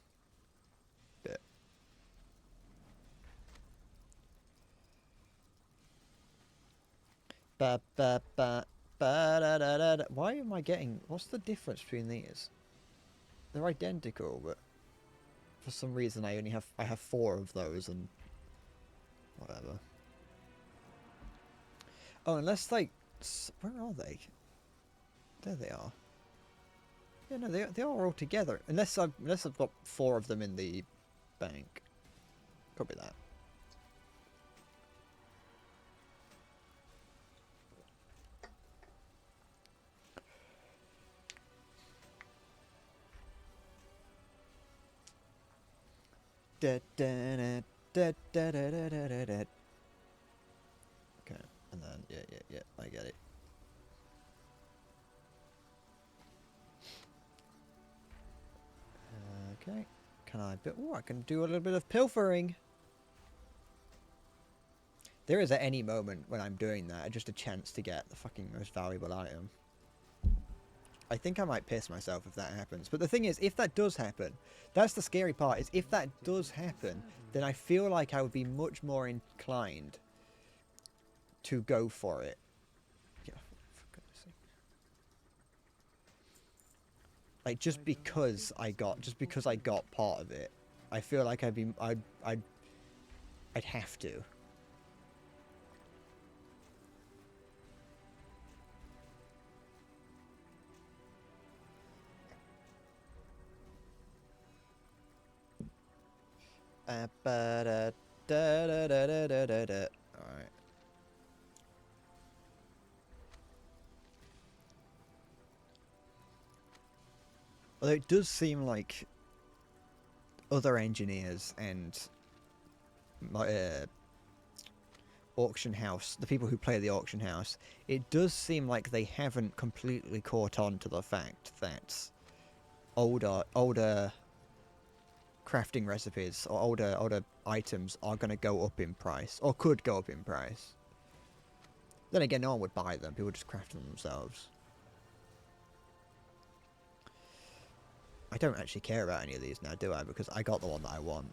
But ba ba ba ba da da da da. Why am I getting? What's the difference between these? They're identical, but for some reason I have 4 of those and whatever. Oh, unless like, where are they? There they are. Yeah, no, they are all together. Unless I've got 4 of them in the bank. Could be that. Da, da, da, da, da, da, da, da, da. Okay, and then yeah, I get it. Okay, can I? Oh, I can do a little bit of pilfering. There is at any moment when I'm doing that just a chance to get the fucking most valuable item. I think I might piss myself if that happens. But the thing is, if that does happen, that's the scary part, is if that does happen, then I feel like I would be much more inclined to go for it. Yeah, for goodness sake. Like, just because I got part of it, I feel like I'd have to. Alright. Although it does seem like other engineers and auction house, the people who play the auction house, it does seem like they haven't completely caught on to the fact that older crafting recipes or older items are going to go up in price, or could go up in price. Then again, no one would buy them, people would just craft them themselves. I don't actually care about any of these now, do I? Because I got the one that I want.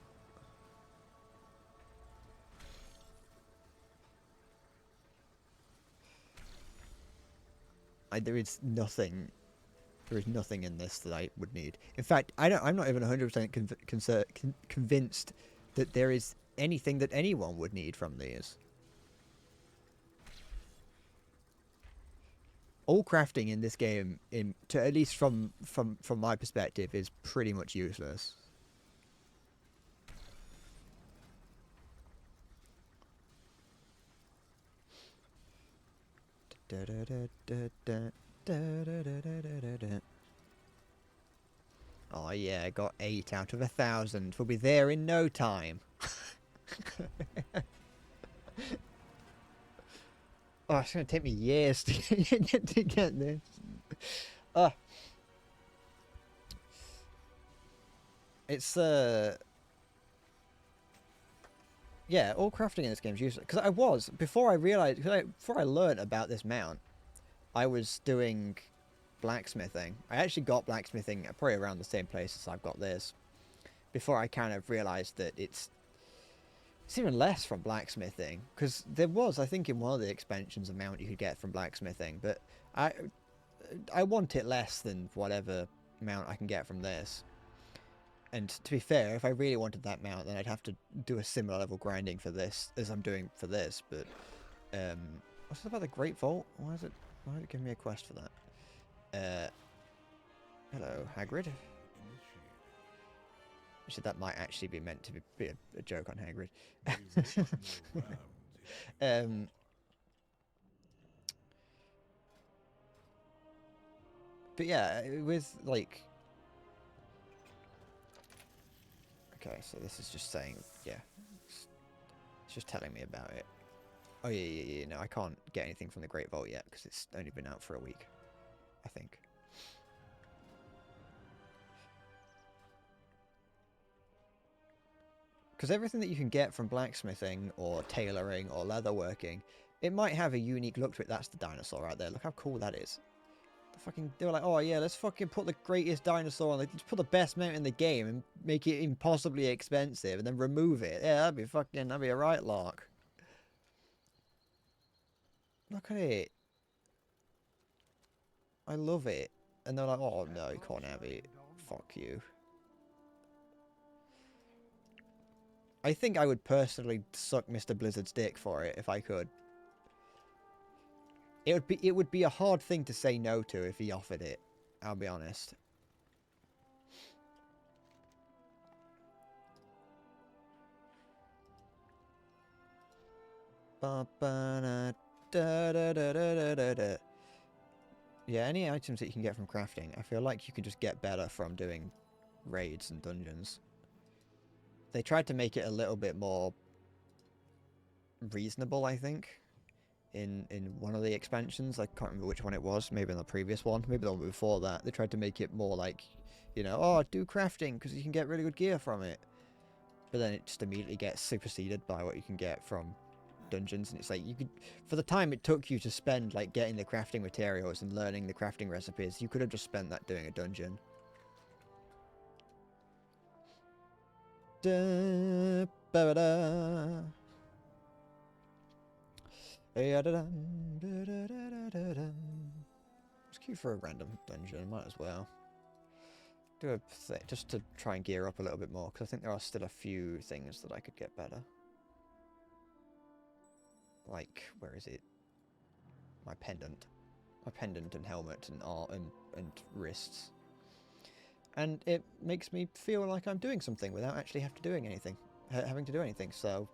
There is nothing in this that I would need. In fact, I'm not even 100% convinced that there is anything that anyone would need from these. All crafting in this game, at least from my perspective, is pretty much useless. Oh yeah, I got 8 out of 1,000. We'll be there in no time. Oh, it's gonna take me years to get this. It's yeah, all crafting in this game is useless. Because before I learned about this mount, I was doing blacksmithing. I actually got blacksmithing probably around the same place as I've got this. Before I kind of realized that it's even less from blacksmithing, because there was, I think, in one of the expansions, a mount you could get from blacksmithing, but I want it less than whatever mount I can get from this. And to be fair, if I really wanted that mount, then I'd have to do a similar level grinding for this as I'm doing for this. But what's it about the Great Vault? Why did it give me a quest for that? Hello, Hagrid. I said that might actually be meant to be a joke on Hagrid. But yeah, with like, okay, so this is just saying, yeah, It's just telling me about it. Oh yeah. No, I can't get anything from the Great Vault yet because it's only been out for a week, I think. Because everything that you can get from blacksmithing or tailoring or leatherworking, it might have a unique look to it. That's the dinosaur right there. Look how cool that is. They were like, oh yeah, let's fucking put the greatest dinosaur on. Let's put the best mount in the game and make it impossibly expensive and then remove it. Yeah, that'd be a right lark. Look at it. I love it. And they're like, oh no, you can't have it. Fuck you. I think I would personally suck Mr. Blizzard's dick for it if I could. It would be a hard thing to say no to if he offered it. I'll be honest. Yeah, any items that you can get from crafting, I feel like you can just get better from doing raids and dungeons. They tried to make it a little bit more reasonable, I think, in one of the expansions. I can't remember which one it was. Maybe in the previous one. Maybe the one before that. They tried to make it more like, you know, oh, do crafting because you can get really good gear from it. But then it just immediately gets superseded by what you can get from dungeons. And it's like, you could, for the time it took you to spend like getting the crafting materials and learning the crafting recipes, you could have just spent that doing a dungeon. Da, ba, ba, da. It's cute for a random dungeon, might as well. Do a thing just to try and gear up a little bit more, because I think there are still a few things that I could get better. Like, where is it? My pendant. My pendant and helmet and arm and wrists. And it makes me feel like I'm doing something without actually having to do anything, so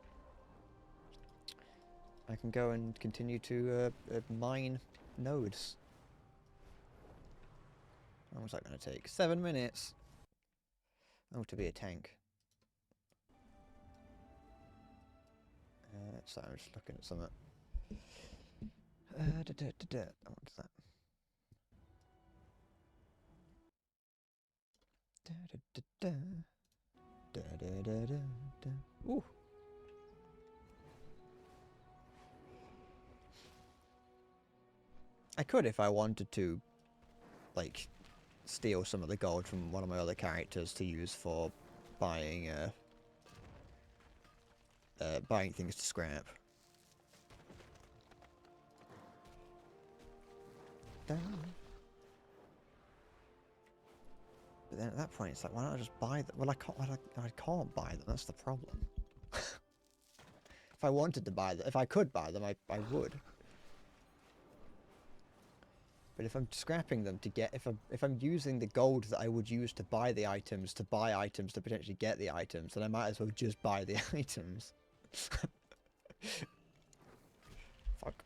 I can go and continue to mine nodes. How long was that going to take? 7 minutes. Oh, to be a tank. Sorry, I'm just looking at something. What is that? Ooh. I could if I wanted to, like, steal some of the gold from one of my other characters to use for buying buying things to scrap. But then at that point, it's like, why don't I just buy them? Well, I can't buy them. That's the problem. If I wanted to buy them, if I could buy them, I would. But if I'm scrapping them to get, if I'm using the gold that I would use to buy the items to potentially get the items, then I might as well just buy the items. Fuck.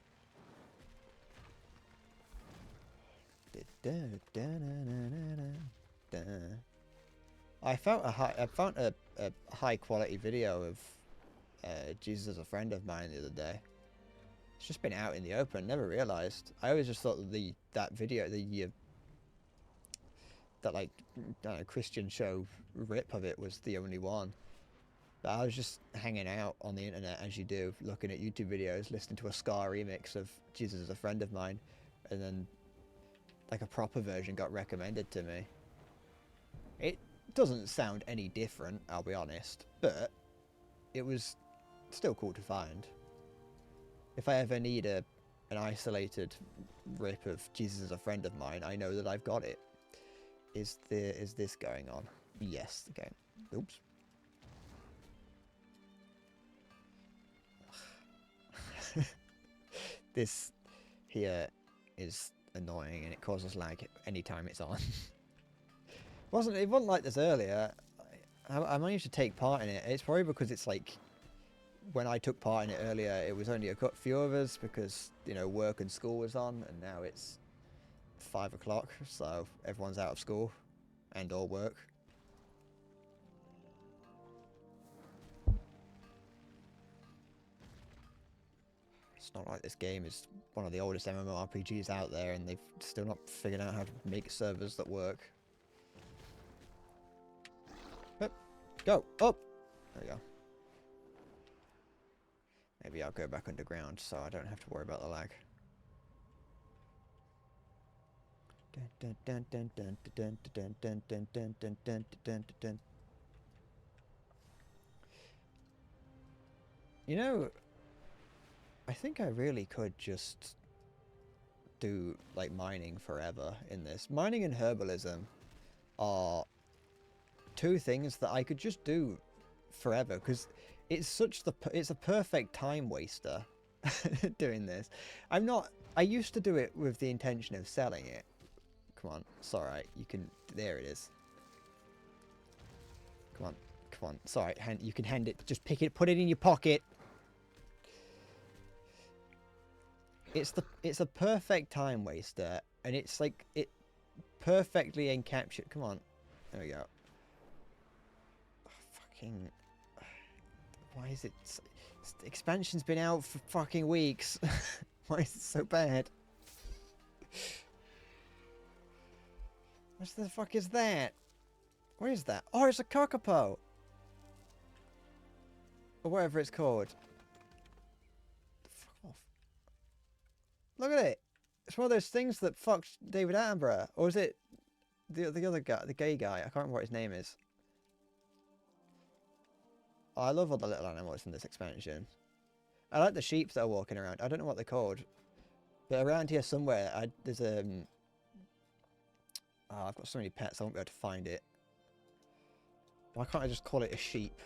I found a high quality video of Jesus is a friend of mine the other day. It's just been out in the open. Never realized. I always just thought that that video, that like Christian show rip of it was the only one. But I was just hanging out on the internet as you do, looking at YouTube videos, listening to a ska remix of Jesus is a Friend of Mine, and then like a proper version got recommended to me. It doesn't sound any different, I'll be honest, but it was still cool to find. If I ever need an isolated rip of Jesus is a Friend of Mine, I know that I've got it. Is this going on? Yes, okay. Oops. This here is annoying and it causes lag anytime it's on. It wasn't like this earlier. I managed to take part in it. It's probably because it's like, when I took part in it earlier, it was only a few of us because, you know, work and school was on, and now it's 5 o'clock, so everyone's out of school and or work. It's not like this game is one of the oldest MMORPGs out there and they've still not figured out how to make servers that work. Up, go, up! There we go. Maybe I'll go back underground so I don't have to worry about the lag. You know, I think I really could just do like mining forever in this. Mining and herbalism are two things that I could just do forever because it's it's a perfect time waster doing this. I used to do it with the intention of selling it. Come on, it's alright, you can, there it is. Come on, it's alright, you can hand it, just pick it, put it in your pocket. It's a perfect time waster, and it's like, it perfectly encapsulates, come on, there we go. Oh, fucking, why is it, the expansion's been out for fucking weeks. Why is it so bad? What the fuck is that? What is that? Oh, it's a kakapo! Or whatever it's called. Fuck off. Look at it! It's one of those things that fucked David Attenborough. Or is it the other guy, the gay guy? I can't remember what his name is. Oh, I love all the little animals in this expansion. I like the sheep that are walking around. I don't know what they're called. But around here somewhere, there's oh, I've got so many pets, I won't be able to find it. Why can't I just call it a sheep?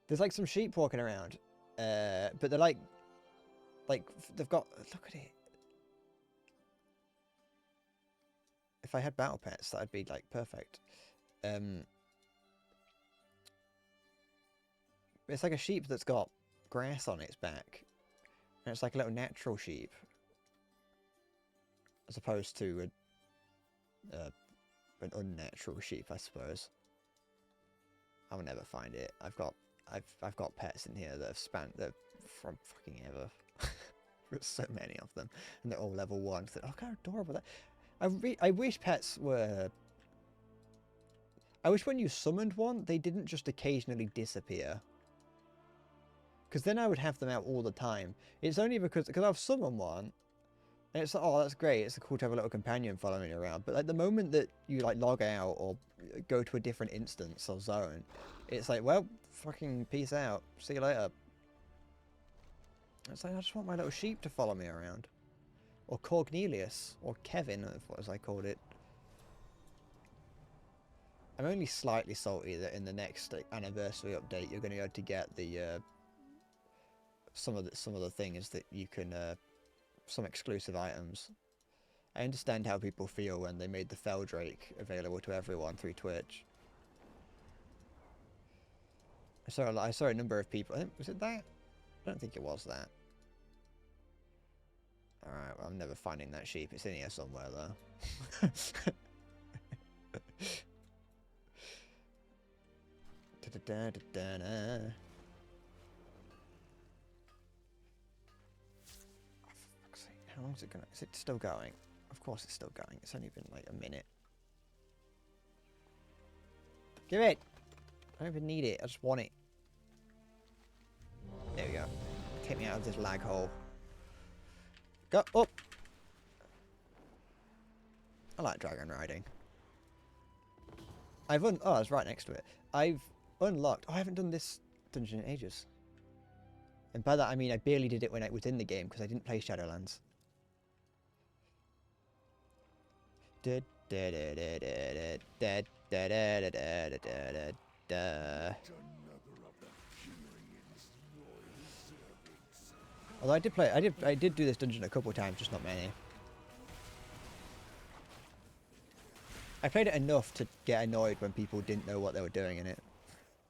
There's like some sheep walking around. But they're like, they've got, look at it. If I had battle pets, that'd be like perfect. It's like a sheep that's got grass on its back. And it's like a little natural sheep. As opposed to an unnatural sheep, I suppose. I'll never find it. I've got pets in here that have spanned from fucking ever. There's so many of them, and they're all level 1. So, look how adorable that. I wish pets were. I wish when you summoned one, they didn't just occasionally disappear. Because then I would have them out all the time. It's only because I've summoned one. And it's like, oh, that's great. It's cool to have a little companion following you around. But like the moment that you like log out or go to a different instance or zone, it's like, well, fucking peace out. See you later. It's like, I just want my little sheep to follow me around. Or Cornelius. Or Kevin, as I called it. I'm only slightly salty that in the next like, anniversary update, you're going to be able to get the some of the things that you can. Some exclusive items. I understand how people feel when they made the Feldrake available to everyone through Twitch. I saw a number of people. Was it that? I don't think it was that. Alright, well, I'm never finding that sheep. It's in here somewhere, though. How long is it gonna... Is it still going? Of course it's still going. It's only been like a minute. Give it! I don't even need it. I just want it. There we go. Take me out of this lag hole. Go up! I like dragon riding. Oh, it's right next to it. I've unlocked... Oh, I haven't done this dungeon in ages. And by that I mean I barely did it when I was in the game because I didn't play Shadowlands. Although I did do this dungeon a couple of times, just not many. I played it enough to get annoyed when people didn't know what they were doing in it.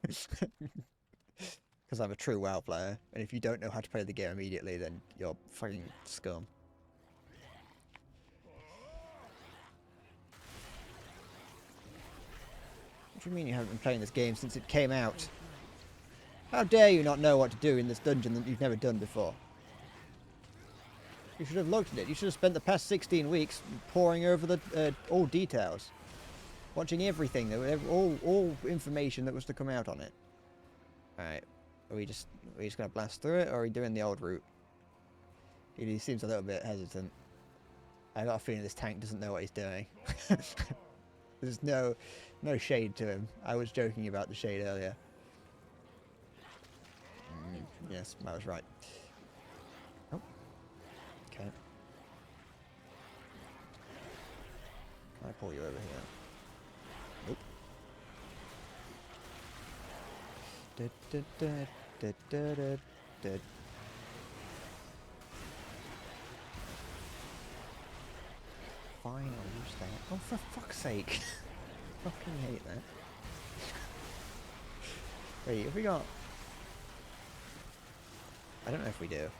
Because I'm a true WoW player, and if you don't know how to play the game immediately, then you're fucking scum. What do you mean you haven't been playing this game since it came out? How dare you not know what to do in this dungeon that you've never done before? You should have looked at it. You should have spent the past 16 weeks poring over the all details. Watching everything, all information that was to come out on it. Alright. Are we just going to blast through it, or are we doing the old route? He seems a little bit hesitant. I got a feeling this tank doesn't know what he's doing. There's no shade to him. I was joking about the shade earlier. Yes, I was right. Oh. Okay. Can I pull you over here? Nope. Fine, I'll use that. Oh, for fuck's sake. Fucking hate that. Wait, have we got... I don't know if we do.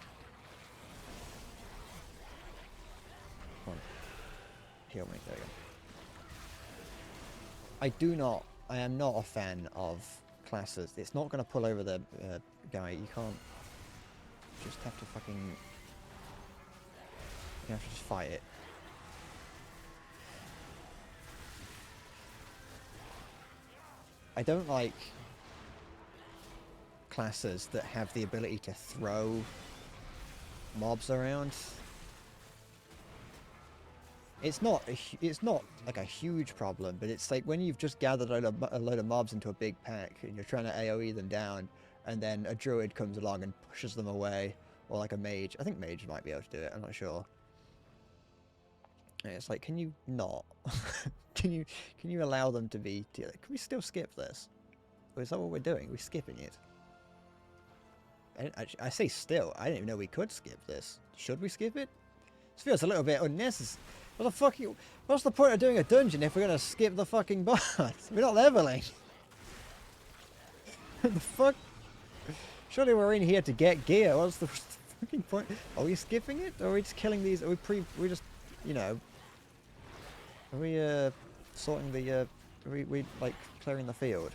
Come on. Heal me, there we go. I am not a fan of classes. It's not going to pull over the guy. You can't just have to fucking... You have to just fight it. I don't like classes that have the ability to throw mobs around. It's not like a huge problem, but it's like when you've just gathered a load of mobs into a big pack and you're trying to AoE them down, and then a druid comes along and pushes them away, or like a mage. I think mage might be able to do it. I'm not sure. And it's like, can you not? Can you allow them to be? Can we still skip this? Or is that what we're doing? We're skipping it. I say still. I didn't even know we could skip this. Should we skip it? This feels a little bit unnecessary. What's the point of doing a dungeon if we're gonna skip the fucking boss? We're not leveling. What the fuck? Surely we're in here to get gear. What's the fucking point? Are we skipping it? Or are we just killing these? Are we just, you know? Are we sorting the? Are we like clearing the field?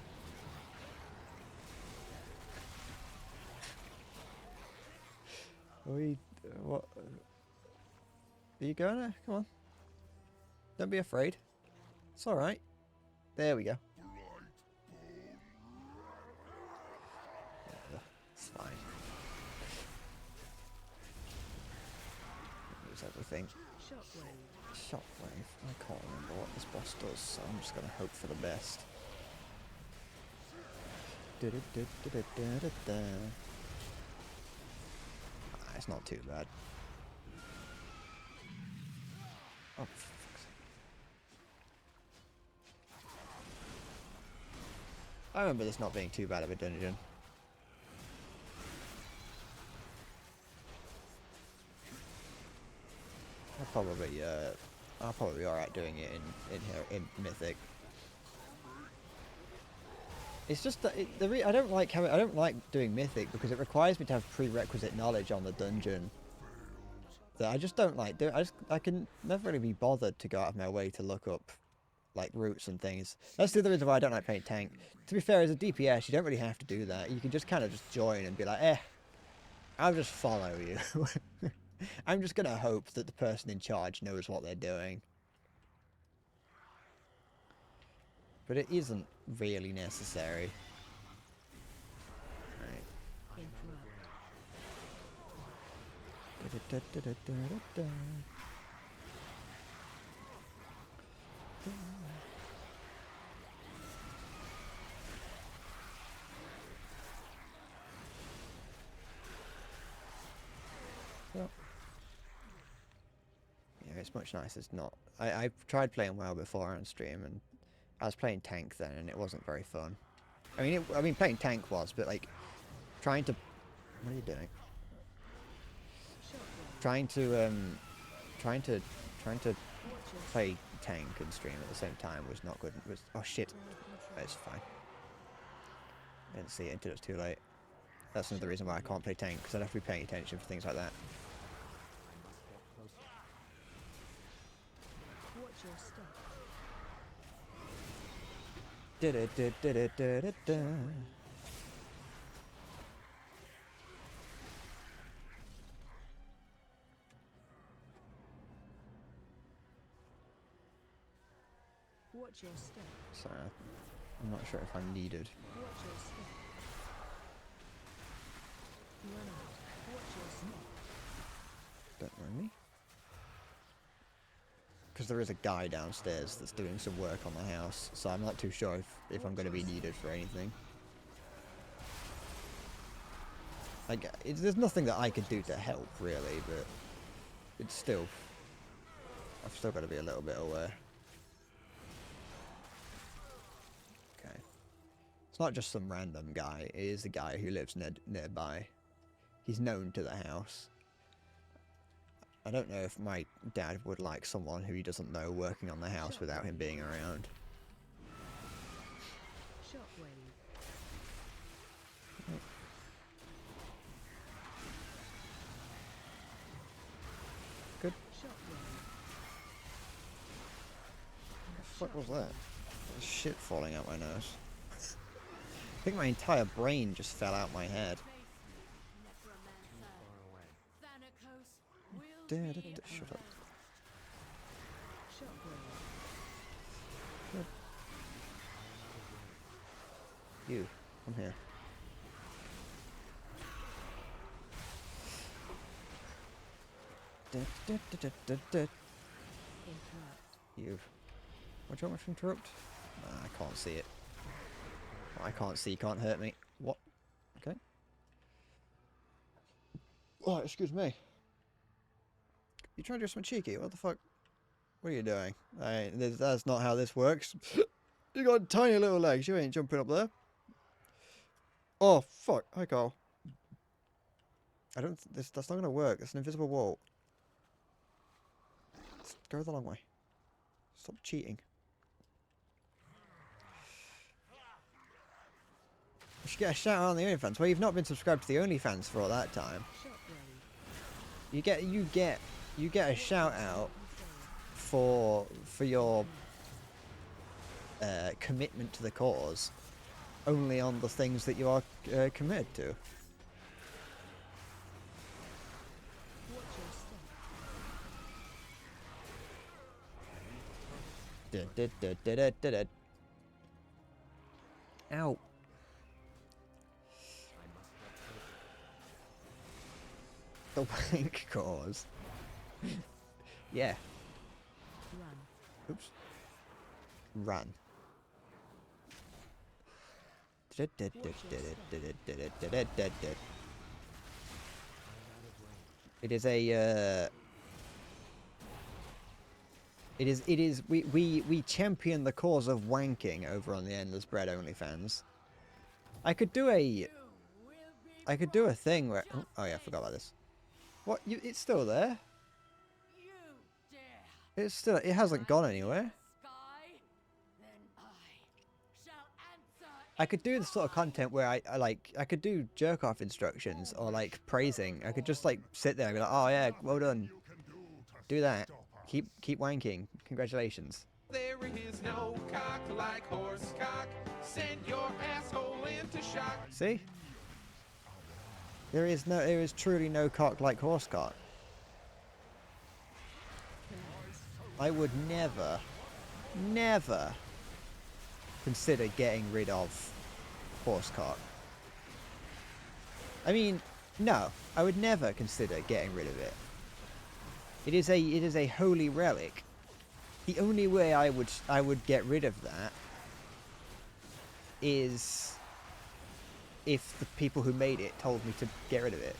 Are we? What? Are you going there? Come on. Don't be afraid. It's all right. There we go. Yeah, it's fine. Lose everything. Shockwave. I can't remember what this boss does, so I'm just gonna hope for the best. It's not too bad. Oh, for fuck's sake. I remember this not being too bad of a dungeon. I'll probably be alright doing it in here in Mythic. It's just that I don't like doing Mythic because it requires me to have prerequisite knowledge on the dungeon that I just don't like doing. I can never really be bothered to go out of my way to look up like routes and things. That's the other reason why I don't like playing tank. To be fair, as a DPS, you don't really have to do that. You can just kind of just join and be like, I'll just follow you. I'm just gonna hope that the person in charge knows what they're doing. But it isn't really necessary. Right. Well, yeah, it's much nicer. It's not. I've tried playing WoW before on stream, and I was playing tank then, and it wasn't very fun. I mean, playing tank was, but like trying to. What are you doing? Trying to play tank and stream at the same time was not good. Oh shit, it's fine. I didn't see it until it was too late. That's another reason why I can't play tank, because I'd have to be paying attention for things like that. Watch your step. So I'm not sure if I'm needed. Watch your step. Run out. Watch your step. Don't mind me. Because there is a guy downstairs that's doing some work on the house, so I'm not too sure if I'm going to be needed for anything. Like, there's nothing that I could do to help, really, but it's still... I've still got to be a little bit aware. Okay. It's not just some random guy, it is the guy who lives nearby. He's known to the house. I don't know if my dad would like someone who he doesn't know working on the house without him being around. Shockwave. Good. Shockwave. What the fuck was that? There's shit falling out my nose. I think my entire brain just fell out my head. Shut up. Shockwave. You, I'm here. Interrupt. You. What do you want me to interrupt? I can't see it. I can't see, can't hurt me. What? Okay. Oh, excuse me. You trying to do something cheeky? What the fuck? What are you doing? That's not how this works. You got tiny little legs. You ain't jumping up there. Oh, fuck. Hi, Carl. I don't... That's not going to work. It's an invisible wall. Let's go the long way. Stop cheating. You should get a shout out on the OnlyFans. Well, you've not been subscribed to the OnlyFans for all that time. Shockwave. You get a shout out for your commitment to the cause only on the things that you are committed to. Watch your step. Ow. The wank cause. Yeah. Run. Oops. Run. It is a we champion the cause of wanking over on the Endless Bread OnlyFans. I could do a thing where oh yeah, I forgot about this. What, it's still there? You dare It hasn't gone anywhere. sky? Then I shall answer. I could do the sort of content where I could do jerk off instructions or like praising. I could just like sit there and be like, oh yeah, well done. Do that. Keep wanking. Congratulations. There is no cock like horse cock. Send your asshole into shock. See? There is truly no cock like horse cock. I would never consider getting rid of horse cock. I mean, no, I would never consider getting rid of it. It is a holy relic. The only way I would get rid of that is if the people who made it told me to get rid of it.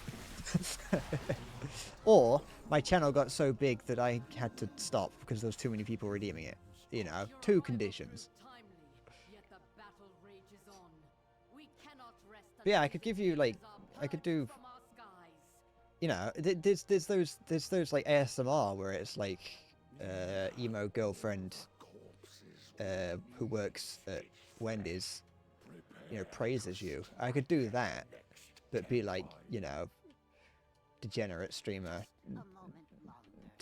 Or my channel got so big that I had to stop because there was too many people redeeming it. You know, two conditions. Timely, yet the battle rages on. We cannot rest But yeah, I until could give you like, I could do, from our skies. you know, there's those like ASMR where it's like emo girlfriend who works at Wendy's, you know, praises you. I could do that, but be like, you know, degenerate streamer,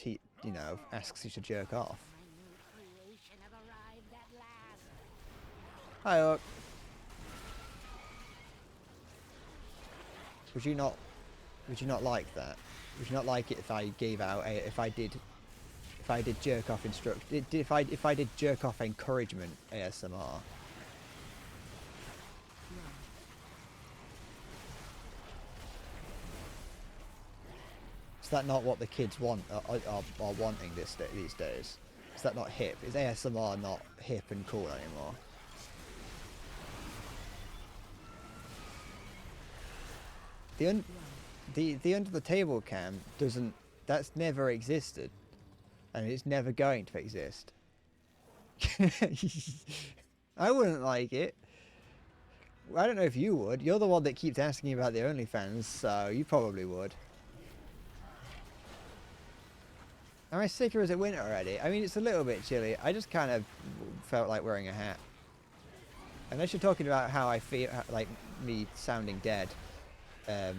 you know, asks you to jerk off. Hi, Oak. Would you not like that? Would you not like it if I gave out if I did If I did jerk off if I did jerk off encouragement ASMR. Run. Is that not what the kids want are wanting these days? Is that not hip? Is ASMR not hip and cool anymore? The under the table cam doesn't. That's never existed, and it's never going to exist. I wouldn't like it. I don't know if you would. You're the one that keeps asking about the OnlyFans, so you probably would. Am I sick or is it winter already? I mean, it's a little bit chilly. I just kind of felt like wearing a hat. Unless you're talking about how I feel, like me sounding dead. And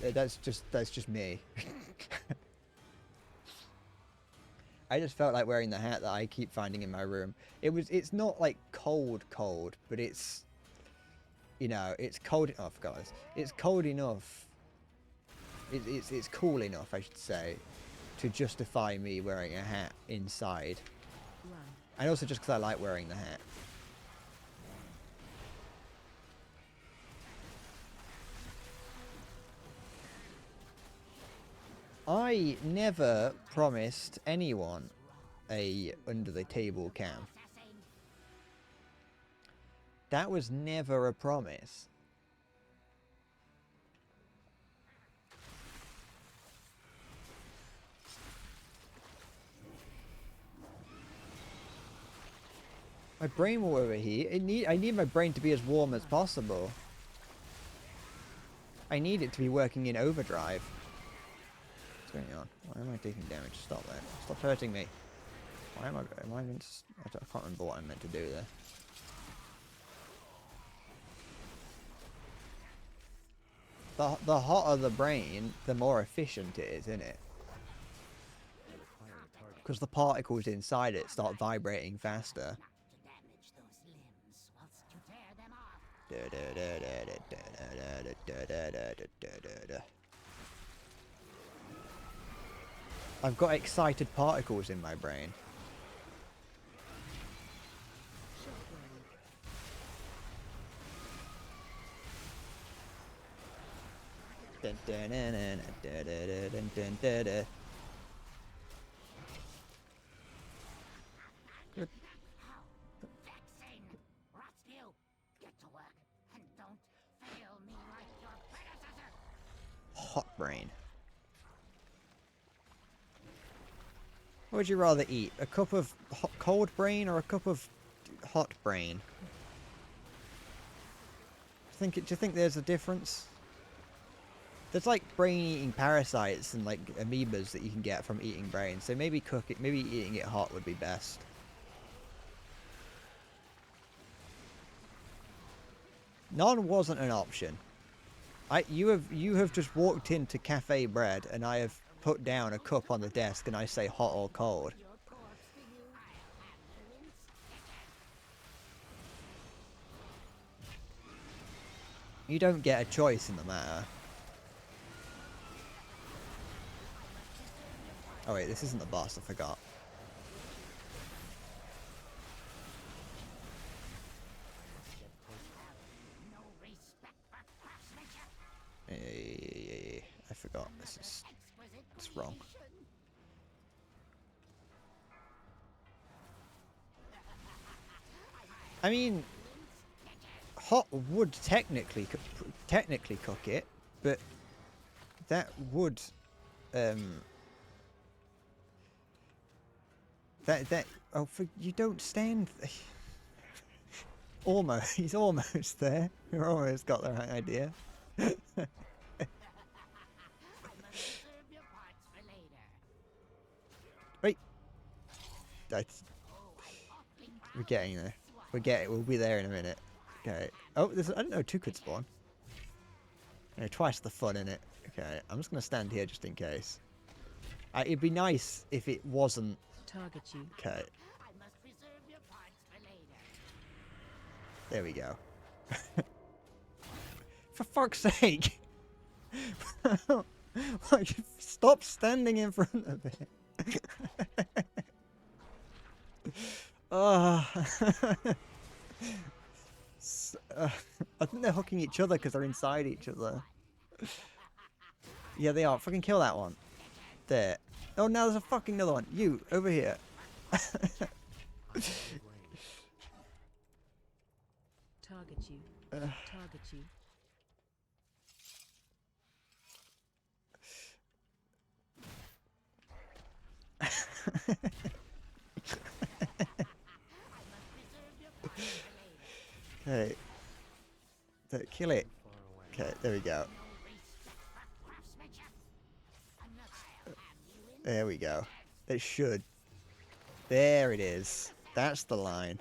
that's just me. I just felt like wearing the hat that I keep finding in my room. It's not like cold, but it's, you know, it's cold. Oh, for God, it's cold enough. It's cool enough, I should say, to justify me wearing a hat inside. Run. And also just because I like wearing the hat. I never promised anyone a under the table cam. That was never a promise. My brain will overheat. I need my brain to be as warm as possible. I need it to be working in overdrive. What's going on? Why am I taking damage? Stop that. Stop hurting me. Why am I meant to... I can't remember what I'm meant to do there. The hotter the brain, the more efficient it is, isn't it? Because the particles inside it start vibrating faster. I've got excited particles in my brain. Good. Hot brain. What would you rather eat? A cup of cold brain or a cup of hot brain? Do you think there's a difference? There's like brain-eating parasites and like amoebas that you can get from eating brain. So maybe maybe eating it hot would be best. None wasn't an option. You have just walked into Cafe Bread and I have put down a cup on the desk and I say hot or cold. You don't get a choice in the matter. Oh wait, this isn't the boss, I forgot. Yeah, I forgot. It's wrong. I mean, hot would technically cook it, but that would you don't stand. Almost, he's almost there. We're almost got the right idea. Wait. We're getting there. We'll be there in a minute. Okay. Oh, I didn't know 2 could spawn. Twice the fun in it. Okay, I'm just gonna stand here just in case. It'd be nice if it wasn't. Target you. Okay. There we go. For fuck's sake! Like, stop standing in front of it. Ah. I think they're hooking each other because they're inside each other. Yeah, they are. Fucking kill that one. There. Oh, now there's a fucking another one. You, over here. Target you. Target you. Okay. Kill it. Okay, there we go. There we go. It should. There it is. That's the line.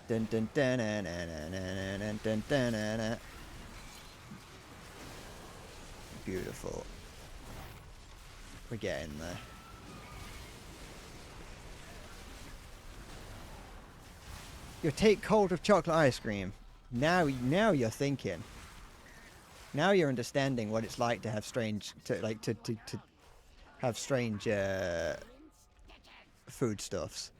Dun dun dun dun dun dun dun dun dun. Beautiful. We're getting there. You take hold of chocolate ice cream. Now you're thinking. Now you're understanding what it's like to have strange, to have strange foodstuffs.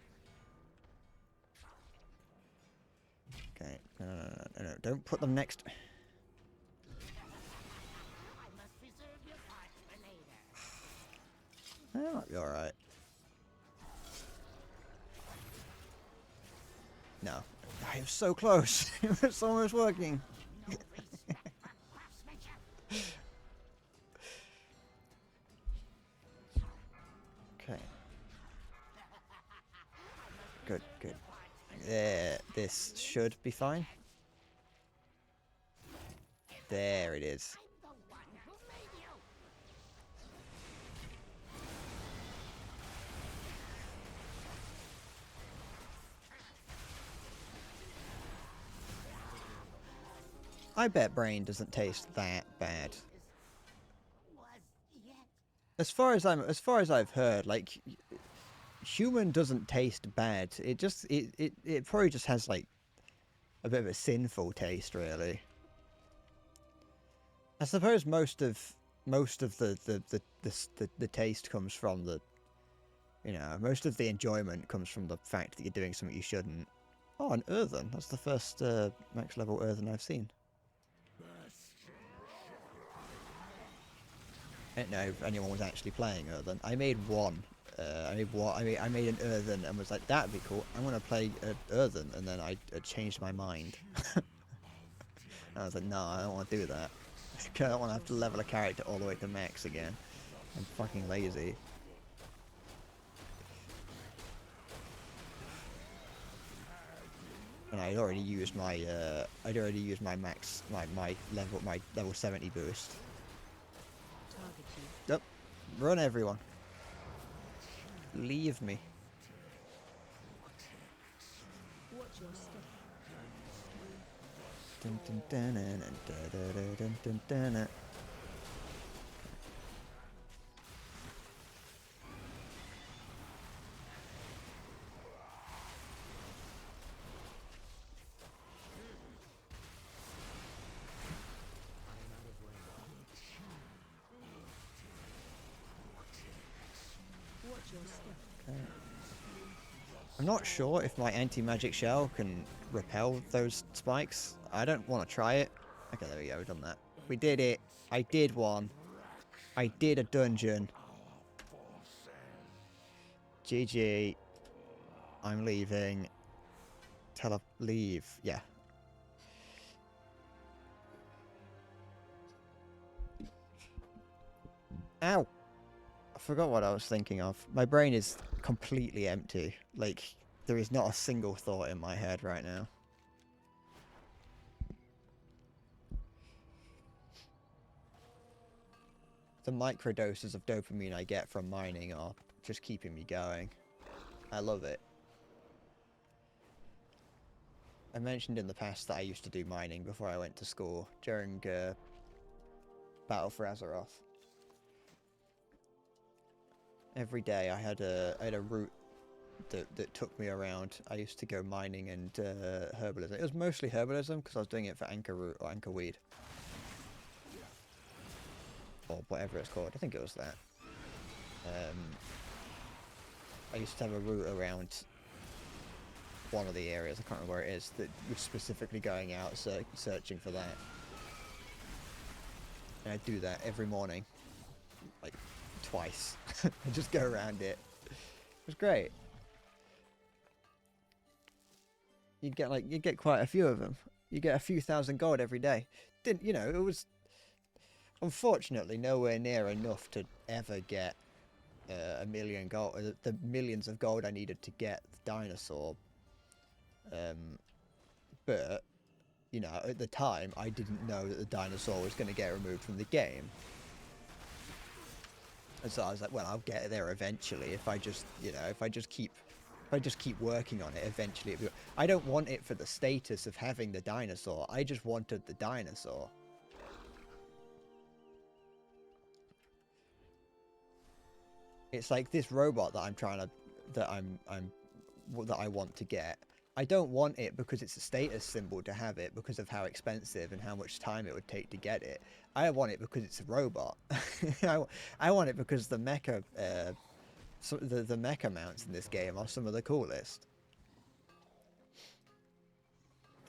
Okay, no, don't put them next. That might be alright. No. I was so close. It was almost working. Okay. Good, good. There, this should be fine. There it is. I bet brain doesn't taste that bad. As far as I've heard, like human doesn't taste bad. It probably just has like a bit of a sinful taste, really. I suppose most of the taste comes from the, you know, most of the enjoyment comes from the fact that you're doing something you shouldn't. Oh, an earthen. That's the first max level earthen I've seen. I don't know if anyone was actually playing earthen. I made one. I made an earthen and was like, that'd be cool. I'm gonna play earthen, and then I changed my mind. I was like, no, I don't want to do that. I don't want to have to level a character all the way to max again. I'm fucking lazy. And I'd already used my max my level 70 boost. Target you. Yep. Run, everyone. Leave me. Watch your step. Dun, dun, dun, dun, dun, dun, dun, dun, dun, dun. Watch your step. I'm not sure if my anti-magic shell can repel those spikes. I don't want to try it. Okay, there we go, we've done that. We did it. I did one. I did a dungeon. GG. I'm leaving. Leave. Yeah. Ow! I forgot what I was thinking of. My brain is completely empty. Like, there is not a single thought in my head right now. The microdoses of dopamine I get from mining are just keeping me going. I love it. I mentioned in the past that I used to do mining before I went to school during Battle for Azeroth. Every day I had a route that took me around. I used to go mining and herbalism. It was mostly herbalism because I was doing it for anchor root or anchor weed. Or whatever it's called. I think it was that. I used to have a route around one of the areas, I can't remember where it is, that was specifically going out searching for that. And I'd do that every morning. Like, twice. I'd just go around it. It was great. You'd get quite a few of them. You get a few thousand gold every day. Didn't, you know, it was unfortunately nowhere near enough to ever get a million gold, the millions of gold I needed to get the dinosaur. But, you know, at the time, I didn't know that the dinosaur was going to get removed from the game. And so I was like, well, I'll get there eventually if I just, you know, if I just keep working on it, eventually it'll be... I don't want it for the status of having the dinosaur. I just wanted the dinosaur. It's like this robot that I'm trying to, that I want to get. I don't want it because it's a status symbol to have it because of how expensive and how much time it would take to get it. I want it because it's a robot. I want it because the mecha, the mecha mounts in this game are some of the coolest.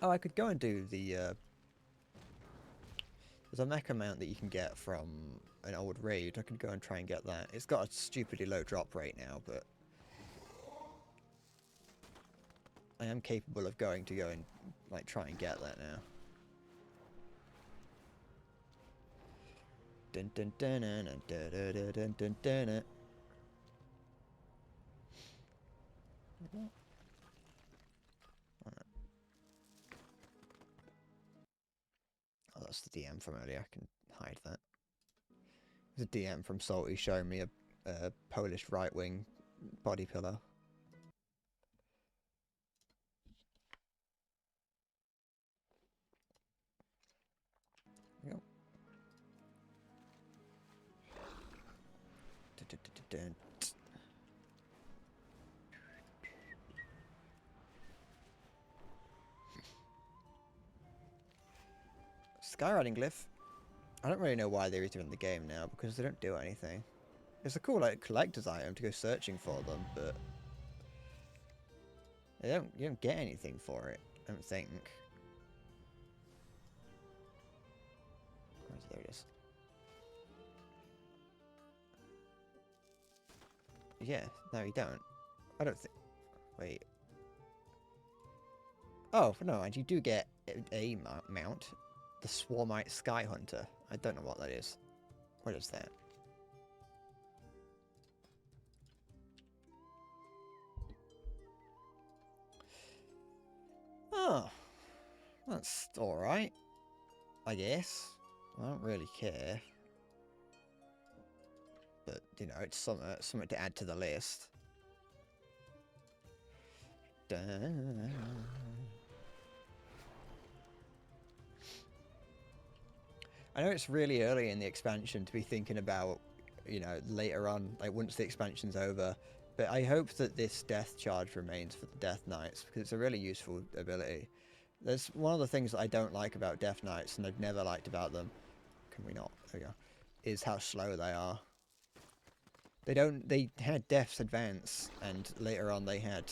Oh, I could go and do the. There's a mecha mount that you can get from an old raid. I could go and try and get that. It's got a stupidly low drop rate now, but I am capable of going and like try and get that now. Dun dun dun dun dun dun dun dun dun dun. Oh, that's the DM from earlier. I can hide that. There's a DM from Salty showing me a Polish right-wing body pillow. Yep. Skywriting glyph. I don't really know why they're even in the game now because they don't do anything. It's a cool like collector's item to go searching for them, but you don't get anything for it. I don't think. There it is. Yeah, no, you don't. I don't think. Wait. Oh no, and you do get a mount. The Swarmite Sky Hunter. I don't know what that is. What is that? Oh. That's alright. I guess. I don't really care. But, you know, it's something to add to the list. Dun. I know it's really early in the expansion to be thinking about, you know, later on, like once the expansion's over. But I hope that this death charge remains for the Death Knights because it's a really useful ability. There's one of the things that I don't like about Death Knights, and I've never liked about them. Can we not? There we go. Is how slow they are. They had Death's Advance, and later on they had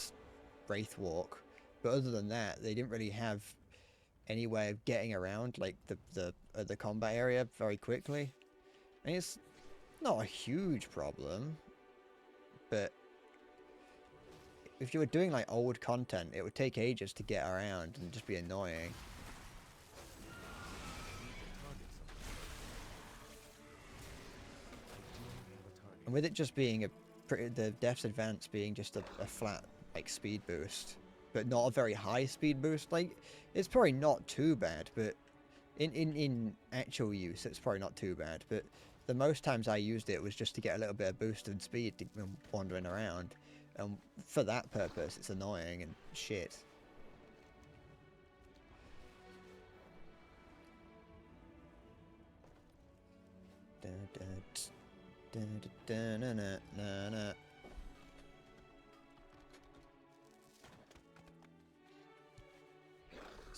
Wraith Walk. But other than that, they didn't really have any way of getting around like the combat area very quickly. And it's not a huge problem, but if you were doing like old content, it would take ages to get around and just be annoying. And with it just being the Death's Advance being just a flat like speed boost, but not a very high speed boost, like it's probably not too bad, but in actual use it's probably not too bad. But the most times I used it was just to get a little bit of boosted speed to wandering around, and for that purpose it's annoying and shit.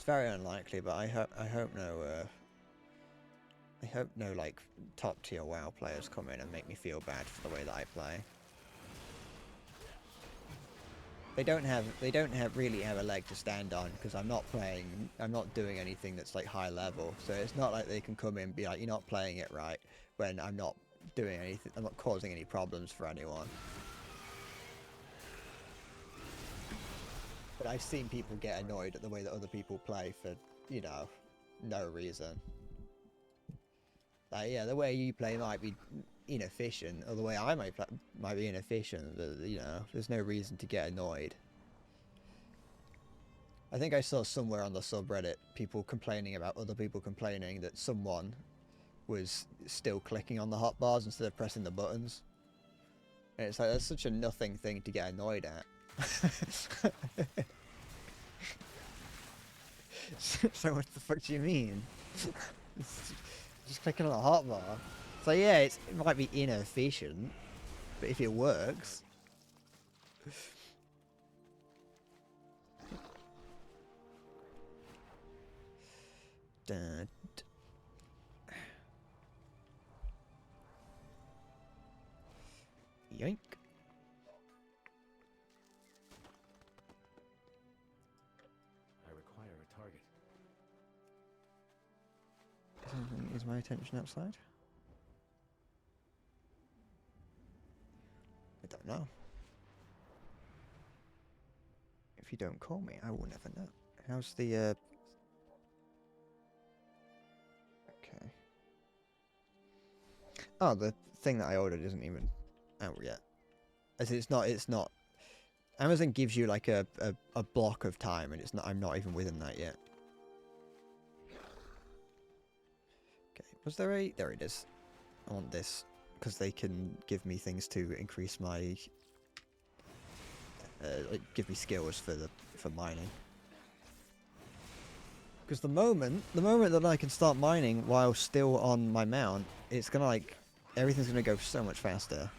It's very unlikely, but I hope no like top tier WoW players come in and make me feel bad for the way that I play. They don't really have a leg to stand on because I'm not doing anything that's like high level. So it's not like they can come in and be like, you're not playing it right, when I'm not doing anything, I'm not causing any problems for anyone. But I've seen people get annoyed at the way that other people play for, you know, no reason. Like, yeah, the way you play might be inefficient, or the way I might be inefficient, but, you know, there's no reason to get annoyed. I think I saw somewhere on the subreddit people complaining about other people complaining that someone was still clicking on the hotbars instead of pressing the buttons. And it's like, that's such a nothing thing to get annoyed at. So what the fuck do you mean? Just clicking on a hotbar. So yeah, it might be inefficient, but if it works... Yoink. I require a target. Is my attention outside? I don't know. If you don't call me, I will never know. How's the, Okay. Oh, the thing that I ordered isn't even out yet. As it's not... Amazon gives you, like, a block of time, and I'm not even within that yet. Okay, was there a... There it is. I want this, because they can give me things to increase my... like, give me skills for mining. Because the moment that I can start mining while still on my mount, it's gonna, like... Everything's gonna go so much faster.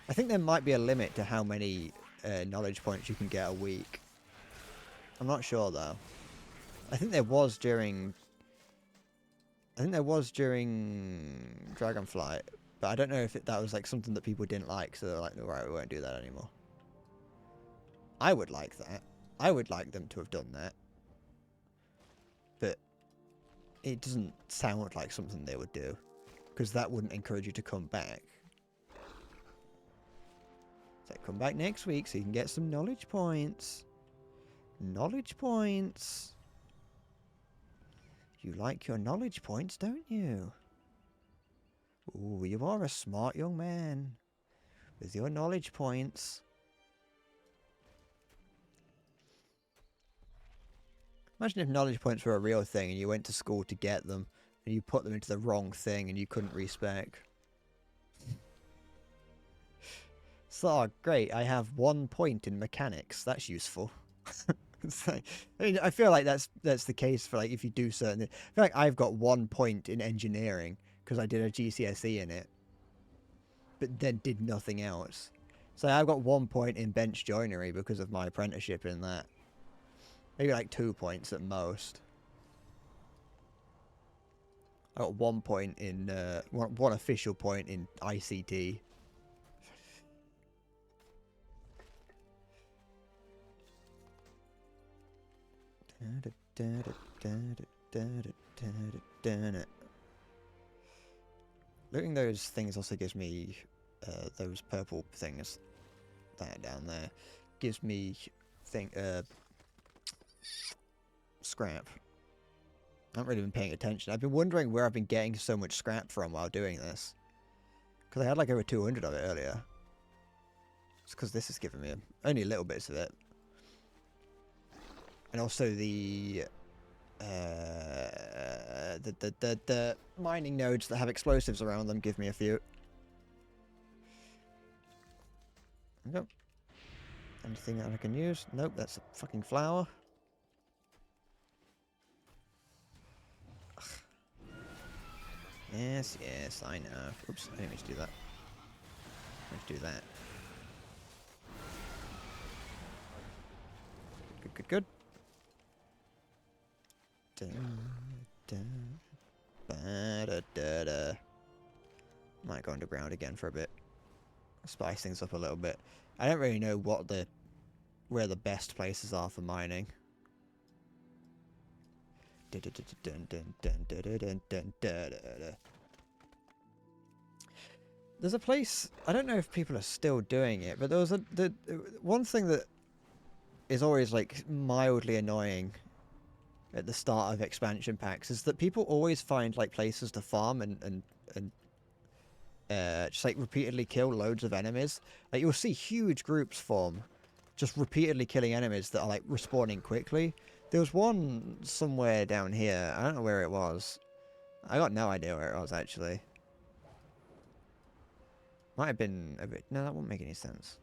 I think there might be a limit to how many knowledge points you can get a week. I'm not sure though. I think there was during Dragonflight, but I don't know if that was like something that people didn't like, so they're like, right, we won't do that anymore. I would like that. I would like them to have done that. But it doesn't sound like something they would do, because that wouldn't encourage you to come back. So come back next week so you can get some knowledge points. Knowledge points. You like your knowledge points, don't you? Ooh, you are a smart young man with your knowledge points. Imagine if knowledge points were a real thing and you went to school to get them and you put them into the wrong thing and you couldn't respec. So, great, I have 1 point in mechanics. That's useful. It's like, I mean, I feel like that's the case for, like, if you do certain... I feel like I've got 1 point in engineering because I did a GCSE in it, but then did nothing else. So I've got 1 point in bench joinery because of my apprenticeship in that. Maybe like 2 points at most. I got 1 point in... one official point in ICT. Looting those things also gives me those purple things that down there gives me scrap. I haven't really been paying attention. I've been wondering where I've been getting so much scrap from while doing this, because I had like over 200 of it earlier. It's because this is giving me only little bits of it. And also the mining nodes that have explosives around them give me a few. Nope. Anything that I can use? Nope, that's a fucking flower. Ugh. Yes, yes, I know. Oops, I didn't mean to do that. I meant to do that. Good, good, good. Ba-da-da-da. Might go underground again for a bit. Spice things up a little bit. I don't really know where the best places are for mining. There's a place, I don't know if people are still doing it, but there was the one thing that is always like mildly annoying at the start of expansion packs is that people always find like places to farm and just like repeatedly kill loads of enemies. Like you'll see huge groups form just repeatedly killing enemies that are like respawning quickly. There was one somewhere down here. I don't know where it was. I got no idea where it was actually. Might have been a bit... No, that won't make any sense.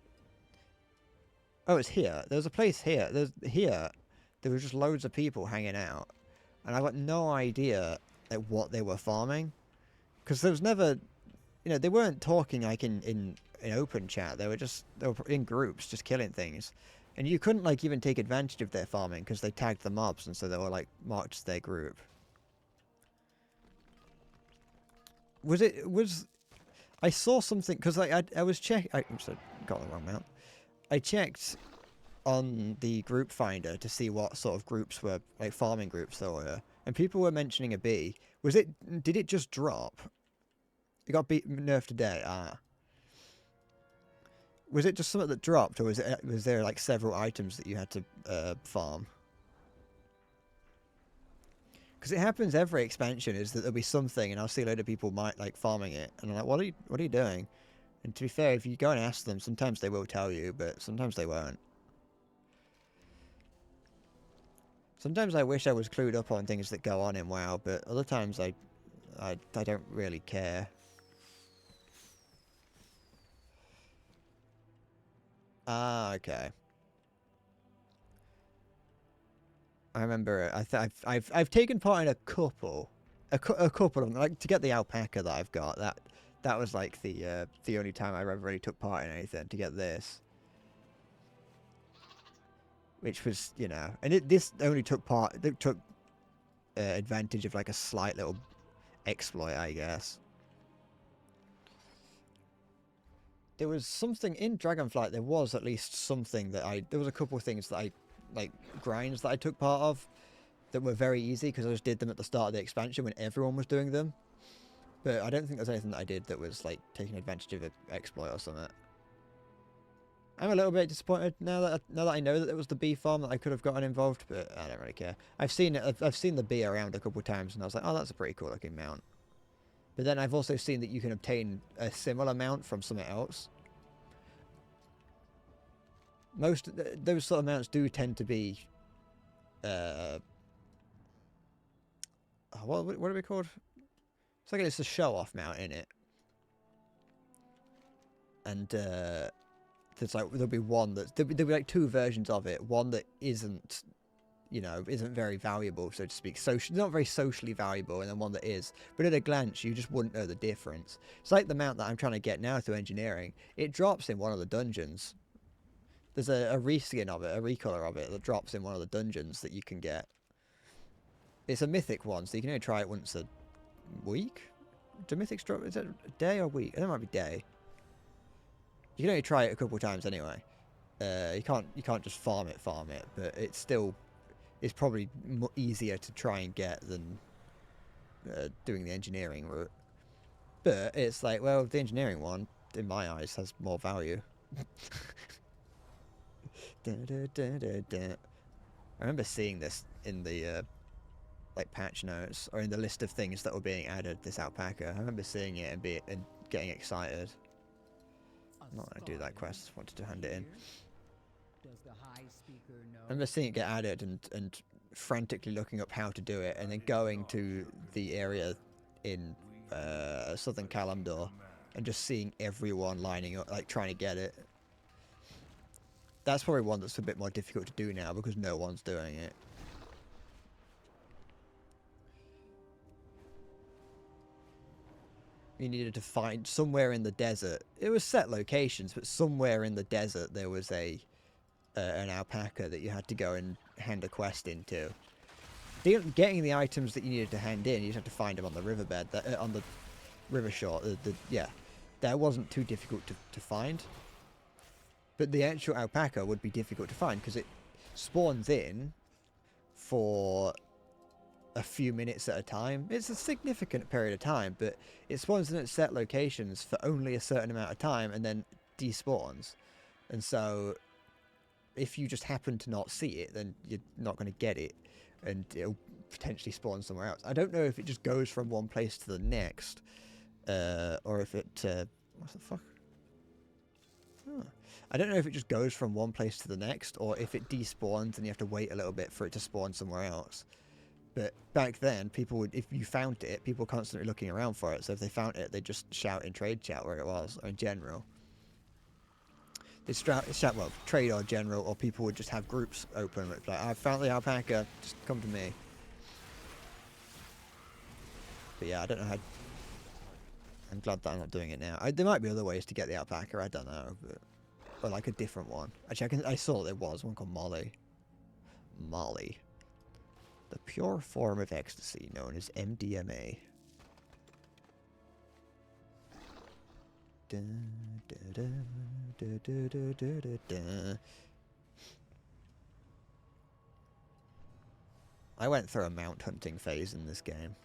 Oh, it's here. There was a place here. There were just loads of people hanging out. And I got no idea like, what they were farming. Because there was never... You know, they weren't talking like in open chat. They were in groups just killing things. And you couldn't like even take advantage of their farming because they tagged the mobs and so they were like marked as their group. I saw something because I was checking. I got the wrong mount. I checked on the group finder to see what sort of groups were like farming groups there were, and people were mentioning a bee. Did it just drop? It got nerfed today. Ah. Was it just something that dropped, or was there like several items that you had to farm? Because it happens every expansion, is that there'll be something, and I'll see a load of people like farming it, and I'm like, what are you doing? And to be fair, if you go and ask them, sometimes they will tell you, but sometimes they won't. Sometimes I wish I was clued up on things that go on in WoW, but other times I don't really care. Ah, okay. I remember I've taken part in a couple of them, like to get the alpaca that I've got. That was like the only time I ever really took part in anything, to get this, which was, you know, and this only took advantage of like a slight little exploit, I guess. There was something in Dragonflight. There was at least something that there was a couple of things that I like grinds that I took part of that were very easy because I just did them at the start of the expansion when everyone was doing them. But I don't think there's anything that I did that was like taking advantage of an exploit or something. I'm a little bit disappointed now that I know that it was the bee farm that I could have gotten involved, but I don't really care. I've seen the bee around a couple of times and I was like, oh, that's a pretty cool looking mount. But then I've also seen that you can obtain a similar mount from something else. Most those sort of mounts do tend to be, what are we called? It's like it's a show-off mount in it, and there's like there'll be like two versions of it. One that isn't, you know, isn't very valuable, so to speak. Not very socially valuable, and then one that is. But at a glance, you just wouldn't know the difference. It's like the mount that I'm trying to get now through engineering. It drops in one of the dungeons. There's a reskin of it, a recolor of it that drops in one of the dungeons that you can get. It's a mythic one, so you can only try it once a week. Do mythics drop? Is it a day or week? I think it might be day. You can only try it a couple of times anyway. You can't just farm it, but it's still. It's probably easier to try and get than doing the engineering route. But it's like, well, the engineering one, in my eyes, has more value. I remember seeing this in the like patch notes, or in the list of things that were being added. This alpaca. I remember seeing it and getting excited. I'm not going to do that quest. Wanted to hand it in. Does the High Speaker know? I remember seeing it get added and frantically looking up how to do it, and then going to the area in southern Kalimdor and just seeing everyone lining up, like trying to get it. That's probably one that's a bit more difficult to do now because no one's doing it. You needed to find somewhere in the desert. It was set locations, but somewhere in the desert there was an alpaca that you had to go and hand a quest into. getting the items that you needed to hand in, you just had to find them on the riverbed, on the river shore. Yeah, that wasn't too difficult to find. But the actual alpaca would be difficult to find because it spawns in for a few minutes at a time. It's a significant period of time, but it spawns in at set locations for only a certain amount of time and then despawns. And so if you just happen to not see it, then you're not going to get it, and it'll potentially spawn somewhere else. I don't know if it just goes from one place to the next, or if it what the fuck? Huh. I don't know if it just goes from one place to the next, or if it despawns and you have to wait a little bit for it to spawn somewhere else. But back then, people would, if you found it, people were constantly looking around for it. So if they found it, they'd just shout in trade chat where it was, or in general. They'd shout, well, trade or general, or people would just have groups open. It's like, I found the alpaca, just come to me. But yeah, I don't know how. I'm glad that I'm not doing it now. There might be other ways to get the alpaca, I don't know. But, or like a different one. Actually, I saw there was one called Molly. Molly. The pure form of ecstasy known as MDMA. I went through a mount hunting phase in this game.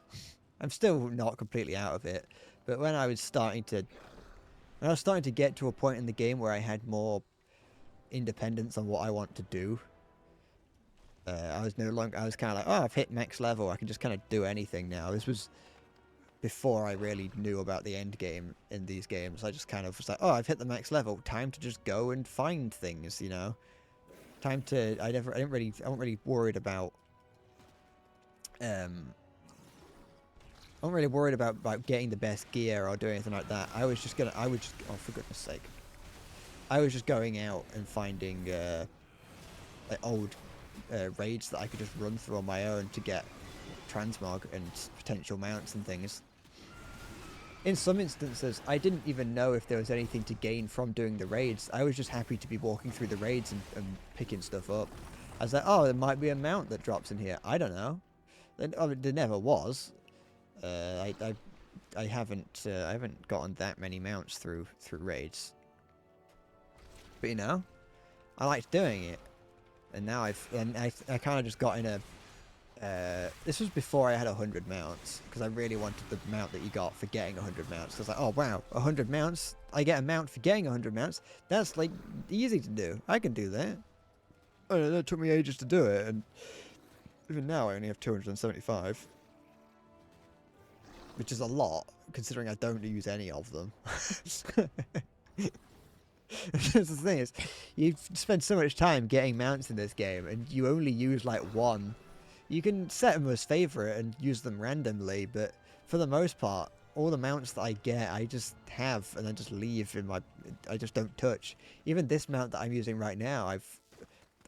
I'm still not completely out of it, but when I was starting to get to a point in the game where I had more independence on what I want to do, I was kind of like, oh, I've hit max level, I can just kind of do anything now. This was before I really knew about the end game in these games. I just kind of was like, oh, I've hit the max level, time to just go and find things, you know? I wasn't really worried about, about getting the best gear or doing anything like that. Oh, for goodness sake. I was just going out and finding, like old raids that I could just run through on my own to get transmog and potential mounts and things. In some instances, I didn't even know if there was anything to gain from doing the raids. I was just happy to be walking through the raids and picking stuff up. I was like, oh, there might be a mount that drops in here. I don't know. There never was. I haven't gotten that many mounts through raids. But you know, I liked doing it. And now I kind of just got in a... this was before I had 100 mounts, because I really wanted the mount that you got for getting 100 mounts. I was like, oh wow, 100 mounts? I get a mount for getting 100 mounts? That's like easy to do. I can do that. Oh, that took me ages to do it, and even now I only have 275. Which is a lot, considering I don't use any of them. The thing is, you spend so much time getting mounts in this game, and you only use like one. You can set them as favorite and use them randomly, but for the most part, all the mounts that I get, I just have and then just leave in I just don't touch. Even this mount that I'm using right now,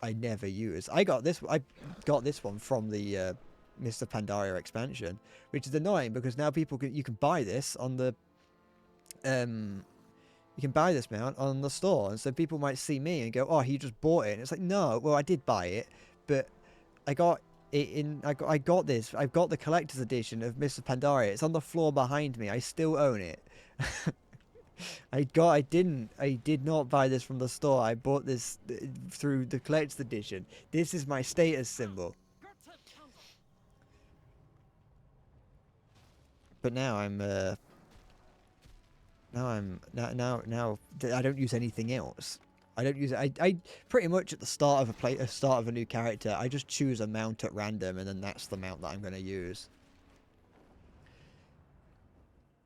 I never use. I got this one from the Mists of Pandaria expansion, which is annoying because now you can buy this on the you can buy this mount on the store, and so people might see me and go, oh, he just bought it. And it's like, no, well, I did buy it, but I got it I got this. I've got the collector's edition of Mists of Pandaria. It's on the floor behind me. I still own it. I did not buy this from the store. I bought this through the collector's edition. This is my status symbol. But now now I don't use anything else. I don't use it. I pretty much at the start of a new character, I just choose a mount at random, and then that's the mount that I'm going to use.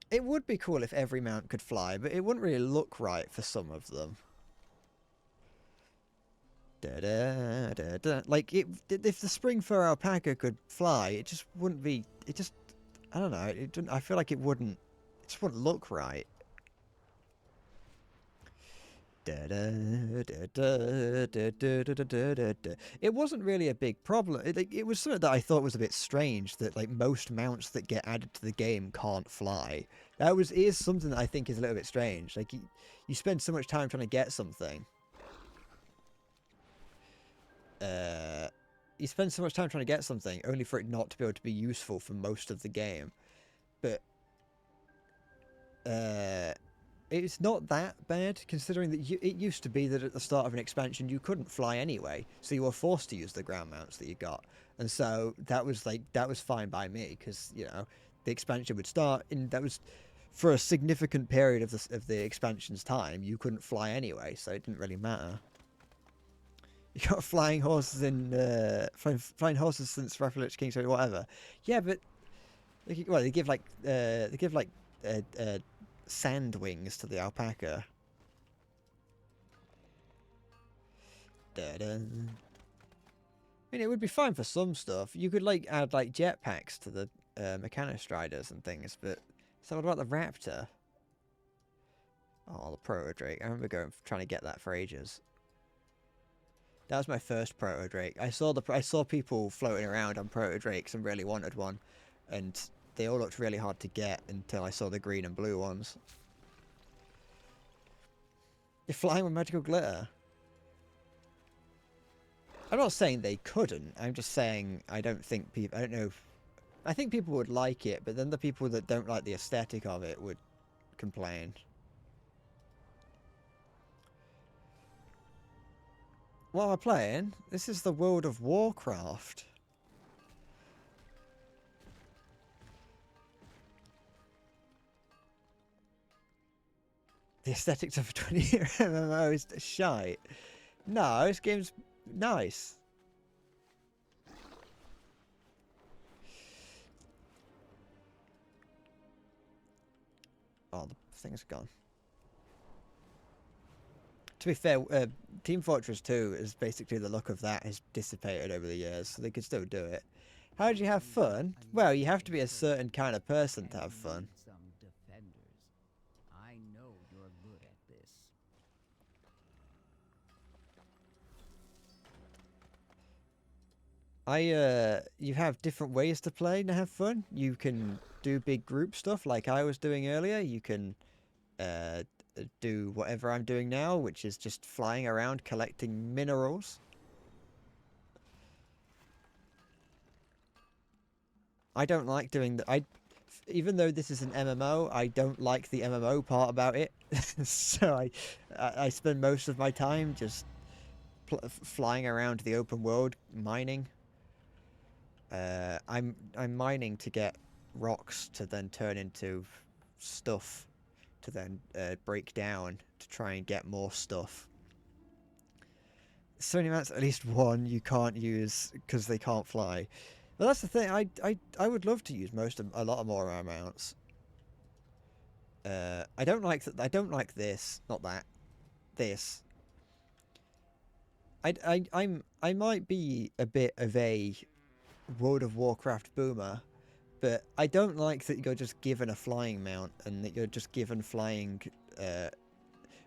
It would be cool if every mount could fly, but it wouldn't really look right for some of them. Like, if the spring fur alpaca could fly, it just wouldn't be... I don't know. I feel like it just wouldn't look right. It wasn't really a big problem. It was something that I thought was a bit strange, that like most mounts that get added to the game can't fly. It is something that I think is a little bit strange. Like you spend so much time trying to get something. you spend so much time trying to get something only for it not to be able to be useful for most of the game. But it's not that bad, considering that it used to be that at the start of an expansion you couldn't fly anyway, so you were forced to use the ground mounts that you got. And so that was fine by me, because, you know, the expansion would start, and that was for a significant period of the expansion's time, you couldn't fly anyway, so it didn't really matter. You got flying horses in flying horses since Wrath of the Lich King, so whatever. Yeah, but they give like sand wings to the alpaca. Da-da. I mean, it would be fine for some stuff. You could like add like jetpacks to the Mechanostriders and things, but so what about the Raptor? Oh, the Proto Drake. I remember trying to get that for ages. That was my first Proto Drake. I saw people floating around on Proto Drakes and really wanted one, and they all looked really hard to get until I saw the green and blue ones. You're flying with magical glitter. I'm not saying they couldn't. I'm just saying I don't think people... I don't know. I think people would like it, but then the people that don't like the aesthetic of it would complain. What am I playing? This is the World of Warcraft. The aesthetics of a 20-year MMO is shite. No, this game's nice. Oh, the thing's gone. To be fair, Team Fortress 2 is basically the look of that has dissipated over the years, so they could still do it. How did you have fun? Well, you have to be a certain kind of person to have fun. Some defenders. I know you're good at this. You have different ways to play and have fun. You can do big group stuff like I was doing earlier. You can do whatever I'm doing now, which is just flying around collecting minerals. I don't like doing the... even though this is an MMO, I don't like the MMO part about it. So I spend most of my time just flying around the open world, mining. I'm mining to get rocks to then turn into stuff to then break down to try and get more stuff. Sony mounts at least one you can't use because they can't fly. But that's the thing. I would love to use a lot more of our mounts. I don't like that. I don't like this. Not that. This. I might be a bit of a World of Warcraft boomer, but I don't like that you're just given a flying mount and that you're just given flying.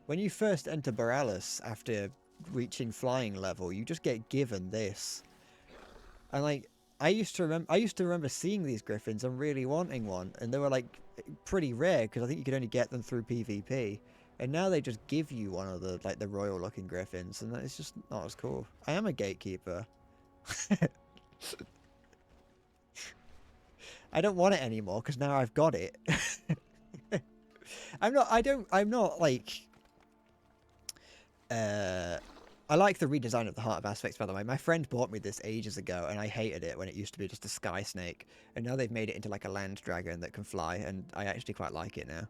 When you first enter Boralus after reaching flying level, you just get given this. And like, I used to remember seeing these griffins and really wanting one, and they were like pretty rare because I think you could only get them through PvP. And now they just give you one of the like the royal looking griffins, and it's just not as cool. I am a gatekeeper. I don't want it anymore because now I've got it. I'm not like I like the redesign of the Heart of Aspects, by the way. My friend bought me this ages ago, and I hated it when it used to be just a sky snake. And now they've made it into like a land dragon that can fly, and I actually quite like it now.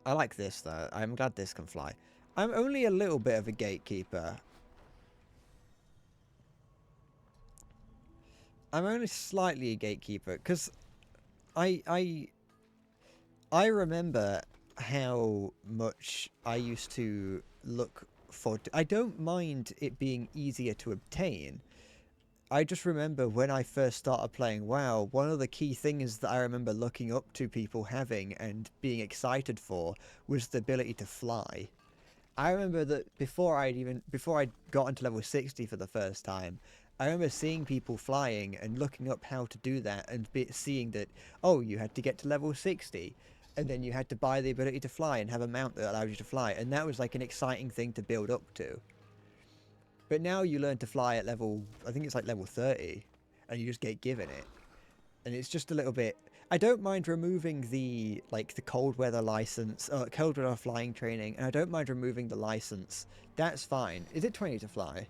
I like this, though. I'm glad this can fly. I'm only a little bit of a gatekeeper. I'm only slightly a gatekeeper, because I remember how much I used to look for... I don't mind it being easier to obtain. I just remember when I first started playing WoW, one of the key things that I remember looking up to people having and being excited for was the ability to fly. I remember that before I'd gotten to level 60 for the first time, I remember seeing people flying and looking up how to do that and seeing that, oh, you had to get to level 60. And then you had to buy the ability to fly and have a mount that allowed you to fly. And that was like an exciting thing to build up to. But now you learn to fly at level, I think it's like level 30, and you just get given it. And it's just a little bit... I don't mind removing the, like, the cold weather license, cold weather flying training, and I don't mind removing the license. That's fine. Is it 20 to fly?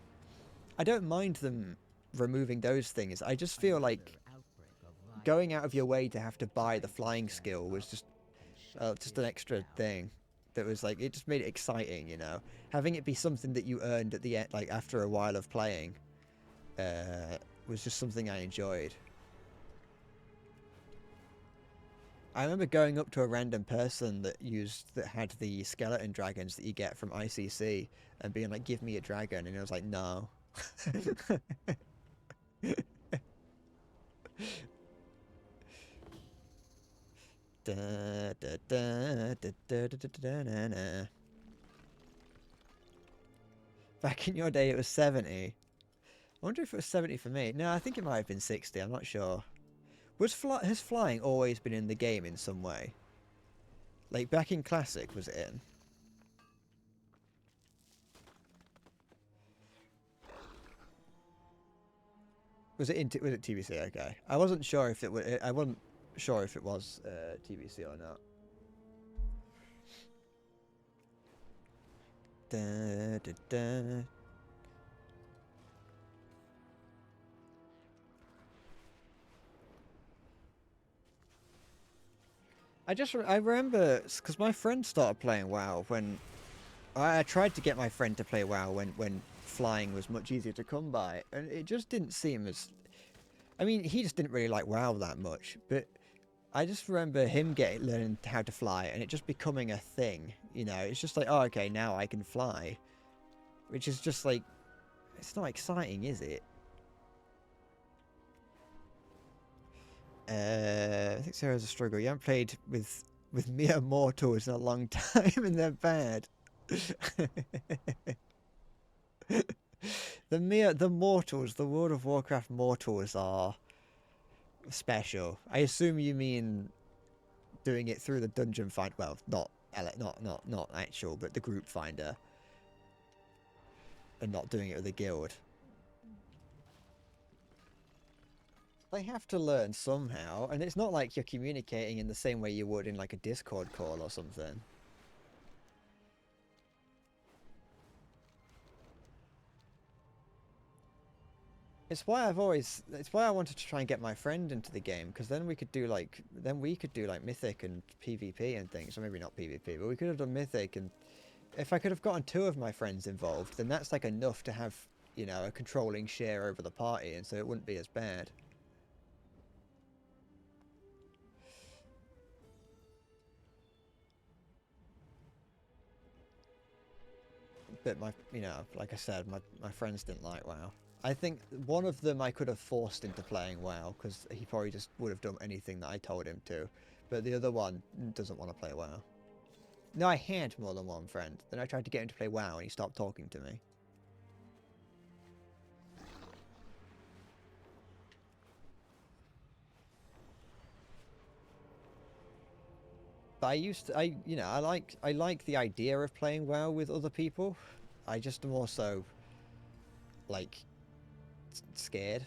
I don't mind them removing those things. I just feel like going out of your way to have to buy the flying skill was just an extra thing. That was like, it just made it exciting, you know. Having it be something that you earned at the end, like after a while of playing, was just something I enjoyed. I remember going up to a random person that had the skeleton dragons that you get from ICC and being like, "Give me a dragon," and I was like, "No." Da, da, da, da, da, da, da, da, da, da. Back in your day, it was 70. I wonder if it was 70 for me. No, I think it might have been 60. I'm not sure. Has flying always been in the game in some way? Like back in Classic, was it in? Was it TBC? Okay, I wasn't sure if it was. I wasn't sure if it was TBC or not. Da, da, da. I remember because my friend started playing WoW when I tried to get my friend to play WoW when flying was much easier to come by, and it just didn't seem as... I mean, he just didn't really like WoW that much, but I just remember him learning how to fly and it just becoming a thing, you know? It's just like, oh, okay, now I can fly. Which is just like, it's not exciting, is it? I think Sarah's a struggle. You haven't played with mere mortals in a long time and they're bad. The mortals, the World of Warcraft mortals are special. I assume you mean doing it through the dungeon find. Well, not actual, but the group finder, and not doing it with a guild. They have to learn somehow, and it's not like you're communicating in the same way you would in like a Discord call or something. It's why I wanted to try and get my friend into the game, because then we could do like Mythic and PvP and things. Or maybe not PvP, but we could have done Mythic, and if I could have gotten 2 of my friends involved, then that's like enough to have, you know, a controlling share over the party, and so it wouldn't be as bad. But like I said, my friends didn't like WoW. I think one of them I could have forced into playing WoW, because he probably just would have done anything that I told him to. But the other one doesn't want to play WoW. No, I had more than one friend. Then I tried to get him to play WoW and he stopped talking to me. But I like the idea of playing WoW with other people. I just am also like scared.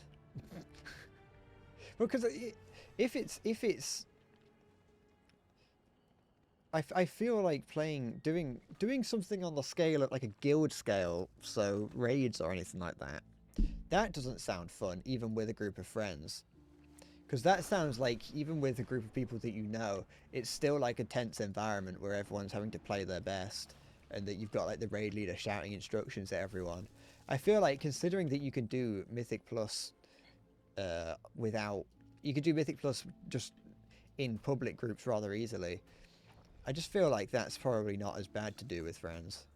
Because if it's I feel like doing something on the scale of like a guild scale, so raids or anything like that. That doesn't sound fun even with a group of friends. Because that sounds like, even with a group of people that you know, it's still like a tense environment where everyone's having to play their best, and that you've got like the raid leader shouting instructions at everyone. I feel like, considering that you can do Mythic Plus you could do Mythic Plus just in public groups rather easily. I just feel like that's probably not as bad to do with friends.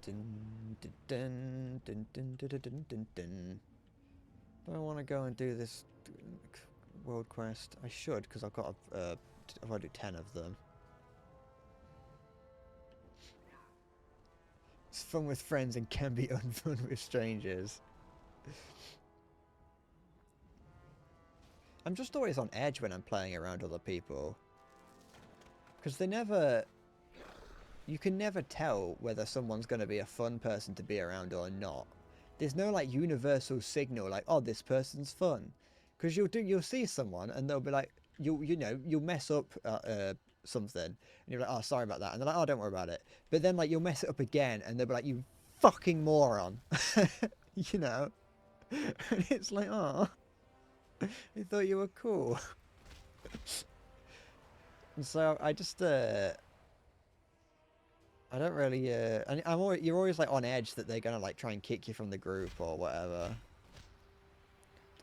Dun, dun, dun, dun, dun, dun, dun, dun, dun. Do I want to go and do this world quest? I should, because I've got I've got to do 10 of them. It's fun with friends and can be unfun with strangers. I'm just always on edge when I'm playing around other people. Because they never... You can never tell whether someone's going to be a fun person to be around or not. There's no like universal signal like, oh, this person's fun, because you'll see someone and they'll be like, you'll mess up something and you're like, oh, sorry about that, and they're like, oh, don't worry about it. But then like you'll mess it up again and they'll be like, you fucking moron. You know. And it's like, oh, I thought you were cool. And so I just I don't really and you're always like on edge that they're gonna like try and kick you from the group or whatever.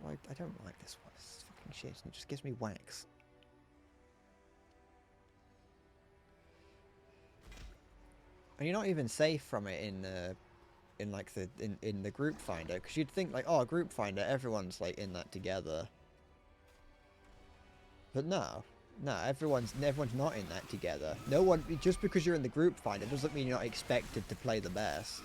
I don't like this one. This is fucking shit. It just gives me wax. And you're not even safe from it in like the group finder, because you'd think like, oh, group finder, everyone's like in that together. But no, everyone's not in that together. No one, just because you're in the group finder doesn't mean you're not expected to play the best.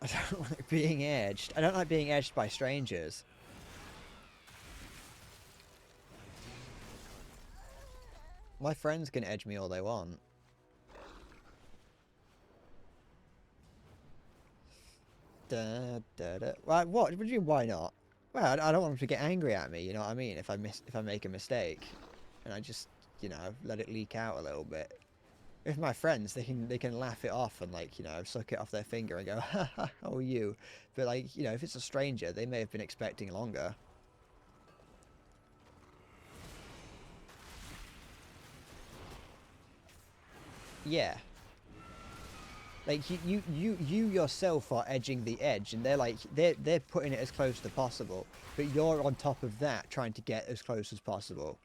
I don't like being edged. I don't like being edged by strangers. My friends can edge me all they want. Da, da, da. Well, what do you mean, why not? Well, I don't want them to get angry at me, you know what I mean? If I make a mistake, and I just, you know, let it leak out a little bit. If my friends, they can laugh it off and like, you know, suck it off their finger and go, ha ha, how are you? But like, you know, if it's a stranger, they may have been expecting longer. Yeah. Like you yourself are edging the edge, and they're putting it as close as possible, but you're on top of that trying to get as close as possible.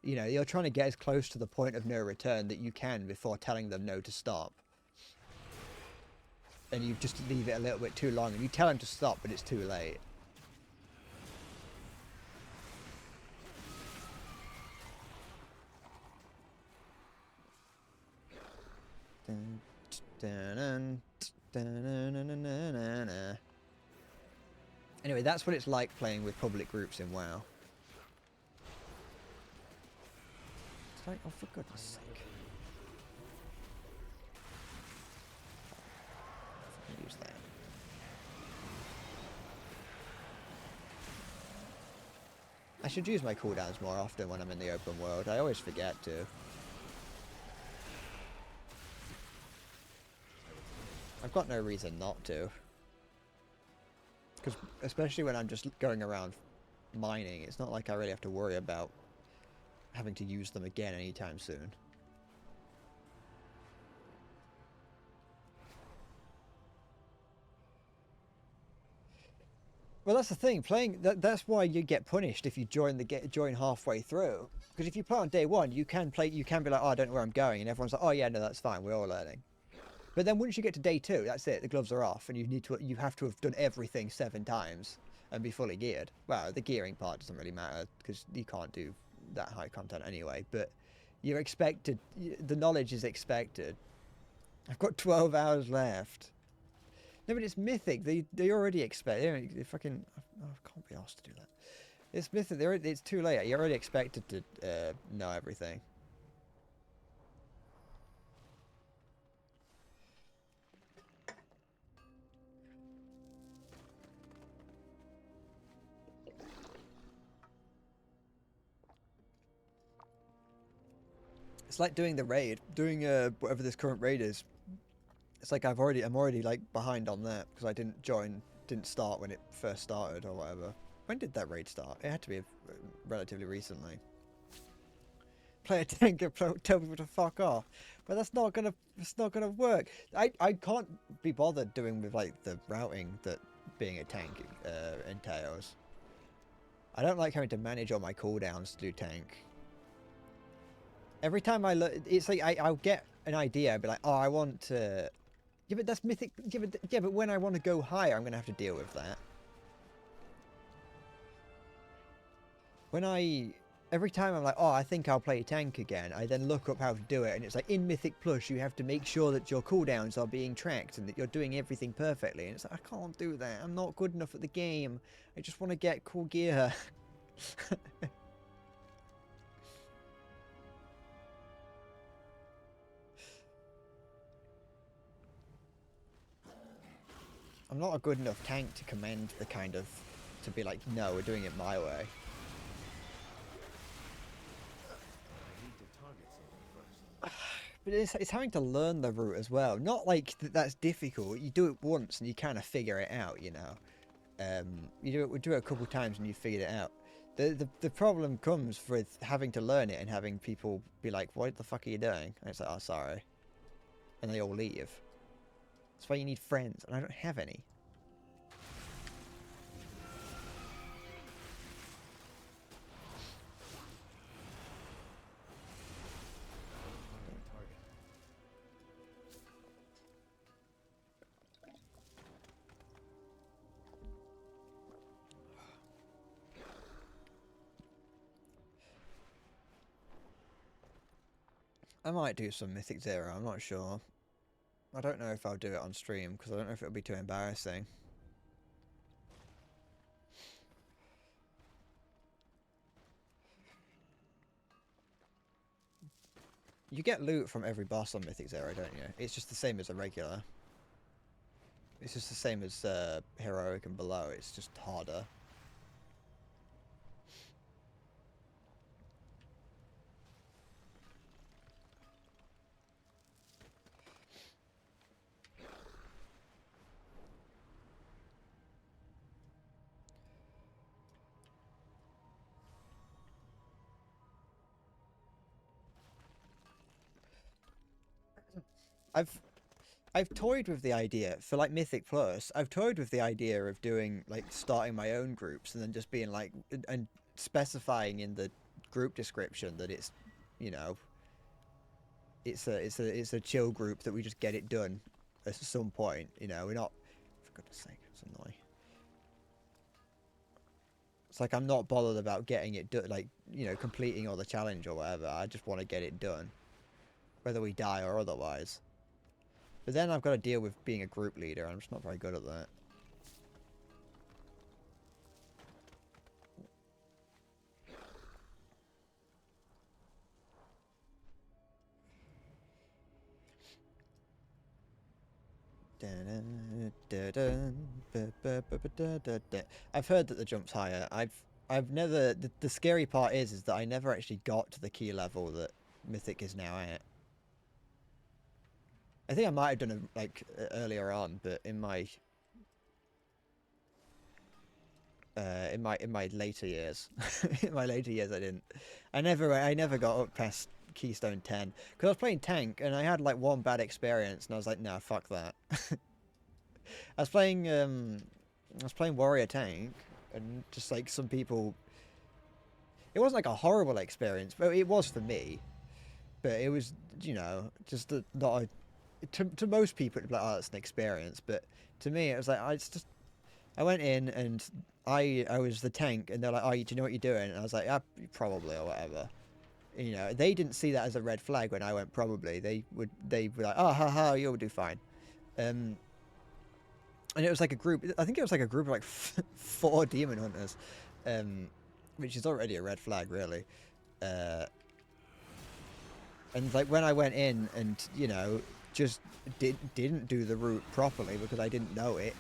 You know, you're trying to get as close to the point of no return that you can before telling them no to stop. And you just leave it a little bit too long, and you tell them to stop, but it's too late. Anyway, that's what it's like playing with public groups in WoW. It's like, oh, for goodness sake. Use that. I should use my cooldowns more often when I'm in the open world. I always forget to. I've got no reason not to. Because especially when I'm just going around mining, it's not like I really have to worry about having to use them again anytime soon. Well, that's the thing. That's why you get punished if you join halfway through. Because if you play on day one, you can be like, oh, I don't know where I'm going, and everyone's like, oh yeah, no, that's fine, we're all learning. But then once you get to day 2, that's it. The gloves are off, and you have to have done everything 7 times and be fully geared. Well, the gearing part doesn't really matter because you can't do that high content anyway. But you're expected. The knowledge is expected. I've got 12 hours left. No, but it's mythic. They already expect. They fucking. Oh, I can't be asked to do that. It's mythic. It's too late. You're already expected to know everything. It's like doing the raid, doing whatever this current raid is. It's like I'm already like behind on that because I didn't start when it first started or whatever. When did that raid start? It had to be relatively recently. Play a tank and tell people to fuck off, but it's not gonna work. I can't be bothered doing with like the routing that being a tank entails. I don't like having to manage all my cooldowns to do tank. Every time I look, it's like I'll get an idea, I'll be like, oh, I want to. Yeah, but that's mythic. Yeah, but when I want to go higher, I'm going to have to deal with that. When I every time I'm like, oh, I think I'll play tank again, I then look up how to do it, and it's like, in Mythic Plus, you have to make sure that your cooldowns are being tracked and that you're doing everything perfectly. And it's like, I can't do that. I'm not good enough at the game. I just want to get cool gear. I'm not a good enough tank to commend the kind of, to be like, no, we're doing it my way. I need to target something first. But it's having to learn the route as well. Not like that's difficult. You do it once and you kind of figure it out, you know. We do it a couple times and you figured it out. The problem comes with having to learn it and having people be like, what the fuck are you doing? And it's like, oh, sorry. And they all leave. That's why you need friends, and I don't have any. I might do some Mythic Zero, I'm not sure. I don't know if I'll do it on stream, because I don't know if it'll be too embarrassing. You get loot from every boss on Mythic Zero, don't you? It's just the same as a regular. It's just the same as Heroic and below, it's just harder. I've toyed with the idea for like Mythic Plus. I've toyed with the idea of doing like starting my own groups and then just being like and specifying in the group description that it's, you know, it's a chill group that we just get it done at some point. You know, we're not. For goodness sake, it's annoying. It's like I'm not bothered about getting it done, like, you know, completing all the challenge or whatever. I just want to get it done, whether we die or otherwise. But then I've got to deal with being a group leader, and I'm just not very good at that. I've heard that the jump's higher. I've never. The scary part is that I never actually got to the key level that Mythic is now at. I think I might have done it like earlier on, but in my later years, in my later years, I didn't. I never got up past Keystone 10 because I was playing tank and I had like one bad experience and I was like, no, fuck that. I was playing warrior tank and just like some people. It wasn't like a horrible experience, but it was for me. But it was, you know, just not a. To most people, it'd be like, oh, it's an experience, but to me, it was like, I went in and I was the tank, and they're like, oh, do you know what you're doing? And I was like, probably, or whatever. And, you know, they didn't see that as a red flag when I went probably. They were like, oh, haha, you'll do fine. And it was like a group, I think it was like a group of like 4 demon hunters, which is already a red flag, really. And like when I went in and, you know, just didn't do the route properly because I didn't know it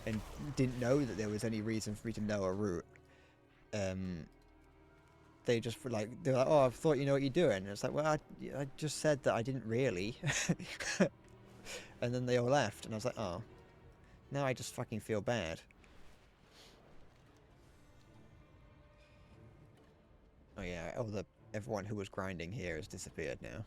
and didn't know that there was any reason for me to know a route. They just were like, they're like, oh, I thought you know what you're doing. And it's like, well, I just said that I didn't really. And then they all left and I was like, oh, now I just fucking feel bad. Oh yeah, everyone who was grinding here has disappeared now.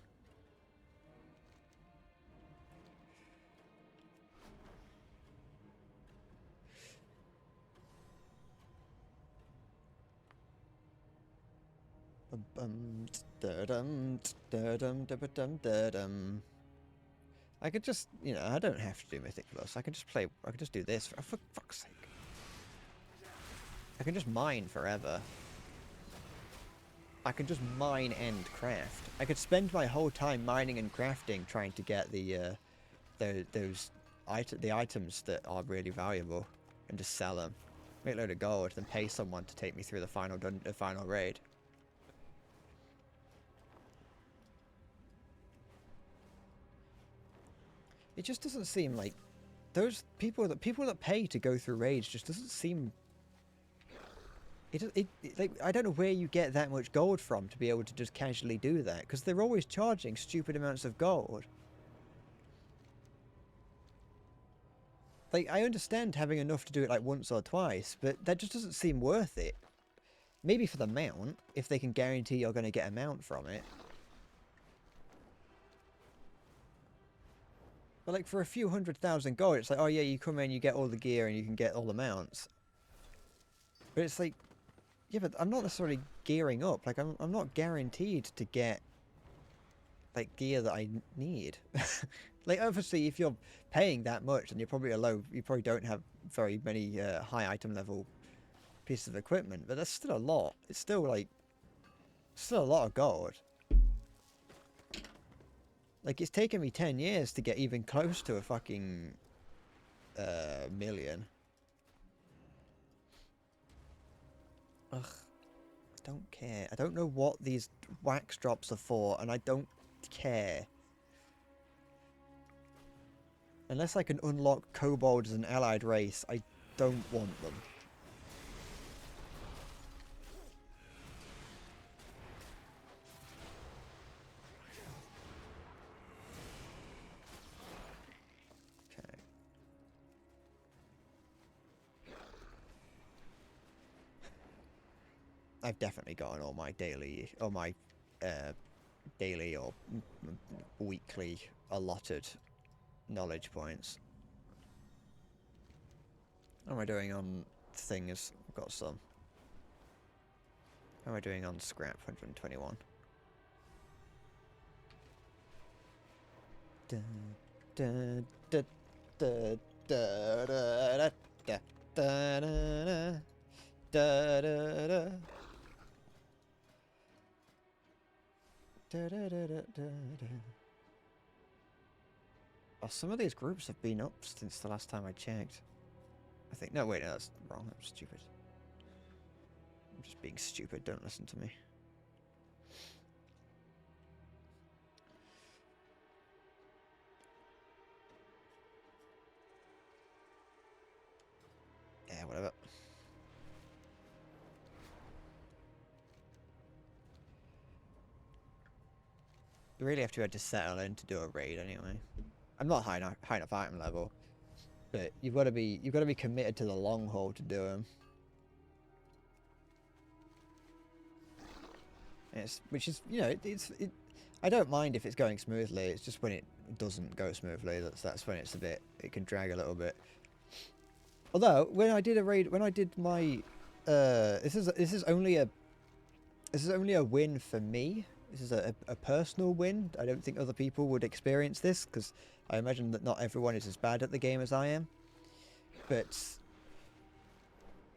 I could just, you know, I don't have to do Mythic Plus. I could just do this for fuck's sake. I can just mine forever. I can just mine and craft. I could spend my whole time mining and crafting trying to get the items that are really valuable and just sell them. Make a load of gold, then pay someone to take me through the final raid. It just doesn't seem like those people that pay to go through raids just doesn't seem. Like, I don't know where you get that much gold from to be able to just casually do that, because they're always charging stupid amounts of gold. Like, I understand having enough to do it like once or twice, but that just doesn't seem worth it. Maybe for the mount, if they can guarantee you're going to get a mount from it. But like, for a few 100,000 gold, it's like, oh yeah, you come in, you get all the gear, and you can get all the mounts. But it's like, yeah, but I'm not necessarily gearing up. Like, I'm not guaranteed to get like gear that I need. Like, obviously, if you're paying that much, then you're probably you probably don't have very many high item level pieces of equipment. But that's still a lot. It's still like, still a lot of gold. Like, it's taken me 10 years to get even close to a fucking million. Ugh. I don't care. I don't know what these wax drops are for, and I don't care. Unless I can unlock kobolds as an allied race, I don't want them. Okay. I've definitely gotten all my daily or weekly allotted knowledge points. How am I doing on things? I've got some. How am I doing on scrap? 121. Da, da, da, da, da, da, da, da, da, da, da, da. Da, da, da, da, da, da. Oh, some of these groups have been up since the last time I checked. I think. No, wait, no, that's wrong. I'm stupid. I'm just being stupid. Don't listen to me. Yeah, whatever. You really have to have to settle in to do a raid anyway. I'm not high enough item level, but you've got to be committed to the long haul to do them. Which is, you know, I don't mind if it's going smoothly. It's just when it doesn't go smoothly that's when it can drag a little bit. Although when I did a raid, when I did my this is only a win for me. This is a personal win. I don't think other people would experience this, because I imagine that not everyone is as bad at the game as I am. But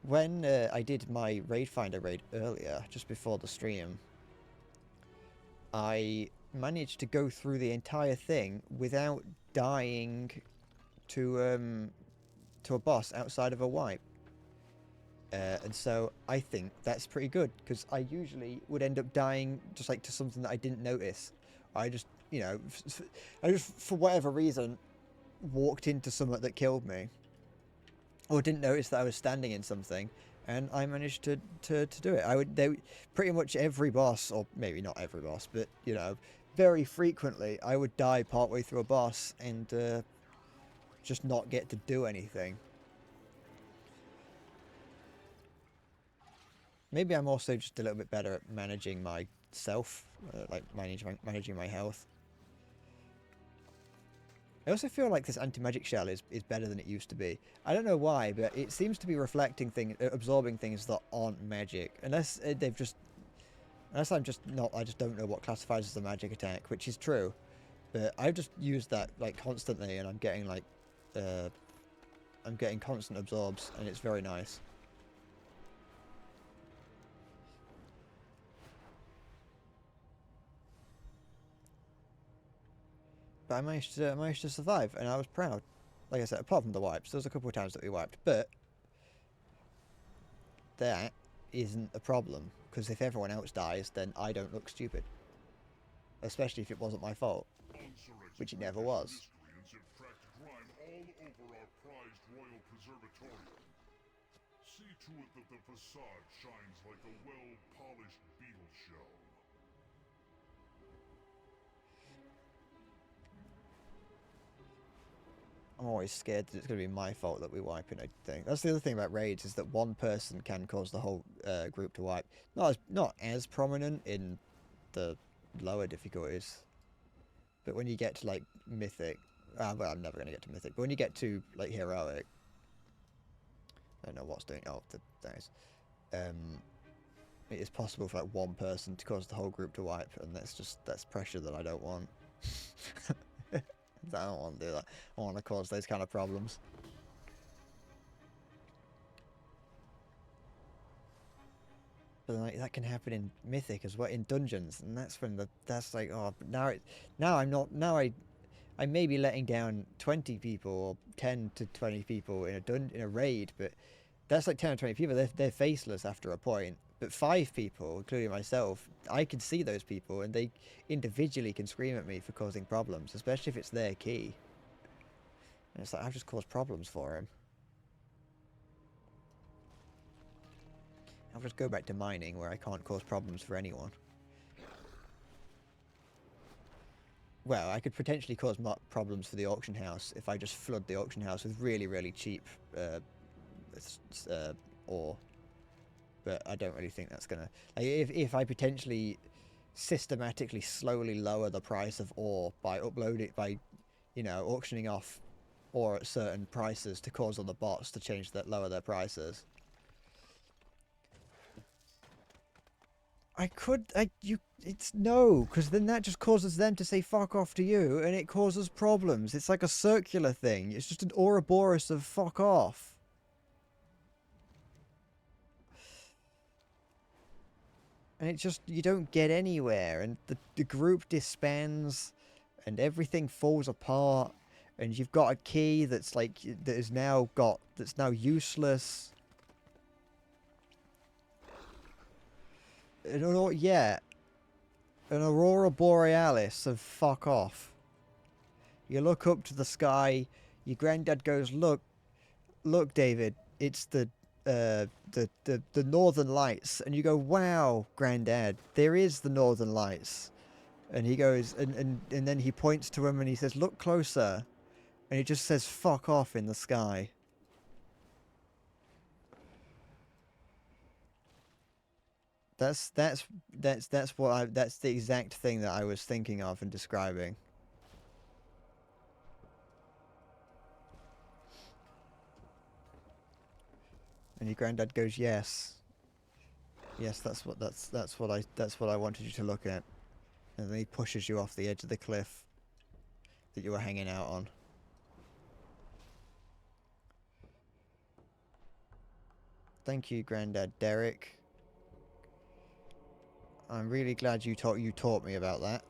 when I did my Raid Finder raid earlier, just before the stream, I managed to go through the entire thing without dying to a boss outside of a wipe. And so I think that's pretty good, because I usually would end up dying just like to something that I didn't notice. I just, you know, I just, for whatever reason, walked into something that killed me. Or didn't notice that I was standing in something, and I managed to do it. Pretty much every boss, or maybe not every boss, but, you know, very frequently, I would die partway through a boss and just not get to do anything. Maybe I'm also just a little bit better at managing myself, like managing my health. I also feel like this anti-magic shell is better than it used to be. I don't know why, but it seems to be reflecting things, absorbing things that aren't magic. Unless I just don't know what classifies as a magic attack, which is true. But I've just used that like constantly, and I'm getting like, I'm getting constant absorbs, and it's very nice. But I managed to survive, and I was proud. Like I said, apart from the wipes, there was a couple of times that we wiped, but that isn't a problem, because if everyone else dies, then I don't look stupid. Especially if it wasn't my fault, which it never was. Miscreants have tracked crime all over our prized royal preservatorium. See to it that the facade shines like a well-polished beetle shell. I'm always scared that it's going to be my fault that we wipe it, I think. That's the other thing about raids, is that one person can cause the whole group to wipe. Not as prominent in the lower difficulties. But when you get to, like, Mythic... well, I'm never going to get to Mythic. But when you get to, like, Heroic... I don't know what's doing... Oh, thanks. It is possible for, like, one person to cause the whole group to wipe. And that's pressure that I don't want. I don't want to do that. I want to cause those kind of problems. But like, that can happen in Mythic as well, in dungeons, and that's when that's like, oh, I may be letting down 20 people or 10 to 20 people in a raid, but that's like 10 or 20 people. They're faceless after a point. But 5 people, including myself, I can see those people, and they individually can scream at me for causing problems, especially if it's their key. And it's like, I've just caused problems for him. I'll just go back to mining, where I can't cause problems for anyone. Well, I could potentially cause problems for the auction house if I just flood the auction house with really, really cheap ore. But I don't really think that's gonna... Like, if I potentially systematically slowly lower the price of ore by auctioning off ore at certain prices to cause all the bots to lower their prices. No, because then that just causes them to say fuck off to you, and it causes problems. It's like a circular thing. It's just an Ouroboros of fuck off. And it just, you don't get anywhere, and the group disbands, and everything falls apart, and you've got a key that's like, that's now useless. An Aurora Borealis of fuck off. You look up to the sky, your granddad goes, look, David, it's the Northern Lights, and you go, wow, granddad, there is the Northern Lights. And he goes, and then he points to him and he says, look closer, and he just says fuck off in the sky. That's the exact thing that I was thinking of and describing. And your granddad goes, yes, that's what I wanted you to look at. And then he pushes you off the edge of the cliff that you were hanging out on. Thank you, Granddad Derek. I'm really glad you taught me about that.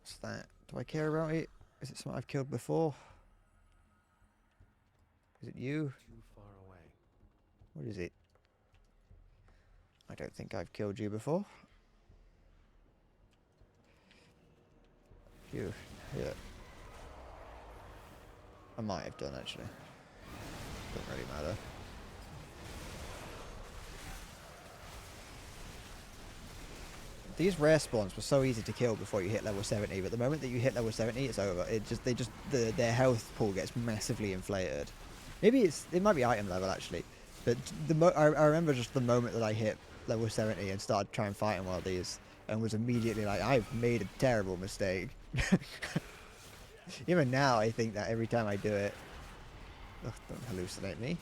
What's that? Do I care about it? Is it something I've killed before? Is it you? Too far away. What is it? I don't think I've killed you before. You, yeah. I might have done, actually. Doesn't really matter. These rare spawns were so easy to kill before you hit level 70, but the moment that you hit level 70, it's over. Their health pool gets massively inflated. Maybe it might be item level, actually, but I remember just the moment that I hit level 70 and started trying fighting one of these, and was immediately like, I've made a terrible mistake. Even now, I think that every time I do it. Ugh, don't hallucinate me.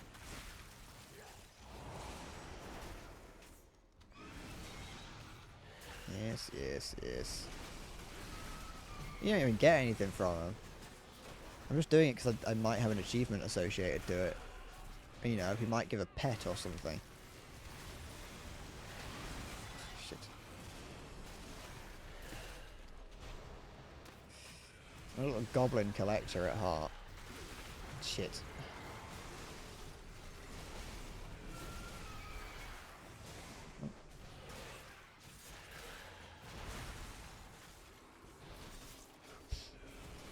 Yes. You don't even get anything from them. I'm just doing it because I might have an achievement associated to it. You know, he might give a pet or something. Shit. I'm a little goblin collector at heart. Shit.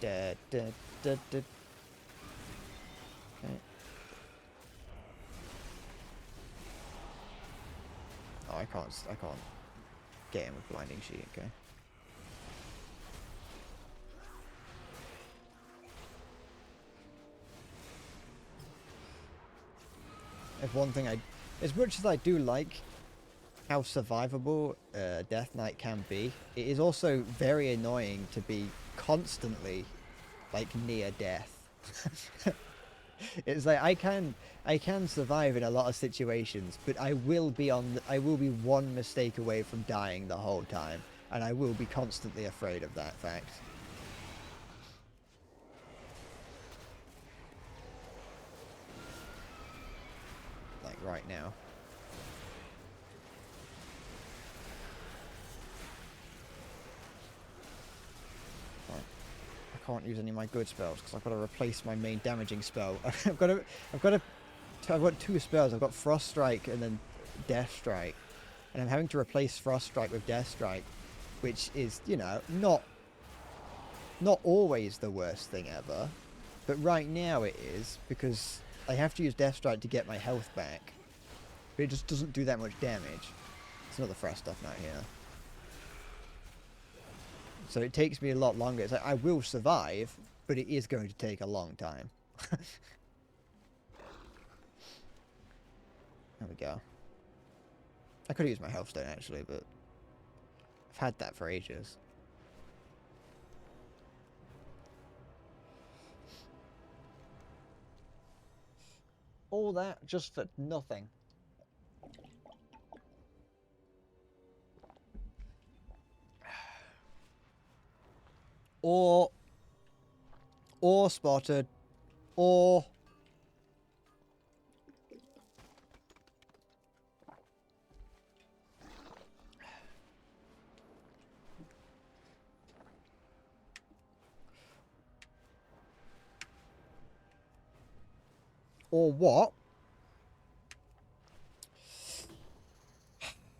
Da, da, da, da. Okay. Oh, I can't get him with blinding sheet. Okay. If one thing as much as I do like how survivable Death Knight can be, it is also very annoying to be constantly like near death. It's like I can survive in a lot of situations, but I will be one mistake away from dying the whole time, and I will be constantly afraid of that fact. Like right now. I can't use any of my good spells because I've got to replace my main damaging spell. I've got two spells. I've got Frost Strike and then Death Strike, and I'm having to replace Frost Strike with Death Strike, which is, you know, not always the worst thing ever, but right now it is because I have to use Death Strike to get my health back, but it just doesn't do that much damage. It's not the Frost stuff not here. So it takes me a lot longer. It's like I will survive, but it is going to take a long time. There we go. I could use my health stone actually, but I've had that for ages. All that just for nothing. Or spotted, or what?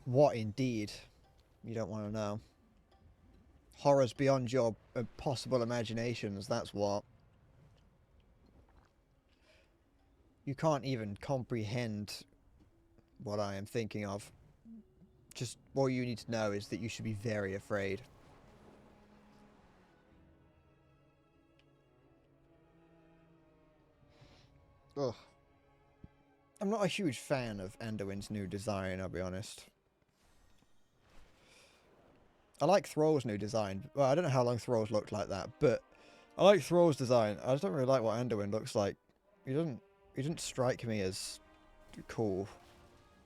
What indeed? You don't want to know. Horrors beyond your possible imaginations, that's what. You can't even comprehend what I am thinking of. Just what you need to know is that you should be very afraid. Ugh. I'm not a huge fan of Anduin's new design, I'll be honest. I like Thrall's new design. Well, I don't know how long Thrall's looked like that, but I like Thrall's design. I just don't really like what Anduin looks like. He doesn't strike me as cool.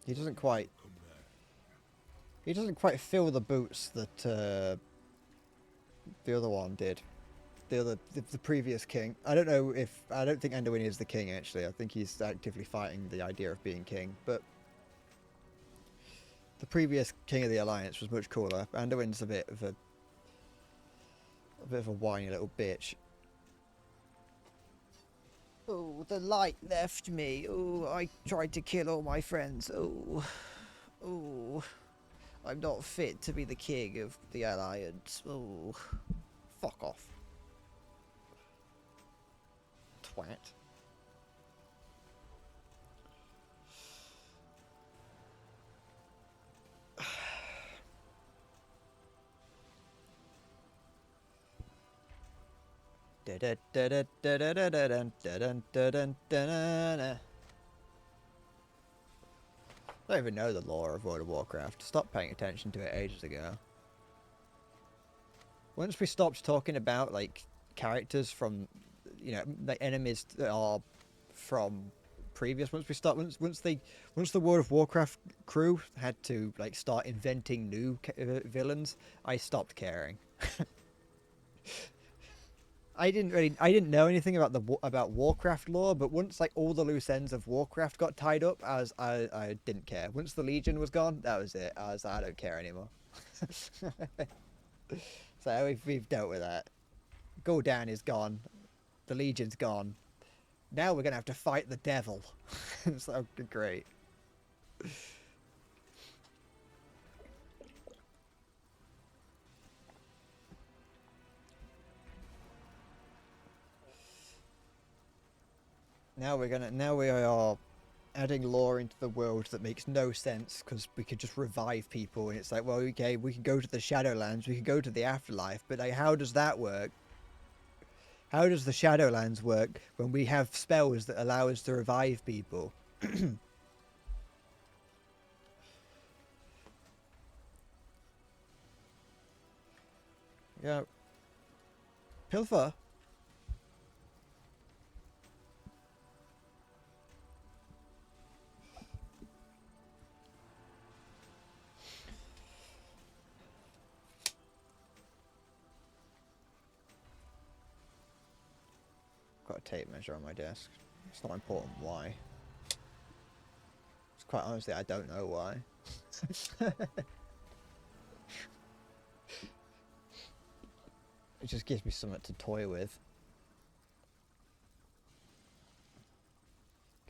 He doesn't quite fill the boots that the other one did. The previous king. I don't think Anduin is the king actually. I think he's actively fighting the idea of being king, but the previous king of the Alliance was much cooler. Anduin's a bit of a whiny little bitch. Oh, the light left me. Oh, I tried to kill all my friends. Oh, I'm not fit to be the king of the Alliance. Oh, fuck off, twat. I don't even know the lore of World of Warcraft. Stopped paying attention to it ages ago. Once we stopped talking about like characters from, you know, like enemies that are from previous. Once the World of Warcraft crew had to like start inventing new villains, I stopped caring. I didn't know anything about Warcraft lore, but once like all the loose ends of Warcraft got tied up, I didn't care. Once the Legion was gone, that was it. I don't care anymore. So we've dealt with that. Gul'dan is gone. The Legion's gone. Now we're gonna have to fight the devil. So great. Now we are adding lore into the world that makes no sense because we could just revive people and it's like, well, okay, we can go to the Shadowlands, we can go to the afterlife, but like, how does that work? How does the Shadowlands work when we have spells that allow us to revive people? Yeah. Pilfer. Got a tape measure on my desk. It's not important why. It's quite honestly, I don't know why. It just gives me something to toy with.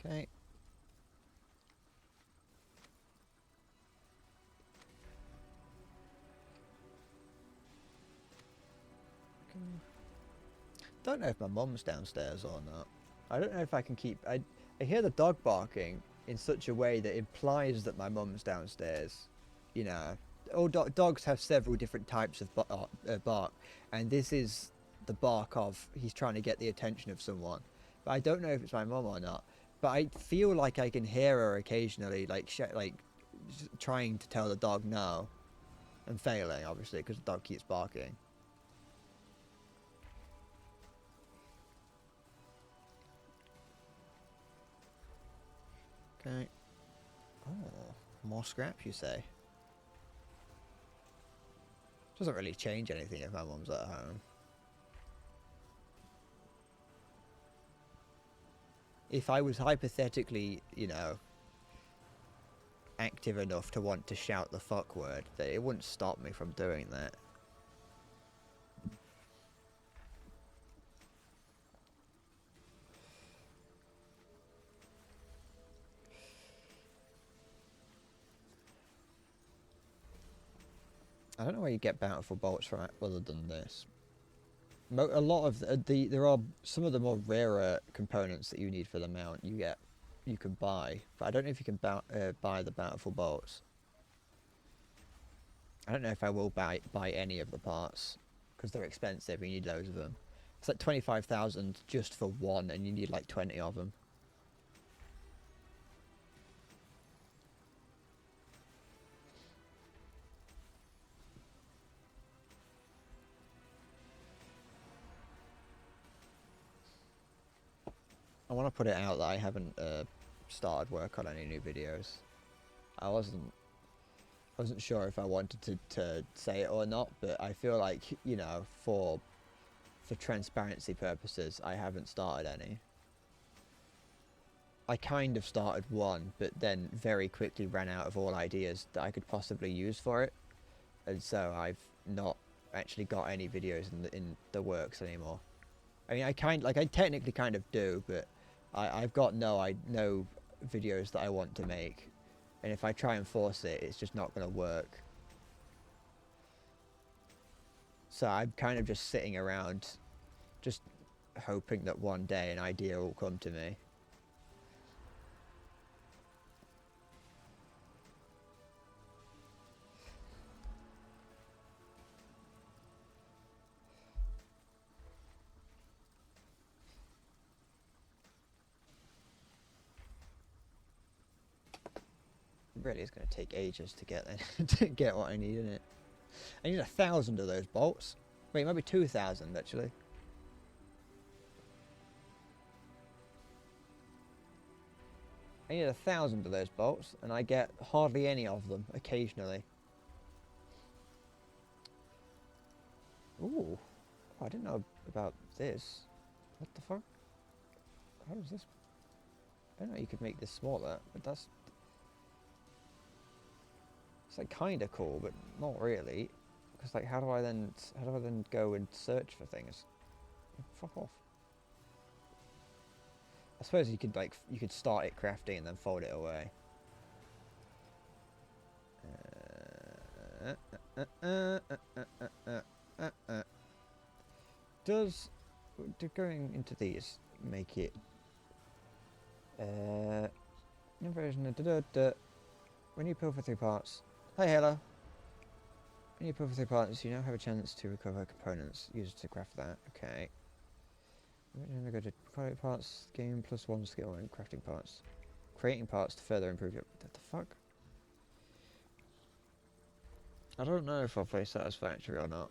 Okay. Don't know if my mum's downstairs or not. I don't know if I can keep... I hear the dog barking in such a way that implies that my mum's downstairs. You know, all dogs have several different types of bark, and this is the bark of he's trying to get the attention of someone. But I don't know if it's my mum or not. But I feel like I can hear her occasionally, like trying to tell the dog no, and failing obviously because the dog keeps barking. Okay. Oh, more scrap, you say? Doesn't really change anything if my mum's at home. If I was hypothetically, you know, active enough to want to shout the fuck word, then it wouldn't stop me from doing that. I don't know where you get bountiful bolts from other than this. A lot of there are some of the more rarer components that you need for the mount you can buy, but I don't know if you can buy the bountiful bolts. I don't know if I will buy any of the parts because they're expensive. You need loads of them. It's like 25,000 just for one, and you need like 20 of them. I want to put it out that I haven't started work on any new videos. I wasn't sure if I wanted to say it or not, but I feel like, you know, for transparency purposes, I haven't started any. I kind of started one, but then very quickly ran out of all ideas that I could possibly use for it, and so I've not actually got any videos in the works anymore. I mean, I technically kind of do, but I've got no videos that I want to make, and if I try and force it, it's just not going to work. So I'm kind of just sitting around, just hoping that one day an idea will come to me. Really is going to take ages to get to get what I need in it. I need 1,000 of those bolts. Wait, it might be 2,000 actually. I need 1,000 of those bolts, and I get hardly any of them occasionally. Ooh, oh, I didn't know about this. What the fuck? How does this? I don't know. You could make this smaller, but that's. It's like kind of cool, but not really. Because like, how do I then go and search for things? fuck off. I suppose you could like you could start it crafting and then fold it away. Does going into these make it inversion? When you pull for 3 parts, hi Halo. When you pull for 3 parts, you now have a chance to recover components used to craft that. Okay. Then go to product parts, game +1 skill and crafting parts. Creating parts to further improve your. What the fuck? I don't know if I'll play Satisfactory or not.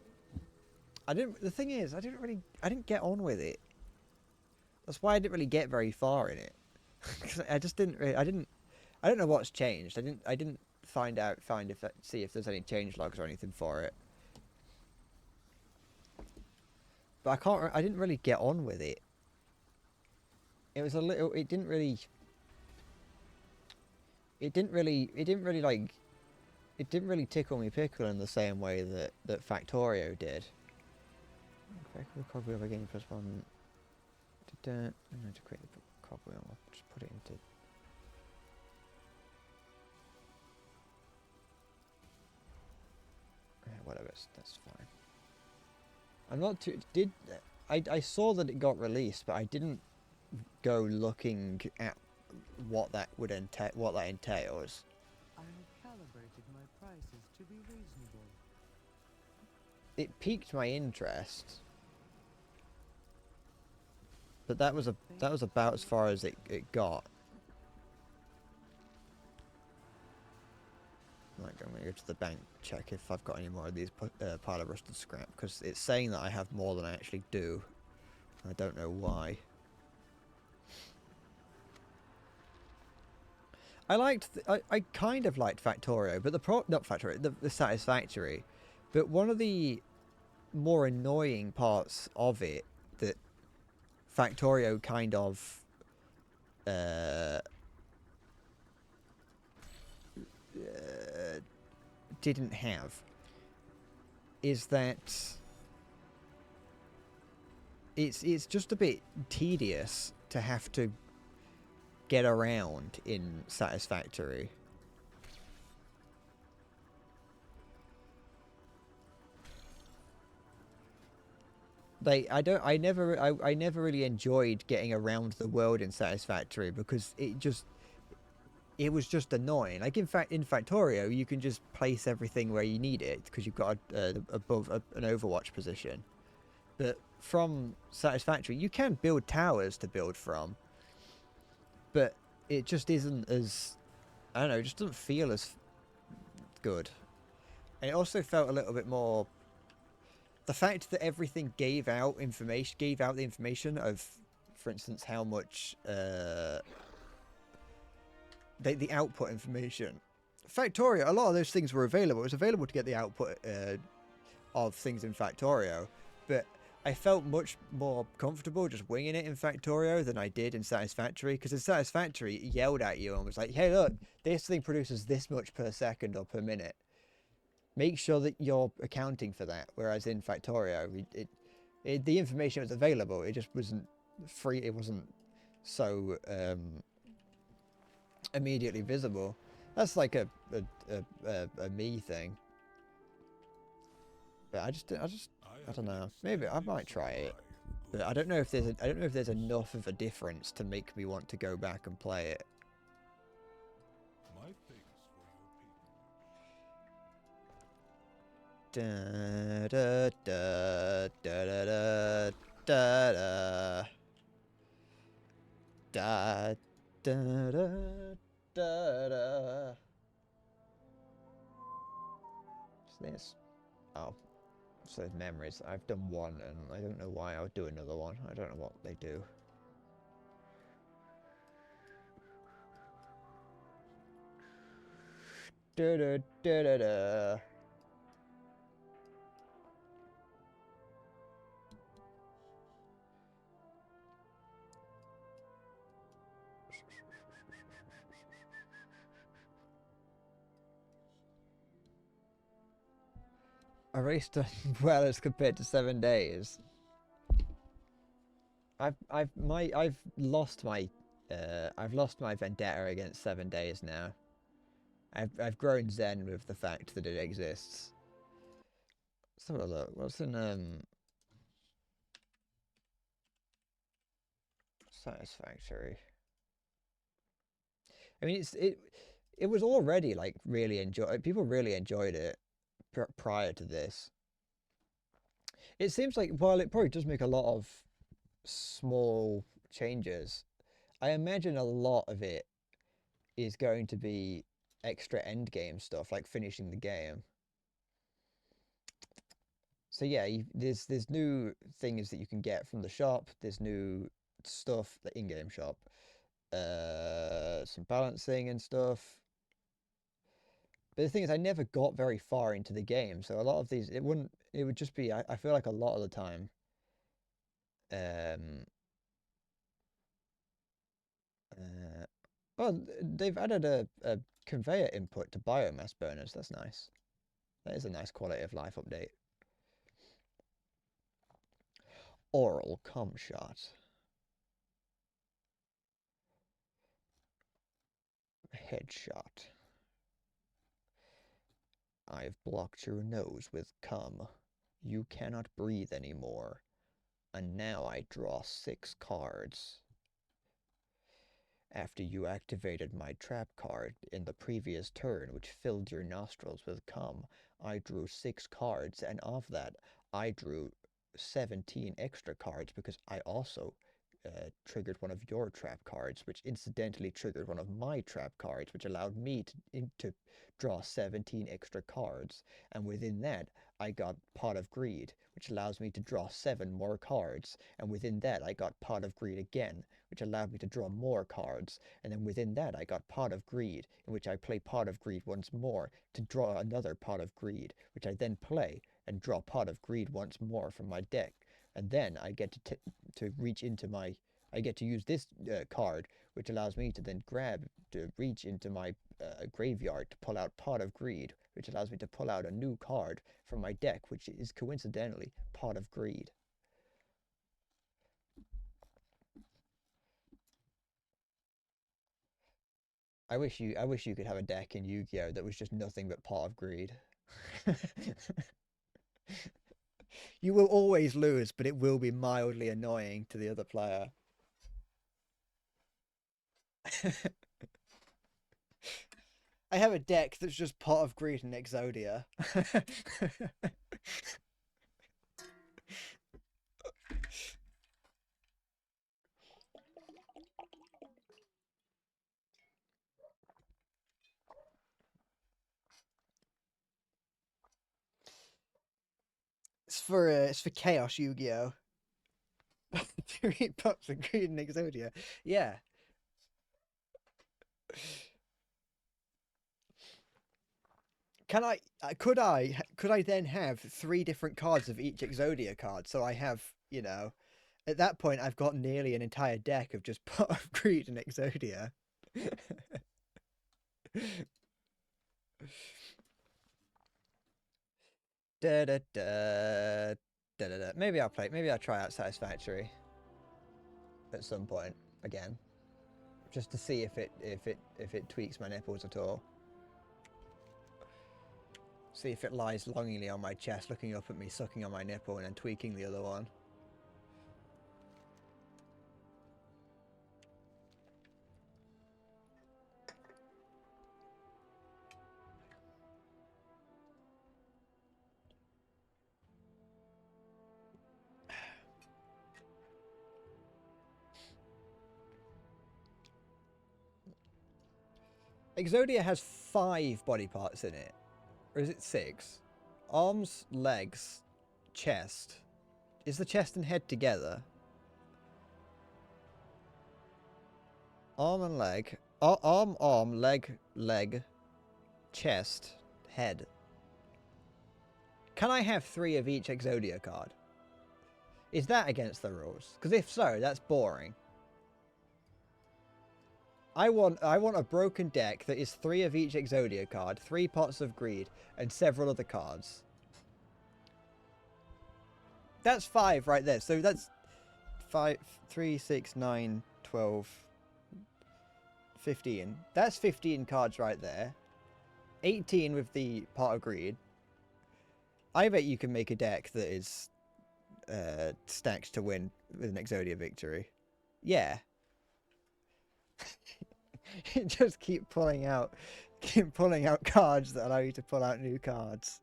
I didn't. The thing is, I didn't get on with it. That's why I didn't really get very far in it. I just didn't. I don't know what's changed. I didn't see if there's any change logs or anything for it. But I didn't really get on with it. It was a little. It didn't really tickle me pickle in the same way that Factorio did. Cogwheel by game +1. To create the cogwheel, I'll just put it into. Yeah, whatever, that's fine. I'm not too. I saw that it got released, but I didn't go looking at what that would what that entails. I have calibrated my prices to be reasonable. It piqued my interest, but that was about as far as it got. Like, I'm gonna go to the bank, check if I've got any more of these pile of rusted scrap, because it's saying that I have more than I actually do. I don't know why. I kind of liked Factorio, but not Factorio, the Satisfactory, but one of the more annoying parts of it that Factorio kind of didn't have is that it's just a bit tedious to have to get around in Satisfactory. Like, I never really enjoyed getting around the world in Satisfactory because it was just annoying. Like, in fact, in Factorio, you can just place everything where you need it because you've got above an Overwatch position. But from Satisfactory, you can build towers to build from, but it just isn't as, I don't know, it just doesn't feel as good. And it also felt a little bit more, the fact that everything gave out the information of, for instance, how much the output information. Factorio, a lot of those things were available. It was available to get the output of things in Factorio, but I felt much more comfortable just winging it in Factorio than I did in Satisfactory, because in Satisfactory it yelled at you and was like, hey look, this thing produces this much per second or per minute. Make sure that you're accounting for that. Whereas in Factorio, the information was available, it just wasn't free, it wasn't so immediately visible. That's like a me thing. But I don't know. Maybe I might try it, but I don't know if there's enough of a difference to make me want to go back and play it. My thanks for your patronage. Da da da da da da da da da da da. What's this? Oh. So memories. I've done one and I don't know why I would do another one. I don't know what they do. Da da da da da. A race done well as compared to 7 days. I've lost my vendetta against 7 Days now. I've grown zen with the fact that it exists. Let's have a look. What's in Satisfactory? I mean, it was already like really people really enjoyed it prior to this. It seems like while it probably does make a lot of small changes, I imagine a lot of it is going to be extra end game stuff, like finishing the game. So yeah, there's new things that you can get from the shop. There's new stuff, the in-game shop. Some balancing and stuff. But the thing is, I never got very far into the game, so a lot of these, it would just be, I feel like a lot of the time, well, they've added a conveyor input to biomass burners. That's nice. That is a nice quality of life update. Oral cum shot. Headshot. I've blocked your nose with cum. You cannot breathe anymore. And now I draw 6 cards. After you activated my trap card in the previous turn, which filled your nostrils with cum, I drew 6 cards, and of that, I drew 17 extra cards because I also triggered one of your trap cards, which incidentally triggered one of my trap cards, which allowed me to draw 17 extra cards. And within that, I got Pot of Greed, which allows me to draw 7 more cards. And within that, I got Pot of Greed again, which allowed me to draw more cards. And then within that, I got Pot of Greed, in which I play Pot of Greed once more to draw another Pot of Greed, which I then play and draw Pot of Greed once more from my deck. And then I get to reach into my, I get to use this card, which allows me to then reach into my graveyard to pull out Pot of Greed, which allows me to pull out a new card from my deck, which is coincidentally Pot of Greed. I wish you could have a deck in Yu-Gi-Oh that was just nothing but Pot of Greed. You will always lose, but it will be mildly annoying to the other player. I have a deck that's just Pot of Greed and Exodia. It's for Chaos Yu-Gi-Oh. 3 Pots of Greed and Exodia. Yeah. Could I then have 3 different cards of each Exodia card? So I have, you know, at that point I've got nearly an entire deck of just Pot of Greed and Exodia. Maybe I'll try out Satisfactory at some point again, just to see if it tweaks my nipples at all. See if it lies longingly on my chest, looking up at me, sucking on my nipple, and then tweaking the other one. Exodia has 5 body parts in it. Or is it 6? Arms, legs, chest. Is the chest and head together? Arm and leg. Arm, leg, chest, head. Can I have 3 of each Exodia card? Is that against the rules? Because if so, that's boring. I want a broken deck that is 3 of each Exodia card, 3 Pots of Greed, and several other cards. That's 5 right there. So that's 5, 3, 6, 9, 12, 15. That's 15 cards right there. 18 with the Pot of Greed. I bet you can make a deck that is stacked to win with an Exodia victory. Yeah. Just keep pulling out cards that allow you to pull out new cards.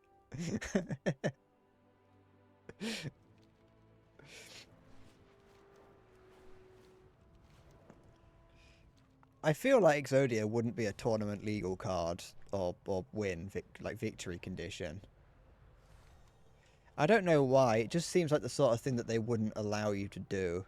I feel like Exodia wouldn't be a tournament legal card or win like victory condition. I don't know why. It just seems like the sort of thing that they wouldn't allow you to do.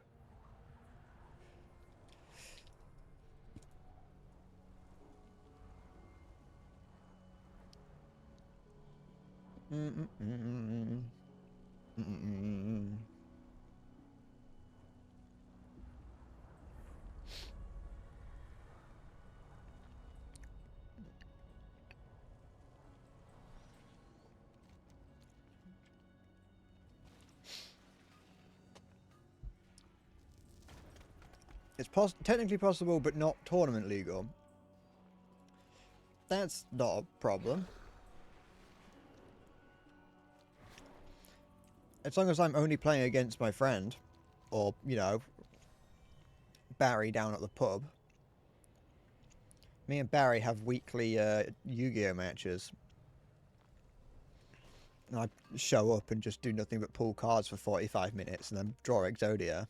It's technically possible, but not tournament legal. That's not a problem. As long as I'm only playing against my friend, or, you know, Barry down at the pub. Me and Barry have weekly Yu-Gi-Oh matches. And I show up and just do nothing but pull cards for 45 minutes and then draw Exodia.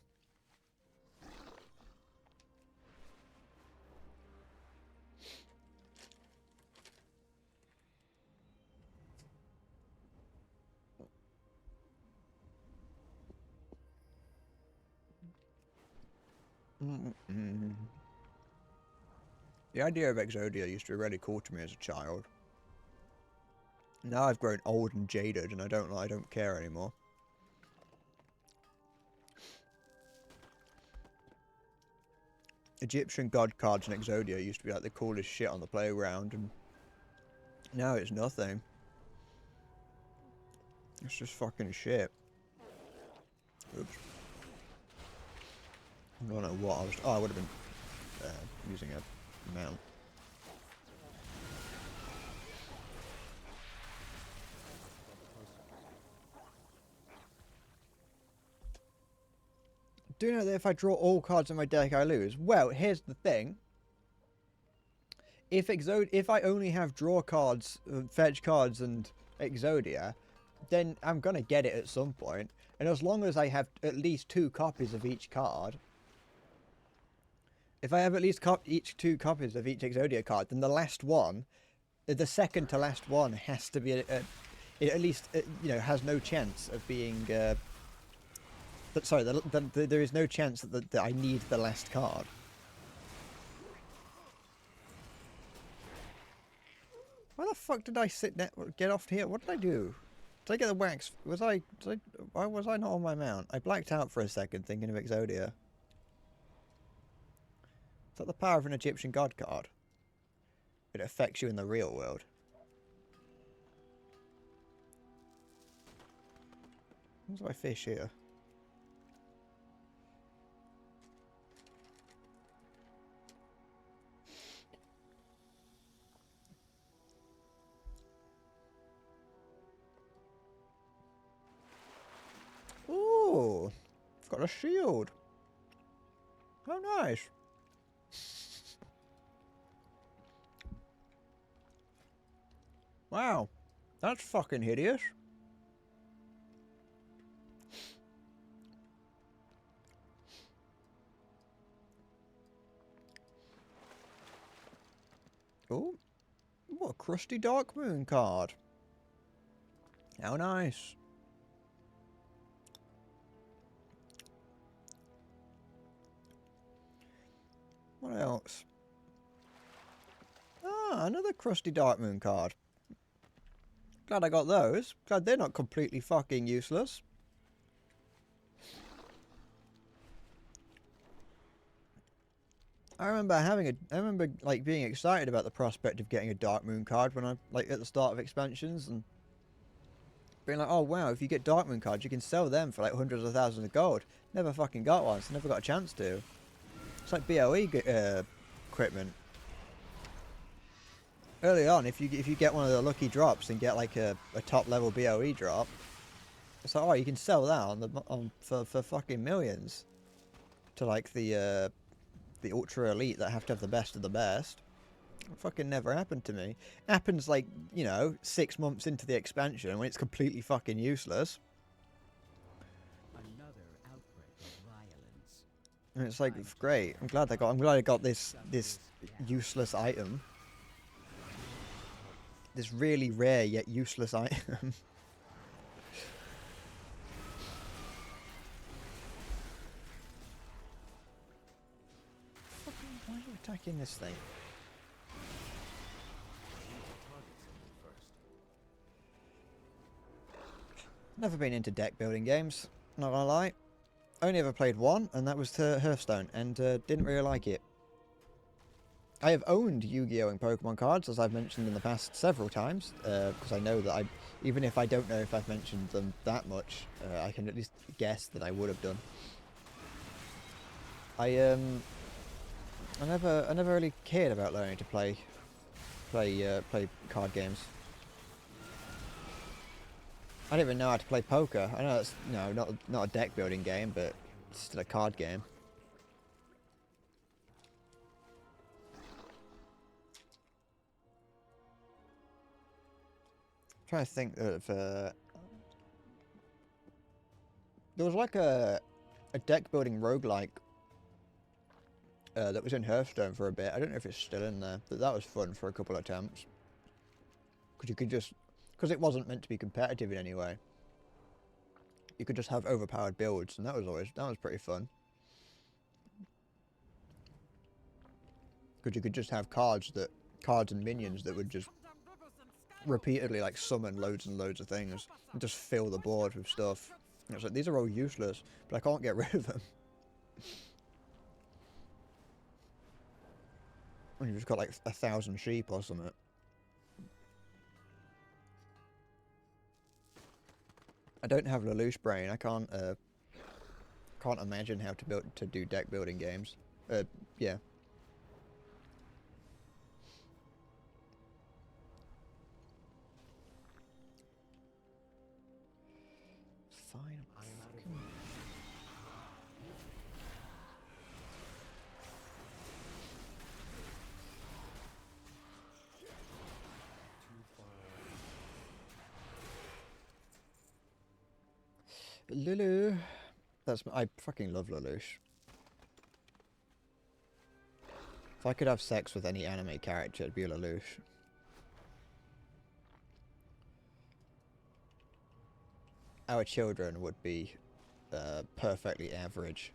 The idea of Exodia used to be really cool to me as a child. Now I've grown old and jaded, and I don't care anymore. Egyptian god cards and Exodia used to be like the coolest shit on the playground, and now it's nothing. It's just fucking shit. Oops. I don't know what I was... Oh, I would have been using a mount. Do you know that if I draw all cards in my deck, I lose? Well, here's the thing. If I only have draw cards, fetch cards, and Exodia, then I'm gonna get it at some point. And as long as I have at least 2 copies of each card, if I have at least 2 copies of each Exodia card, then the last one, the second to last one, has to be it at least you know, has no chance of being. Sorry, there is no chance that I need the last card. Why the fuck did I get off here? What did I do? Did I get the wax? Why was I not on my mount? I blacked out for a second thinking of Exodia. Is that the power of an Egyptian god card? It affects you in the real world. Where's my fish here? Ooh, I've got a shield. Oh, nice. Wow, that's fucking hideous. Oh, what a crusty Dark Moon card. How nice. What else? Ah, another crusty Dark Moon card. Glad I got those. Glad they're not completely fucking useless. I remember like being excited about the prospect of getting a Dark Moon card when I like at the start of expansions, and being like, oh wow, if you get Darkmoon cards, you can sell them for like hundreds of thousands of gold. Never fucking got one, so never got a chance to. It's like BOE equipment. Early on, if you get one of the lucky drops and get like a top level BOE drop, it's like, oh, you can sell that for fucking millions to like the ultra elite that have to have the best of the best. It fucking never happened to me. It happens like, you know, 6 months into the expansion when it's completely fucking useless. Another outbreak of violence. And it's like, it's great. I'm glad I got this useless item. This really rare yet useless item. Fucking, why are you attacking this thing? Never been into deck building games, not gonna lie. Only ever played one, and that was to Hearthstone, and didn't really like it. I have owned Yu-Gi-Oh! And Pokemon cards, as I've mentioned in the past several times, because I know that even if I don't know if I've mentioned them that much, I can at least guess that I would have done. I never really cared about learning to play card games. I don't even know how to play poker. I know it's not a deck building game, but it's still a card game. I'm trying to think of there was like a deck building roguelike that was in Hearthstone for a bit. I don't know if it's still in there, but that was fun for a couple of attempts. Because you could just, because it wasn't meant to be competitive in any way, you could just have overpowered builds, and that was pretty fun. Because you could just have cards and minions that would just repeatedly like summon loads and loads of things and just fill the board with stuff. And it's like, these are all useless, but I can't get rid of them. And you've just got like 1,000 sheep or something. I don't have Lelouch brain. I can't imagine how to do deck building games. Yeah. Fine. Lulu. I fucking love Lelouch. If I could have sex with any anime character, it'd be Lelouch. Our children would be perfectly average.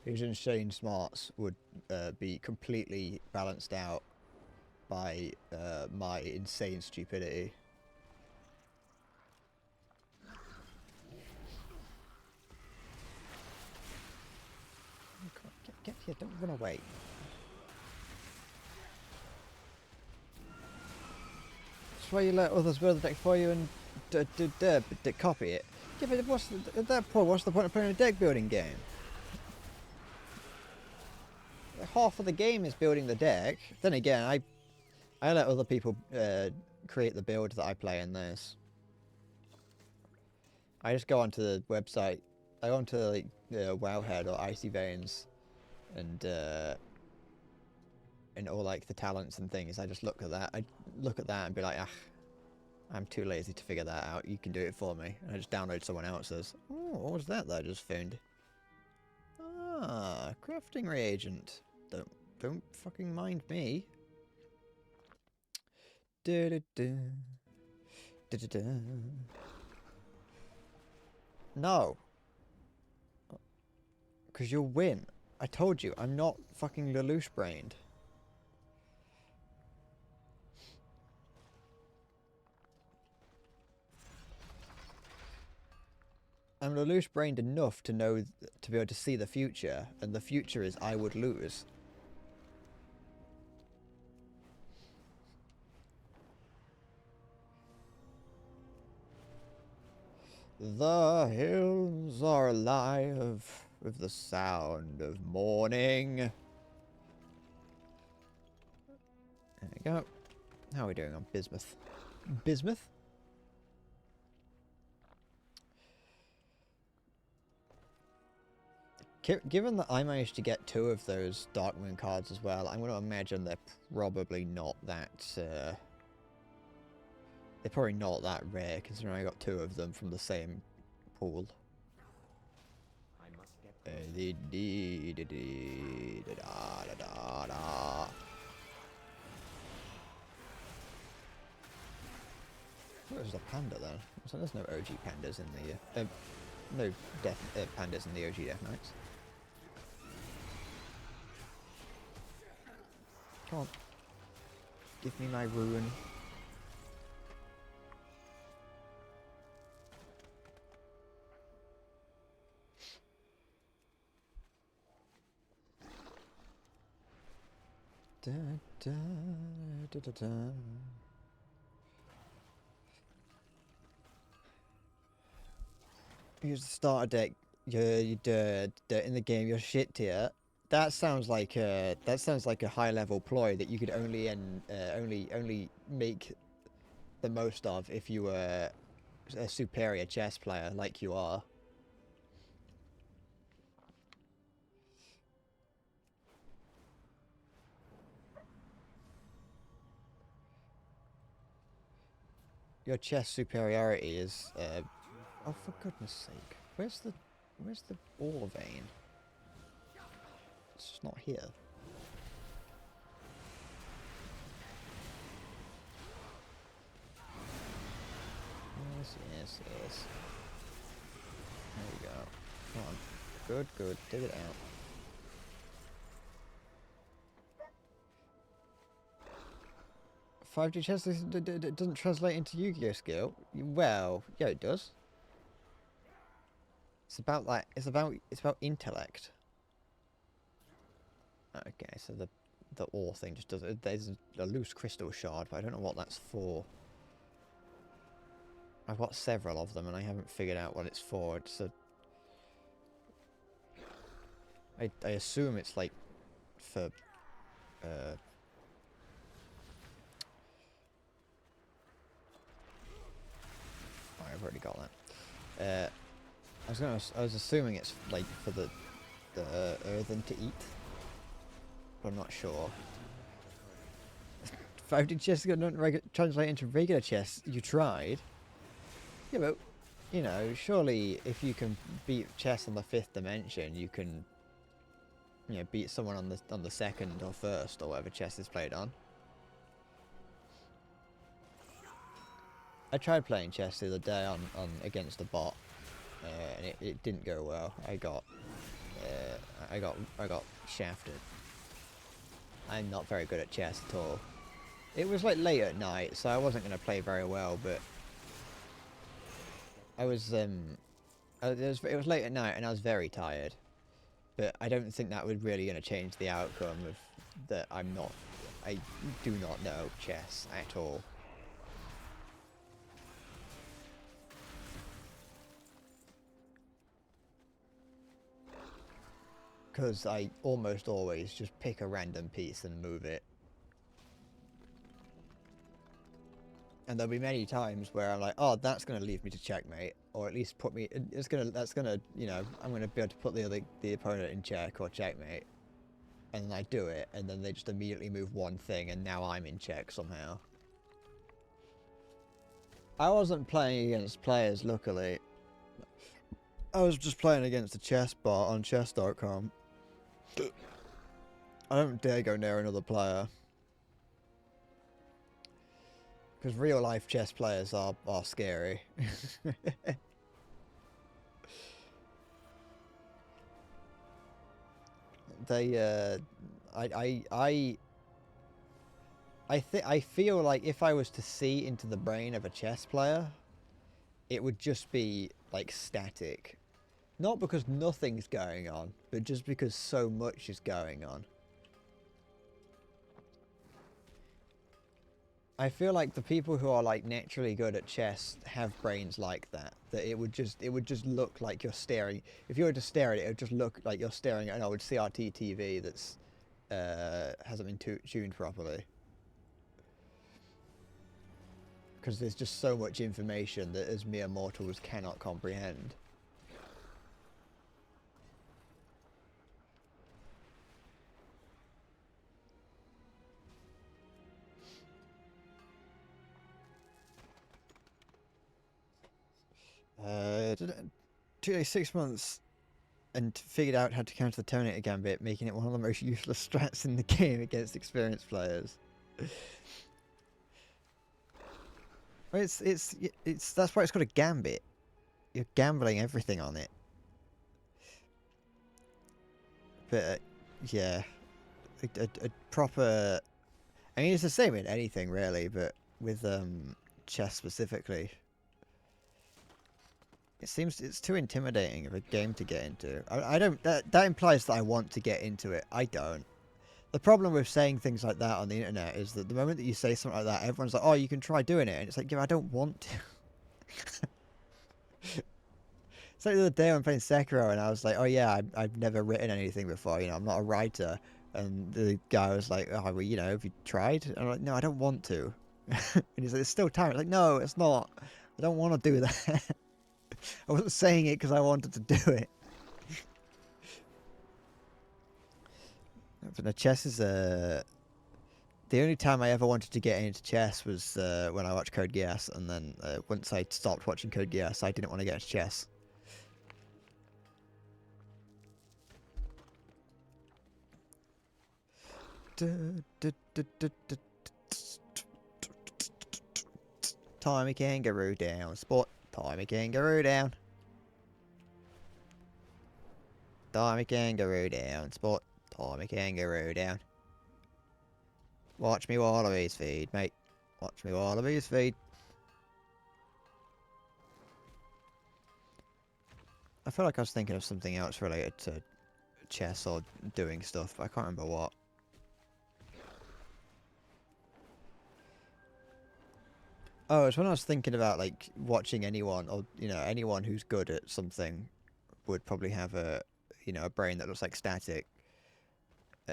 His insane smarts would be completely balanced out by my insane stupidity. Get here, don't run away. That's why you let others build the deck for you and copy it. Yeah, but at that point, what's the point of playing a deck building game? Half of the game is building the deck. Then again, I let other people create the build that I play in this. I just go onto the website. I go onto like Wowhead or Icy Veins, and all like the talents and things. I just look at that. I look at that and be like, ah, I'm too lazy to figure that out. You can do it for me. And I just download someone else's. Oh, what was that I just found? Ah, crafting reagent. Don't fucking mind me. No. Because you'll win. I told you, I'm not fucking Lelouch brained. I'm Lelouch brained enough to know, to be able to see the future, and the future is I would lose. The hills are alive with the sound of morning. There we go. How are we doing on bismuth? Bismuth? Given that I managed to get 2 of those Darkmoon cards as well, I'm going to imagine they're probably not that... they're probably not that rare, considering I got 2 of them from the same pool. I must get Where's the panda then? So there's no OG pandas in the... no pandas in the OG Death Knights. Come on. Give me my ruin. Da, da, da, da, da. Use the starter deck. You in the game. You're shit tier. That sounds like a high level ploy that you could only only make the most of if you were a superior chess player like you are. Your chess superiority is oh, for goodness sake. Where's the ore vein? It's just not here. Yes. There we go. Come on. Good. Dig it out. $5 chess doesn't translate into Yu-Gi-Oh skill. Well, yeah, it does. It's about like it's about intellect. Okay, so the ore thing just does it. There's a loose crystal shard, but I don't know what that's for. I've got several of them, and I haven't figured out what it's for. It's a... I assume it's like for I've already got that. I was assuming it's like for the earthen to eat, but I'm not sure. 5D chess is going to translate into regular chess. You tried. Yeah, but you know, surely if you can beat chess on the 5th dimension, you can, you know, beat someone on the 2nd or 1st or whatever chess is played on. I tried playing chess the other day on against a bot, and it didn't go well. I got shafted. I'm not very good at chess at all. It was like late at night, so I wasn't going to play very well. But I was it was late at night, and I was very tired. But I don't think that was really going to change the outcome of that. I do not know chess at all. Because I almost always just pick a random piece and move it. And there'll be many times where I'm like, oh, that's going to leave me to checkmate, or at least put me. That's gonna, you know, I'm going to be able to put the opponent in check or checkmate. And then I do it, and then they just immediately move one thing, and now I'm in check somehow. I wasn't playing against players, luckily. I was just playing against a chess bot on chess.com. I don't dare go near another player. Because real life chess players are scary. They I feel like if I was to see into the brain of a chess player, it would just be like static. Not because nothing's going on, but just because so much is going on. I feel like the people who are like naturally good at chess have brains like that. That it would just look like you're staring. If you were to stare at it, it would just look like you're staring at an old CRT TV that's hasn't been tuned properly. Because there's just so much information that as mere mortals cannot comprehend. Did it 2 days, 6 months, and figured out how to counter the Terminator Gambit, making it one of the most useless strats in the game against experienced players. Well, it's that's why it's got a Gambit. You're gambling everything on it. But yeah, a proper. I mean, it's the same in anything really, but with chess specifically. It's too intimidating of a game to get into. I don't. That implies that I want to get into it. I don't. The problem with saying things like that on the internet is that the moment that you say something like that, everyone's like, "Oh, you can try doing it," and it's like, "Yeah, I don't want to." It's like the other day I'm playing Sekiro, and I was like, "Oh yeah, I've never written anything before. You know, I'm not a writer." And the guy was like, "Oh, well, you know, have you tried?" And I'm like, "No, I don't want to." And he's like, "It's still time." I'm like, "No, it's not. I don't want to do that." I wasn't saying it because I wanted to do it. But no, chess is the only time I ever wanted to get into chess was when I watched Code Geass, and then once I stopped watching Code Geass, I didn't want to get into chess. Timey kangaroo down, spot. Timey kangaroo down. Timey kangaroo down, spot. Timey kangaroo down. Watch me wallabies feed, mate. Watch me wallabies feed. I feel like I was thinking of something else related to chess or doing stuff, but I can't remember what. Oh, it's when I was thinking about like watching anyone, or you know, anyone who's good at something would probably have a, you know, a brain that looks like static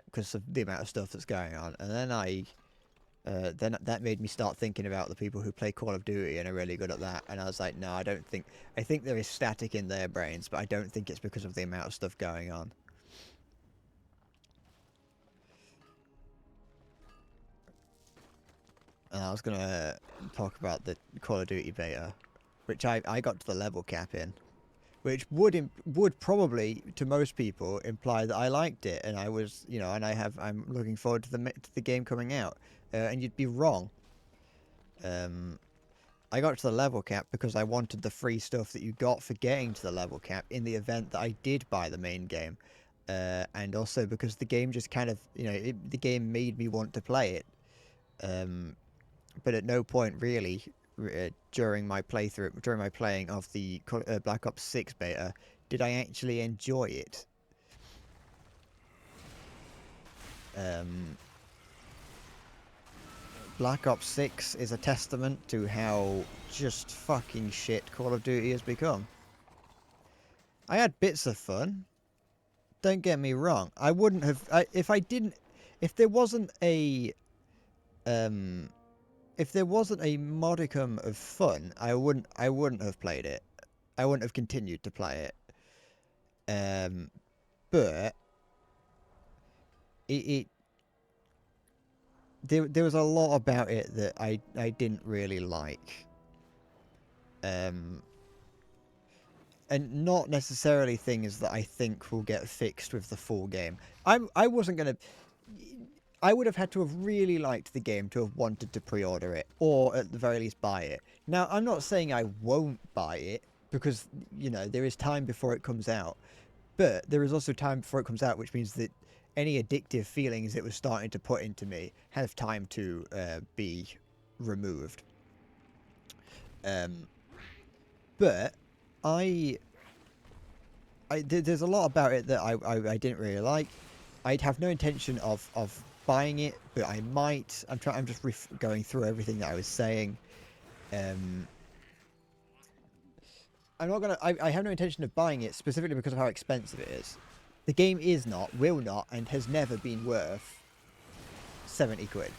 because of the amount of stuff that's going on. And then that made me start thinking about the people who play Call of Duty and are really good at that. And I was like, no, I think there is static in their brains, but I don't think it's because of the amount of stuff going on. And I was going to talk about the Call of Duty beta, which I got to the level cap in, which would probably, to most people, imply that I liked it, and I was, you know, and I'm looking forward to the game coming out, and you'd be wrong. I got to the level cap because I wanted the free stuff that you got for getting to the level cap in the event that I did buy the main game, and also because the game just kind of, you know, the game made me want to play it. But at no point really during my playing of the Black Ops 6 beta did I actually enjoy it. Black Ops 6 is a testament to how just fucking shit Call of Duty has become. I had bits of fun. Don't get me wrong. I wouldn't have if there wasn't a modicum of fun, I wouldn't have played it. I wouldn't have continued to play it. But there was a lot about it that I didn't really like. And not necessarily things that I think will get fixed with the full game. I wasn't gonna. I would have had to have really liked the game to have wanted to pre-order it, or at the very least buy it. Now, I'm not saying I won't buy it, because, you know, there is time before it comes out. But there is also time before it comes out, which means that any addictive feelings it was starting to put into me have time to be removed. But there's a lot about it that I didn't really like. I'd have no intention of buying it, but I might. I'm just going through everything that I was saying. I'm not gonna. I have no intention of buying it specifically because of how expensive it is. The game is not, will not, and has never been worth 70 quid.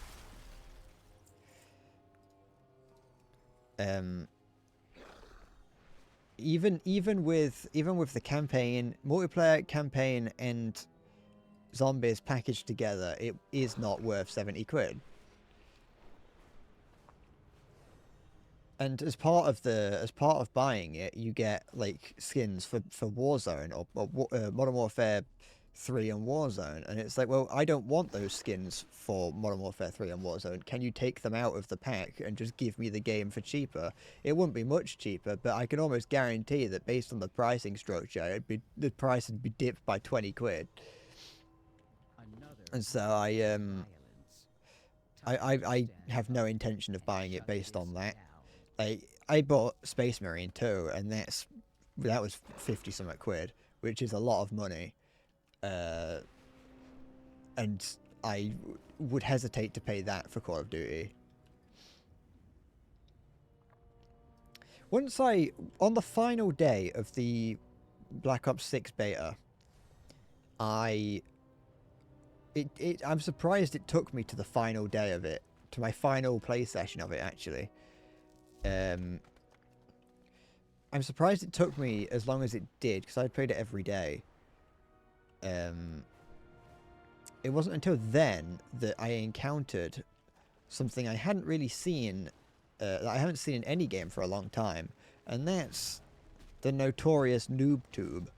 Even with the campaign, multiplayer campaign and zombies packaged together, it is not worth 70 quid. And as part of buying it, you get like skins for Warzone or Modern Warfare 3 and Warzone, and it's like, well, I don't want those skins for Modern Warfare 3 and Warzone. Can you take them out of the pack and just give me the game for cheaper? It wouldn't be much cheaper, but I can almost guarantee that based on the pricing structure, the price would be dipped by 20 quid. And so I have no intention of buying it based on that. I bought Space Marine 2, and that was 50 something quid, which is a lot of money. And I would hesitate to pay that for Call of Duty. On the final day of the Black Ops 6 beta, I'm surprised it took me to the final day of it, to my final play session of it, actually. I'm surprised it took me as long as it did, because I played it every day. It wasn't until then that I encountered something I hadn't really seen, that I haven't seen in any game for a long time, and that's the notorious noob tube.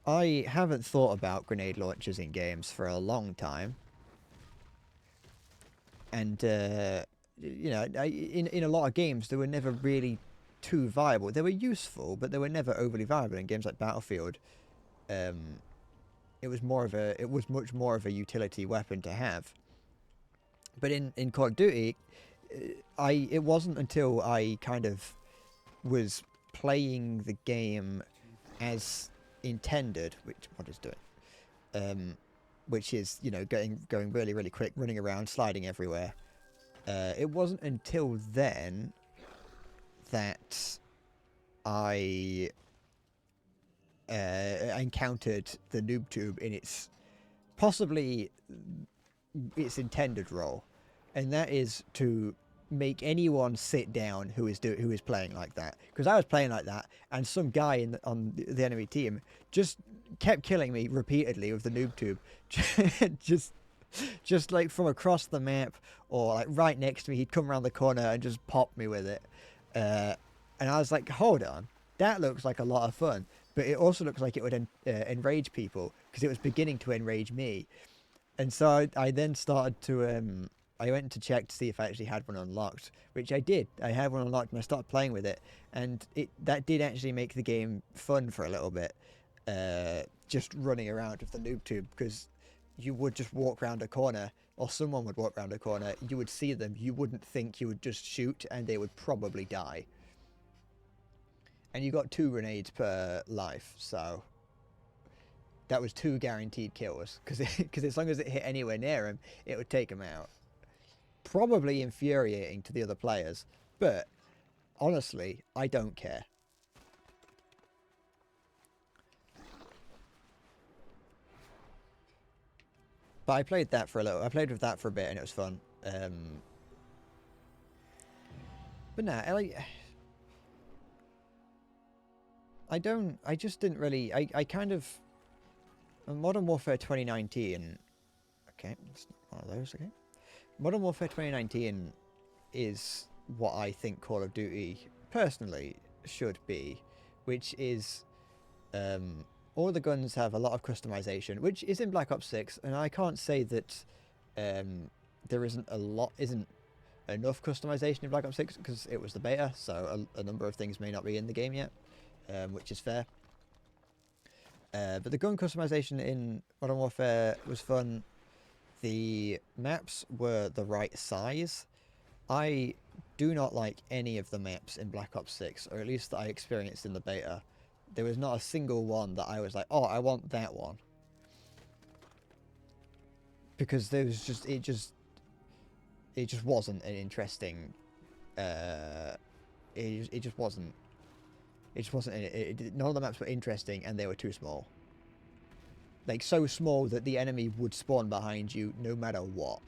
I haven't thought about grenade launchers in games for a long time, and you know, in a lot of games they were never really too viable. They were useful, but they were never overly viable. In games like Battlefield, it was much more of a utility weapon to have. But in Call of Duty, it wasn't until I kind of was playing the game as intended, which is, you know, going really, really quick, running around, sliding everywhere. It wasn't until then that I encountered the noob tube in possibly its intended role, and that is to make anyone sit down who is playing like that. Because I was playing like that, and some guy on the enemy team just kept killing me repeatedly with the noob tube, just like from across the map, or like right next to me. He'd come around the corner and just pop me with it, and I was like, hold on, that looks like a lot of fun, but it also looks like it would enrage people, because it was beginning to enrage me. And so I then started to I went to check to see if I actually had one unlocked, which I did. I had one unlocked, and I started playing with it, and that did actually make the game fun for a little bit, just running around with the noob tube, because you would just walk around a corner, or someone would walk around a corner, you would see them, you wouldn't think, you would just shoot, and they would probably die. And you got 2 grenades per life, so that was 2 guaranteed kills, because as long as it hit anywhere near him, it would take him out. Probably infuriating to the other players, but honestly, I don't care. But I played with that for a bit, and it was fun. But nah, I just didn't really, I kind of, Modern Warfare 2019, okay, it's not one of those, okay. Modern Warfare 2019 is what I think Call of Duty, personally, should be, which is, all the guns have a lot of customization, which is in Black Ops 6, and I can't say that there isn't enough customization in Black Ops 6, because it was the beta, so a number of things may not be in the game yet, which is fair. But the gun customization in Modern Warfare was fun. The maps were the right size. I do not like any of the maps in Black Ops 6, or at least that I experienced in the beta. There was not a single one that I was like, oh, I want that one. because there was just it just wasn't an interesting. It just wasn't. It just wasn't. None of the maps were interesting, and they were too small. Like so small that the enemy would spawn behind you no matter what.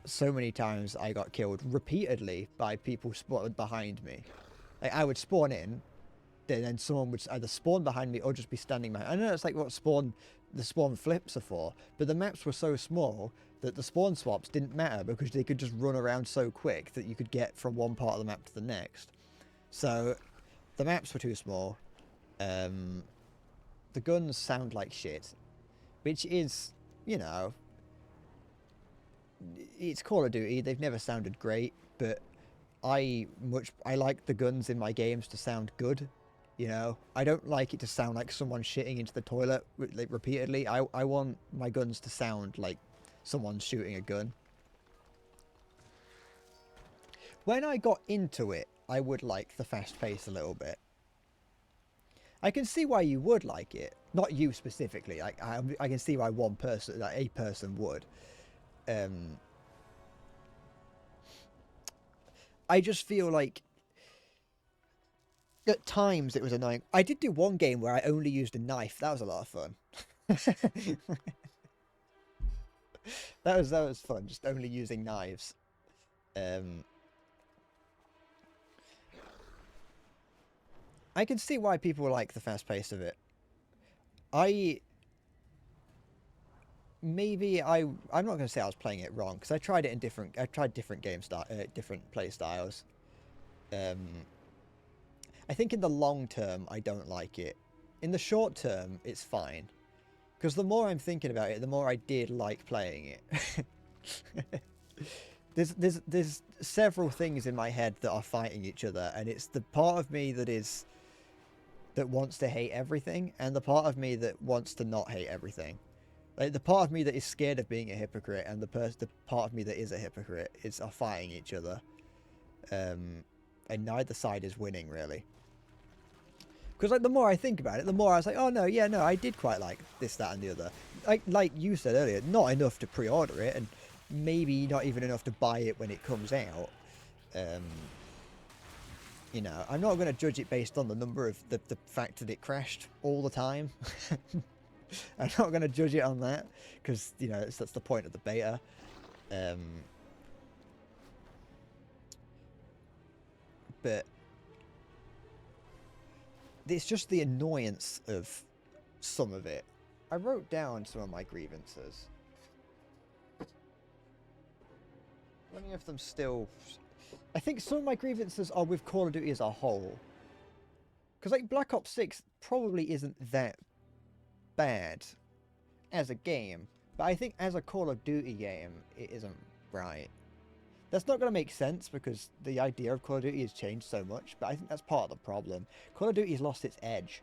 So many times I got killed repeatedly by people spawning behind me. Like I would spawn in, then someone would either spawn behind me or just be standing behind. I know it's like what the spawn flips are for, but the maps were so small that the spawn swaps didn't matter because they could just run around so quick that you could get from one part of the map to the next. So the maps were too small. The guns sound like shit, which is, you know, it's Call of Duty. They've never sounded great, but I like the guns in my games to sound good. You know, I don't like it to sound like someone shitting into the toilet like repeatedly. I want my guns to sound like someone's shooting a gun. When I got into it, I would like the fast pace a little bit. I can see why you would like it. Not you specifically. Like I can see why one person, like a person, would. I just feel like at times it was annoying. I did do one game where I only used a knife. That was a lot of fun. that was fun. Just only using knives. I can see why people like the fast pace of it. I'm not going to say I was playing it wrong because I tried it in different different play styles. I think in the long term I don't like it. In the short term it's fine, because the more I'm thinking about it, the more I did like playing it. There's several things in my head that are fighting each other, and it's the part of me that wants to hate everything, and the part of me that wants to not hate everything. Like the part of me that is scared of being a hypocrite, and the part of me that is a hypocrite are fighting each other. And neither side is winning really. Because like the more I think about it, the more I was like, oh no, yeah, no, I did quite like this, that, and the other. Like you said earlier, not enough to pre-order it, and maybe not even enough to buy it when it comes out. You know, I'm not going to judge it based on the number of the fact that it crashed all the time. I'm not going to judge it on that because, you know, that's the point of the beta. But it's just the annoyance of some of it. I wrote down some of my grievances. Many of them still... I think some of my grievances are with Call of Duty as a whole. Because, like, Black Ops 6 probably isn't that bad as a game. But I think as a Call of Duty game, it isn't right. That's not going to make sense because the idea of Call of Duty has changed so much. But I think that's part of the problem. Call of Duty has lost its edge.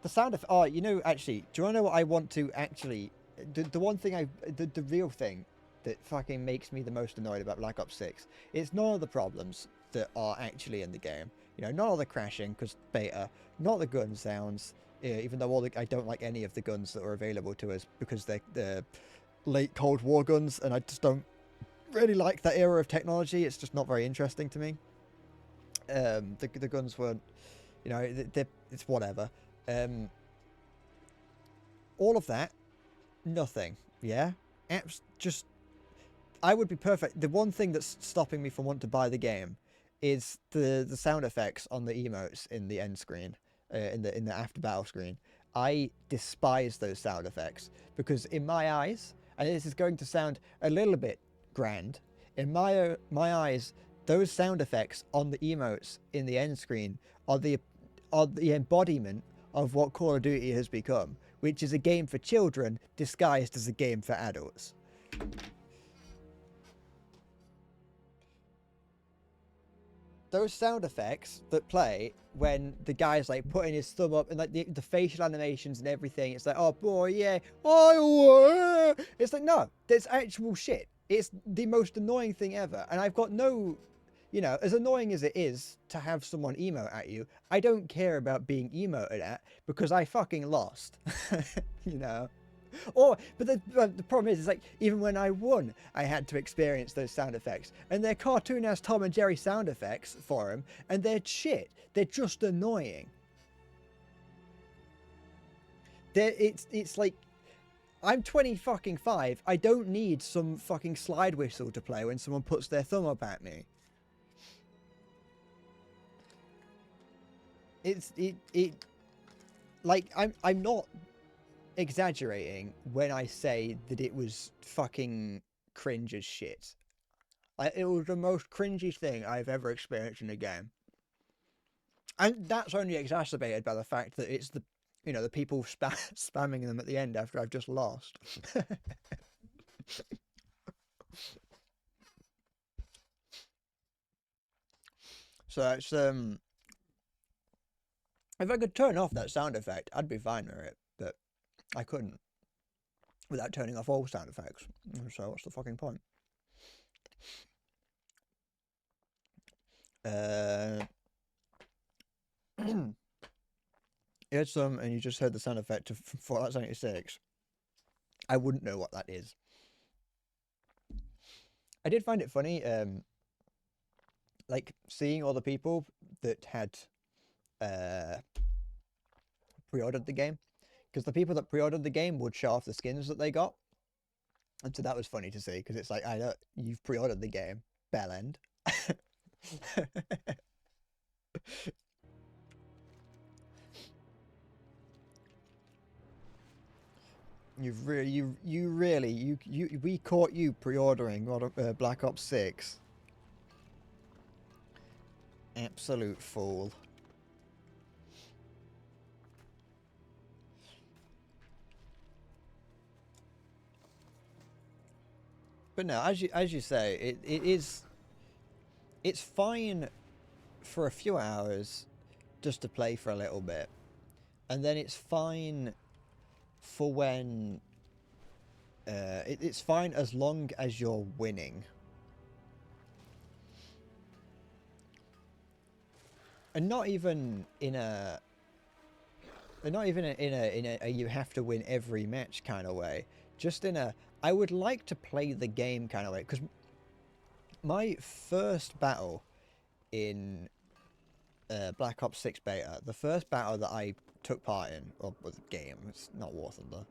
The sound of... Oh, you know, actually, do you want to know what I want to actually... The one thing the real thing that fucking makes me the most annoyed about Black Ops 6. It's none of the problems that are actually in the game. You know, not all the crashing, because beta, not the gun sounds, even though I don't like any of the guns that are available to us, because they're late Cold War guns, and I just don't really like that era of technology. It's just not very interesting to me. The guns weren't, you know, it's whatever. All of that, nothing, yeah? Apps just... I would be perfect. The one thing that's stopping me from wanting to buy the game is the sound effects on the emotes in the end screen, in the after battle screen. I despise those sound effects because in my eyes, and this is going to sound a little bit grand, in my eyes, those sound effects on the emotes in the end screen are the embodiment of what Call of Duty has become, which is a game for children disguised as a game for adults. Those sound effects that play when the guy's like putting his thumb up and like the facial animations and everything, it's like, oh boy, yeah, oh, it's like, no, there's actual shit. It's the most annoying thing ever. And I've got no, you know, as annoying as it is to have someone emote at you, I don't care about being emoted at because I fucking lost, you know. But the problem is like, even when I won, I had to experience those sound effects. And they're cartoon-ass Tom and Jerry sound effects for them, and they're shit. They're just annoying. It's like, I'm 25. I don't need some fucking slide whistle to play when someone puts their thumb up at me. Like, I'm not exaggerating when I say that it was fucking cringe as shit. Like, it was the most cringy thing I've ever experienced in a game. And that's only exacerbated by the fact that it's the, you know, the people spamming them at the end after I've just lost. So it's, if I could turn off that sound effect, I'd be fine with it, but I couldn't without turning off all sound effects. So what's the fucking point? You had some, and you just heard the sound effect of Fallout 76. I wouldn't know what that is. I did find it funny, like, seeing all the people that had pre-ordered the game, because the people that pre-ordered the game would show off the skins that they got, and so that was funny to see, because it's like, I know you've pre-ordered the game, bell end. We caught you pre-ordering Black Ops 6. Absolute fool. But no, as you say, it's fine for a few hours just to play for a little bit, and then it's fine for when it's fine as long as you're winning. And not even in a you have to win every match kind of way. Just in a I would like to play the game kind of way, because my first battle in Black Ops 6 beta, the first battle that I took part in, or the game, it's not War Thunder,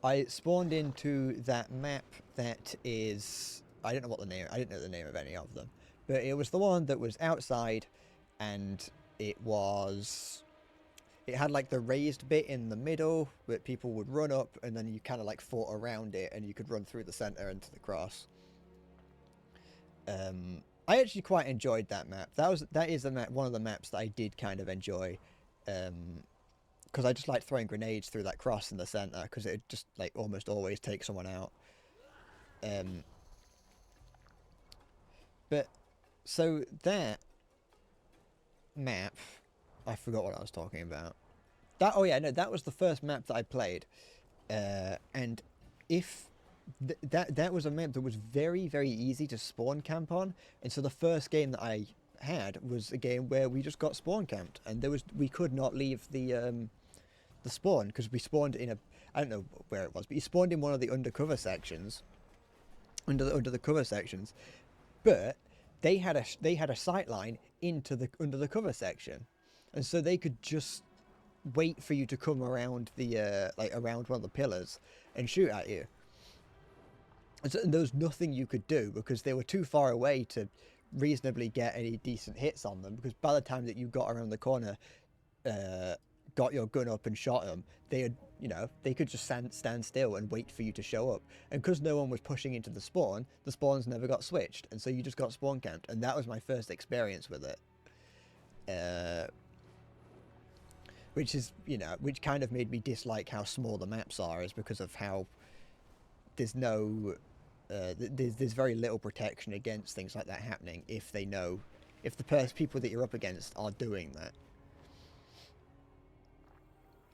I spawned into that map that is, I don't know what the name, I didn't know the name of any of them, but it was the one that was outside, and it had like the raised bit in the middle that people would run up, and then you kind of like fought around it, and you could run through the center into the cross. I actually quite enjoyed that map. That is the map, one of the maps that I did kind of enjoy, because I just like throwing grenades through that cross in the center, because it just like almost always takes someone out. But so that map, I forgot what I was talking about. Oh yeah, no, that was the first map that I played, and if that was a map that was very, very easy to spawn camp on, and so the first game that I had was a game where we just got spawn camped, and we could not leave the spawn, because we spawned in I don't know where it was, but you spawned in one of the undercover sections, under the cover sections, but they had a sight line into the under the cover section, and so they could just wait for you to come around the like around one of the pillars and shoot at you. And so there was nothing you could do, because they were too far away to reasonably get any decent hits on them, because by the time that you got around the corner, got your gun up and shot them, they could just stand still and wait for you to show up. And because no one was pushing into the spawns never got switched, and so you just got spawn camped, and that was my first experience with it. Which is, which kind of made me dislike how small the maps are, is because of how there's no, there's very little protection against things like that happening if the people that you're up against are doing that.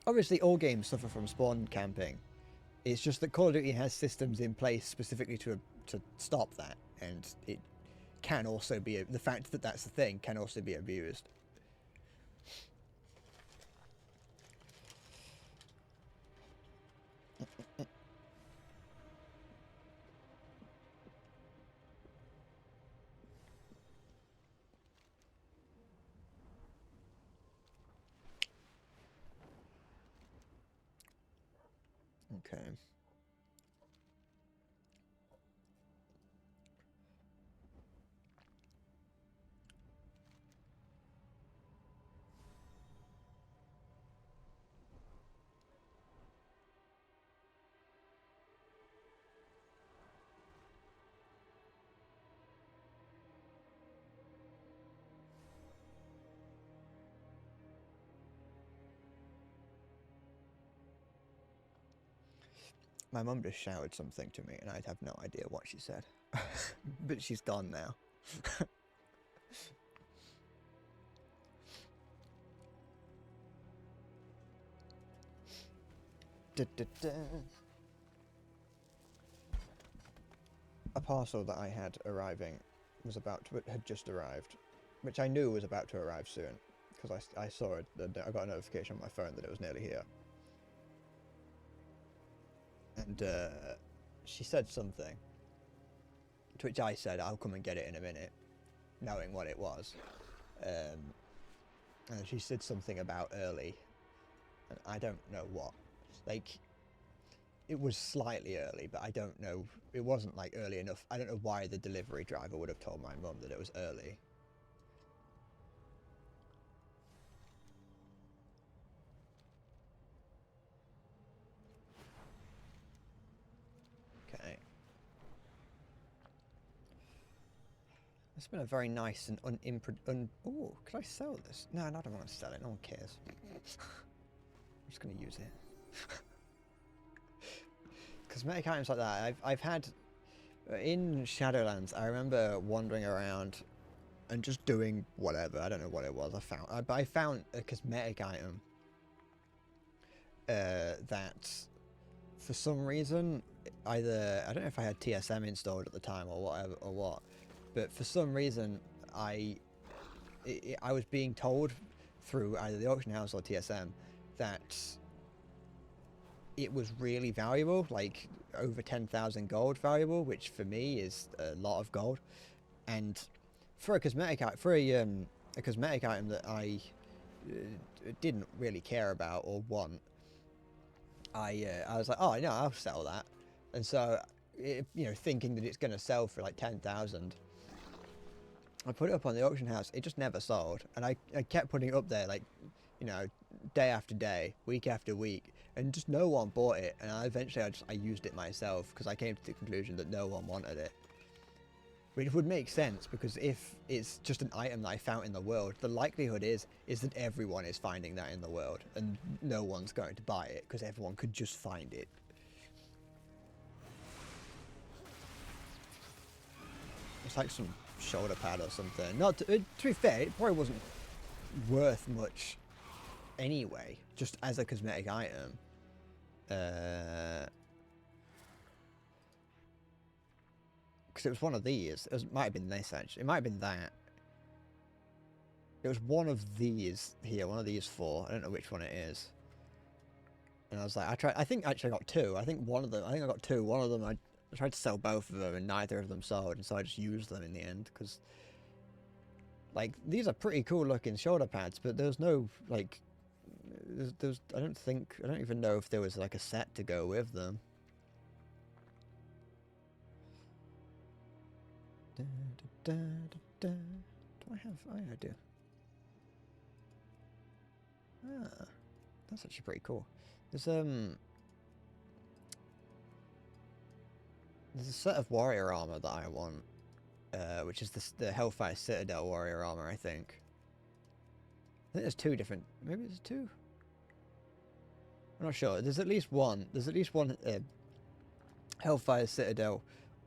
Obviously, all games suffer from spawn camping. It's just that Call of Duty has systems in place specifically to stop that, and it can also be the fact that that's the thing can also be abused. Okay. My mum just shouted something to me and I'd have no idea what she said. But she's gone now. Da, da, da. A parcel that I had arriving had just arrived, which I knew was about to arrive soon because I saw it. I got a notification on my phone that it was nearly here. And she said something, to which I said, I'll come and get it in a minute, knowing what it was. And she said something about early, and I don't know what. Like, it was slightly early, but I don't know. It wasn't, like, early enough. I don't know why the delivery driver would have told my mum that it was early. Okay. It's been a very nice and oh, could I sell this? No, I don't want to sell it. No one cares. I'm just going to use it. Cosmetic items like that, I've had... In Shadowlands, I remember wandering around and just doing whatever. I don't know what it was. I found a cosmetic item that, for some reason, either... I don't know if I had TSM installed at the time or whatever, or what. But for some reason, I was being told through either the auction house or TSM that it was really valuable, like over 10,000 gold valuable, which for me is a lot of gold. And for a cosmetic a cosmetic item that I didn't really care about or want, I was like, oh no, I'll sell that. And so, thinking that it's going to sell for like 10,000. I put it up on the auction house. It just never sold, and I kept putting it up there, like, day after day, week after week, and just no one bought it. And eventually I used it myself because I came to the conclusion that no one wanted it. Which would make sense, because if it's just an item that I found in the world, the likelihood is that everyone is finding that in the world, and no one's going to buy it because everyone could just find it. It's like some shoulder pad or something. Not to be fair, it probably wasn't worth much anyway, just as a cosmetic item. Because it was one of these. It might have been this, actually. It might have been that. It was one of these here, one of these four. I don't know which one it is. And I was like, I think actually I got two. I think I got two. One of them I tried to sell both of them, and neither of them sold, and so I just used them in the end, because, like, these are pretty cool looking shoulder pads, but there's no, like, I don't even know if there was, like, a set to go with them. Do I have... Oh, yeah, I do. Ah, that's actually pretty cool. There's a set of warrior armor that I want, which is the Hellfire Citadel warrior armor, I think. I think there's two different... Maybe there's two? I'm not sure. There's at least one. There's at least one Hellfire Citadel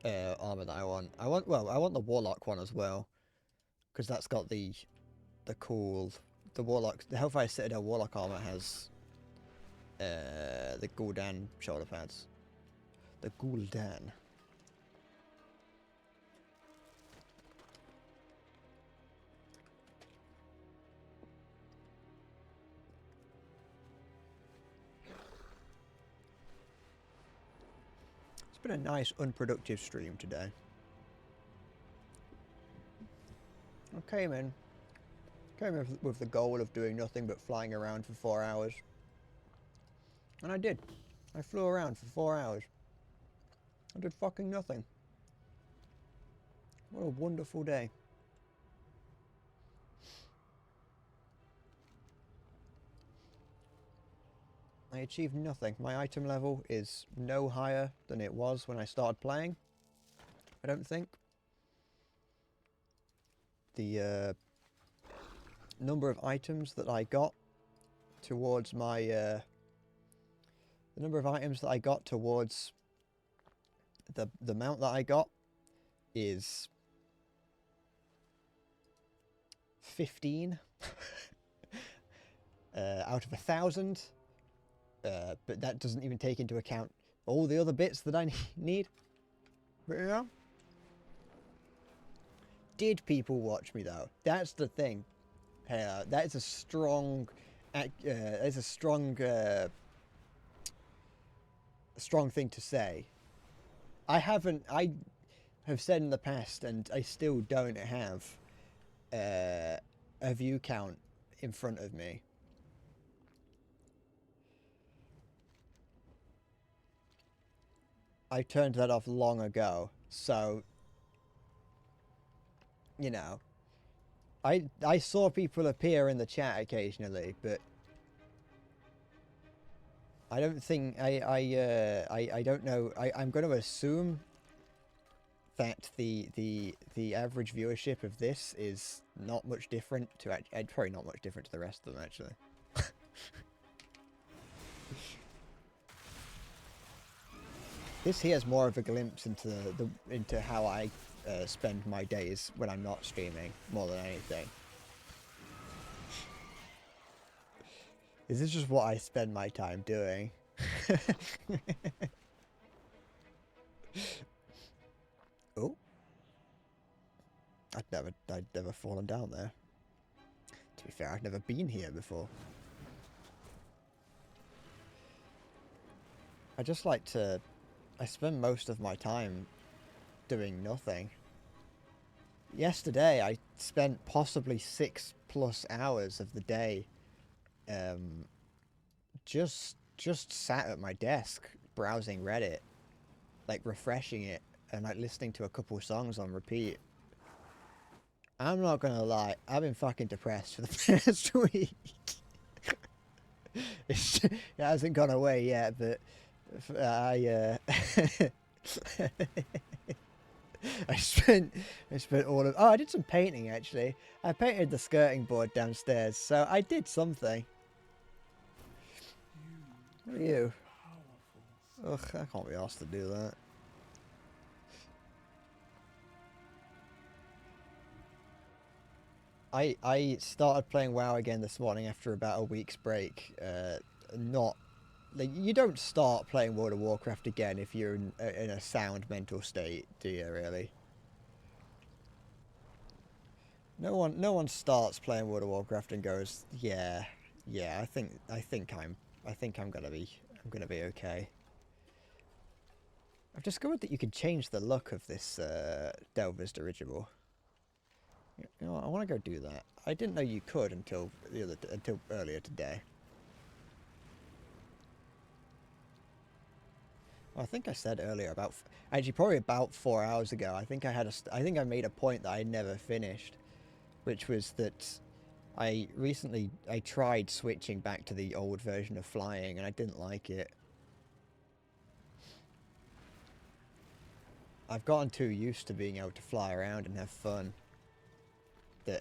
armor that I want. I want the Warlock one as well, because that's got the cool... The Hellfire Citadel Warlock armor has the Gul'dan shoulder pads. The Gul'dan. It's been a nice, unproductive stream today. I came in with the goal of doing nothing but flying around for 4 hours. And I did. I flew around for 4 hours. I did fucking nothing. What a wonderful day. I achieved nothing. My item level is no higher than it was when I started playing. I don't think. The number of items that I got towards my the number of items that I got towards the mount that I got is 15 out of 1,000. But that doesn't even take into account all the other bits that I need. But yeah. Did people watch me though? That's the thing. That is a strong, strong thing to say. I have said in the past, and I still don't have a view count in front of me. I turned that off long ago, so, you know, I saw people appear in the chat occasionally, but I don't think I don't know. I'm going to assume that the average viewership of this is not much different to probably not much different to the rest of them actually. This here is more of a glimpse into how I spend my days when I'm not streaming, more than anything. This is just what I spend my time doing. Oh, I'd never fallen down there. To be fair, I've never been here before. I just like to. I spend most of my time doing nothing. Yesterday, I spent possibly 6+ hours of the day, just sat at my desk browsing Reddit, like refreshing it and like listening to a couple of songs on repeat. I'm not gonna lie, I've been fucking depressed for the past week. It hasn't gone away yet, but I spent all of. Oh, I did some painting actually. I painted the skirting board downstairs, so I did something. Who are you? Ugh, I can't be asked to do that. I started playing WoW again this morning after about a week's break. Not. Like, you don't start playing World of Warcraft again if you're in a sound mental state, do you? Really? No one starts playing World of Warcraft and goes, yeah. I think I'm gonna be okay. I've discovered that you can change the look of this Delver's Dirigible. You know what, I want to go do that. I didn't know you could until earlier today. I think I said earlier actually probably about 4 hours ago. I think I made a point that I never finished, which was that I tried switching back to the old version of flying and I didn't like it. I've gotten too used to being able to fly around and have fun.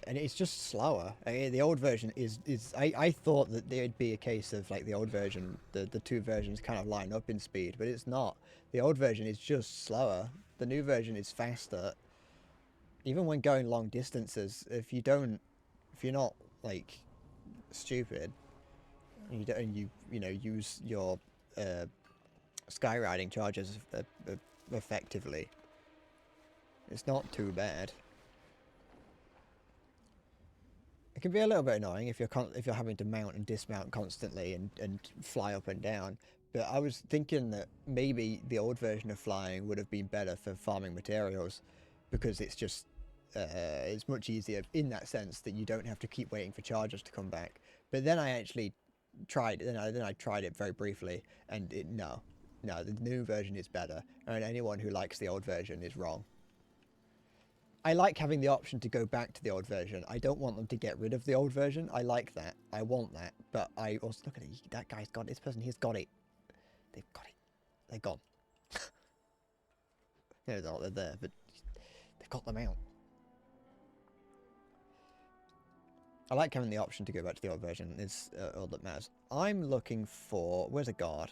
And it's just slower. I mean, the old version is I thought that there'd be a case of like the old version, the two versions kind of line up in speed, but it's not. The old version is just slower. The new version is faster. Even when going long distances, if you're not like stupid, and you use your skywriting charges effectively, it's not too bad. It can be a little bit annoying if you're having to mount and dismount constantly and fly up and down. But I was thinking that maybe the old version of flying would have been better for farming materials, because it's just it's much easier in that sense that you don't have to keep waiting for charges to come back. But then I actually tried, then I tried it very briefly, and no, the new version is better, and anyone who likes the old version is wrong. I like having the option to go back to the old version. I don't want them to get rid of the old version. I like that. I want that. But I also look at it. That guy's got this person. He's got it. They've got it. They're gone. They're there, but they've got them out. I like having the option to go back to the old version. Is all that matters. I'm looking for. Where's a guard?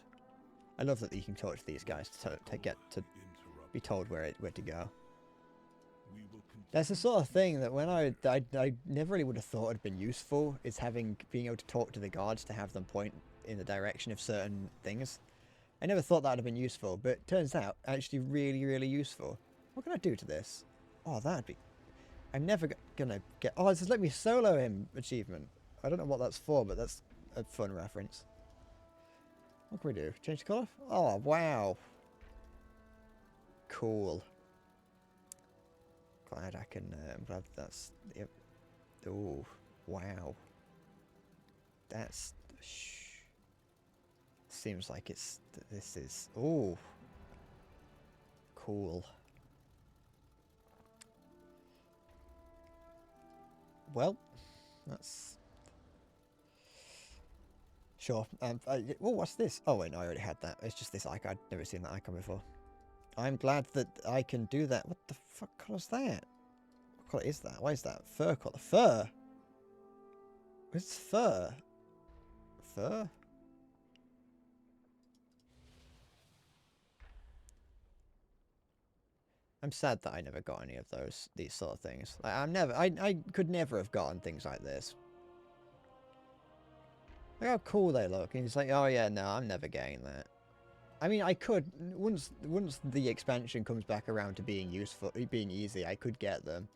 I love that you can talk to these guys to get to be told where to go. That's the sort of thing that when I never really would have thought had been useful, is being able to talk to the guards to have them point in the direction of certain things. I never thought that would have been useful, but it turns out actually really, really useful. What can I do to this? Oh, that'd be... I'm never gonna get... Oh, this is let me solo him achievement. I don't know what that's for, but that's a fun reference. What can we do? Change the colour? Oh, wow. Cool. Glad I can, I'm glad that's, yep. Oh, wow. That's, seems like this is, oh, cool. Well, that's, sure. Oh, what's this? Oh wait, no, I already had that. It's just this icon. I'd never seen that icon before. I'm glad that I can do that. What the fuck colour's that? What colour is that? Why is that? Fur colour. Fur? Where's fur? Fur? I'm sad that I never got any of these sort of things. Like, I could never have gotten things like this. Look how cool they look. And it's like, oh yeah, no, I'm never getting that. I mean, I could, once the expansion comes back around to being useful, being easy, I could get them.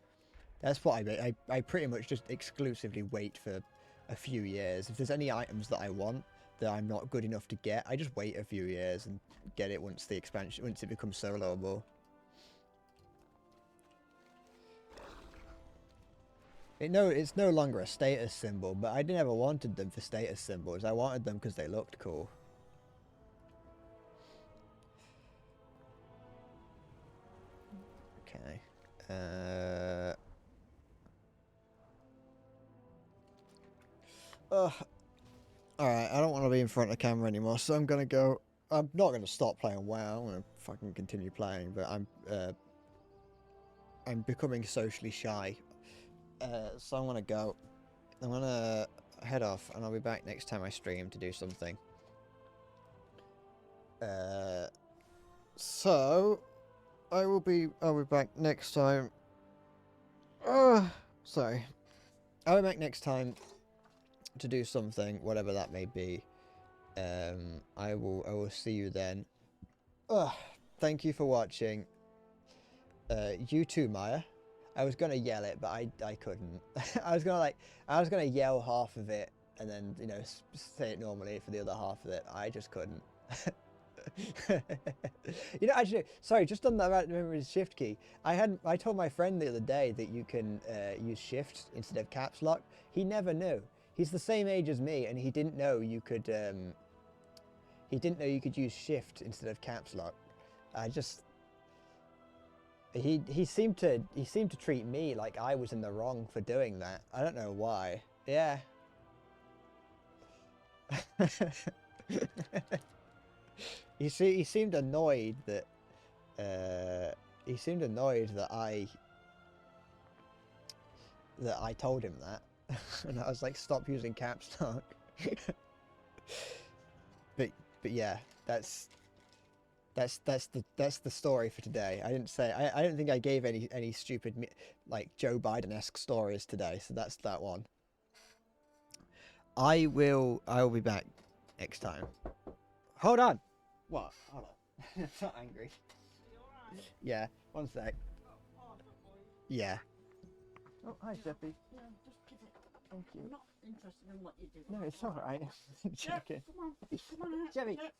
That's what I pretty much just exclusively wait for a few years. If there's any items that I want that I'm not good enough to get, I just wait a few years and get it once the expansion, once it becomes soloable. It's no longer a status symbol, but I never wanted them for status symbols. I wanted them because they looked cool. Okay. Alright, I don't want to be in front of the camera anymore, so I'm gonna go... I'm not gonna stop playing WoW, I'm gonna fucking continue playing, but I'm becoming socially shy. So I'm gonna go. I'm gonna head off, and I'll be back next time I stream to do something. So... I'll be back next time. Sorry. I'll be back next time to do something, whatever that may be. I will see you then. Thank you for watching. You too, Maya. I was gonna yell it, but I couldn't. I was gonna yell half of it and then, you know, say it normally for the other half of it. I just couldn't. You know, actually, sorry, just on that, remember the shift key. I told my friend the other day that you can use shift instead of caps lock. He never knew. He's the same age as me, and he didn't know you could. He didn't know you could use shift instead of caps lock. He seemed to treat me like I was in the wrong for doing that. I don't know why. Yeah. He seemed annoyed that I told him that, and I was like, stop using caps lock. but yeah, that's the story for today. I didn't say I don't think I gave any stupid like Joe Biden-esque stories today, so that's that one. I will be back next time. Hold on. What? Hold on. I'm not angry. Yeah, one sec. Yeah. Oh, hi, Jeffy. Yeah, just give it. Thank you. I'm not interested in what you do. No, it's alright. Yeah, come on, Jeffy. yeah.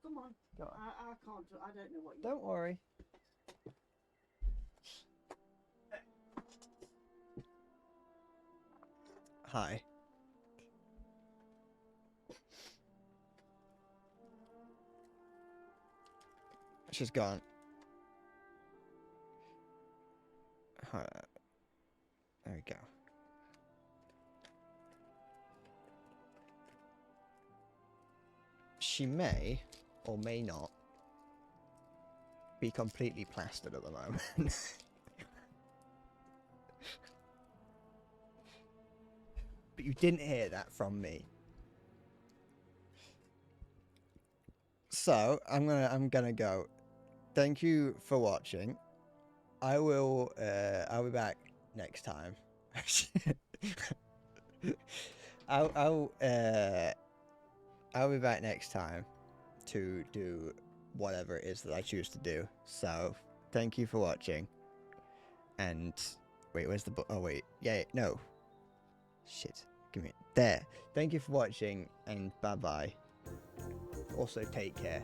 Come on. Go on. I can't do. I don't know what you Don't worry. Hi. She's gone. Hold on. There we go. She may or may not be completely plastered at the moment. But you didn't hear that from me. So I'm gonna go. Thank you for watching. I'll be back next time. I'll be back next time to do whatever it is that I choose to do. So thank you for watching. And wait, where's the oh wait, yeah, no. Shit, give me there. Thank you for watching, and bye bye. Also, take care.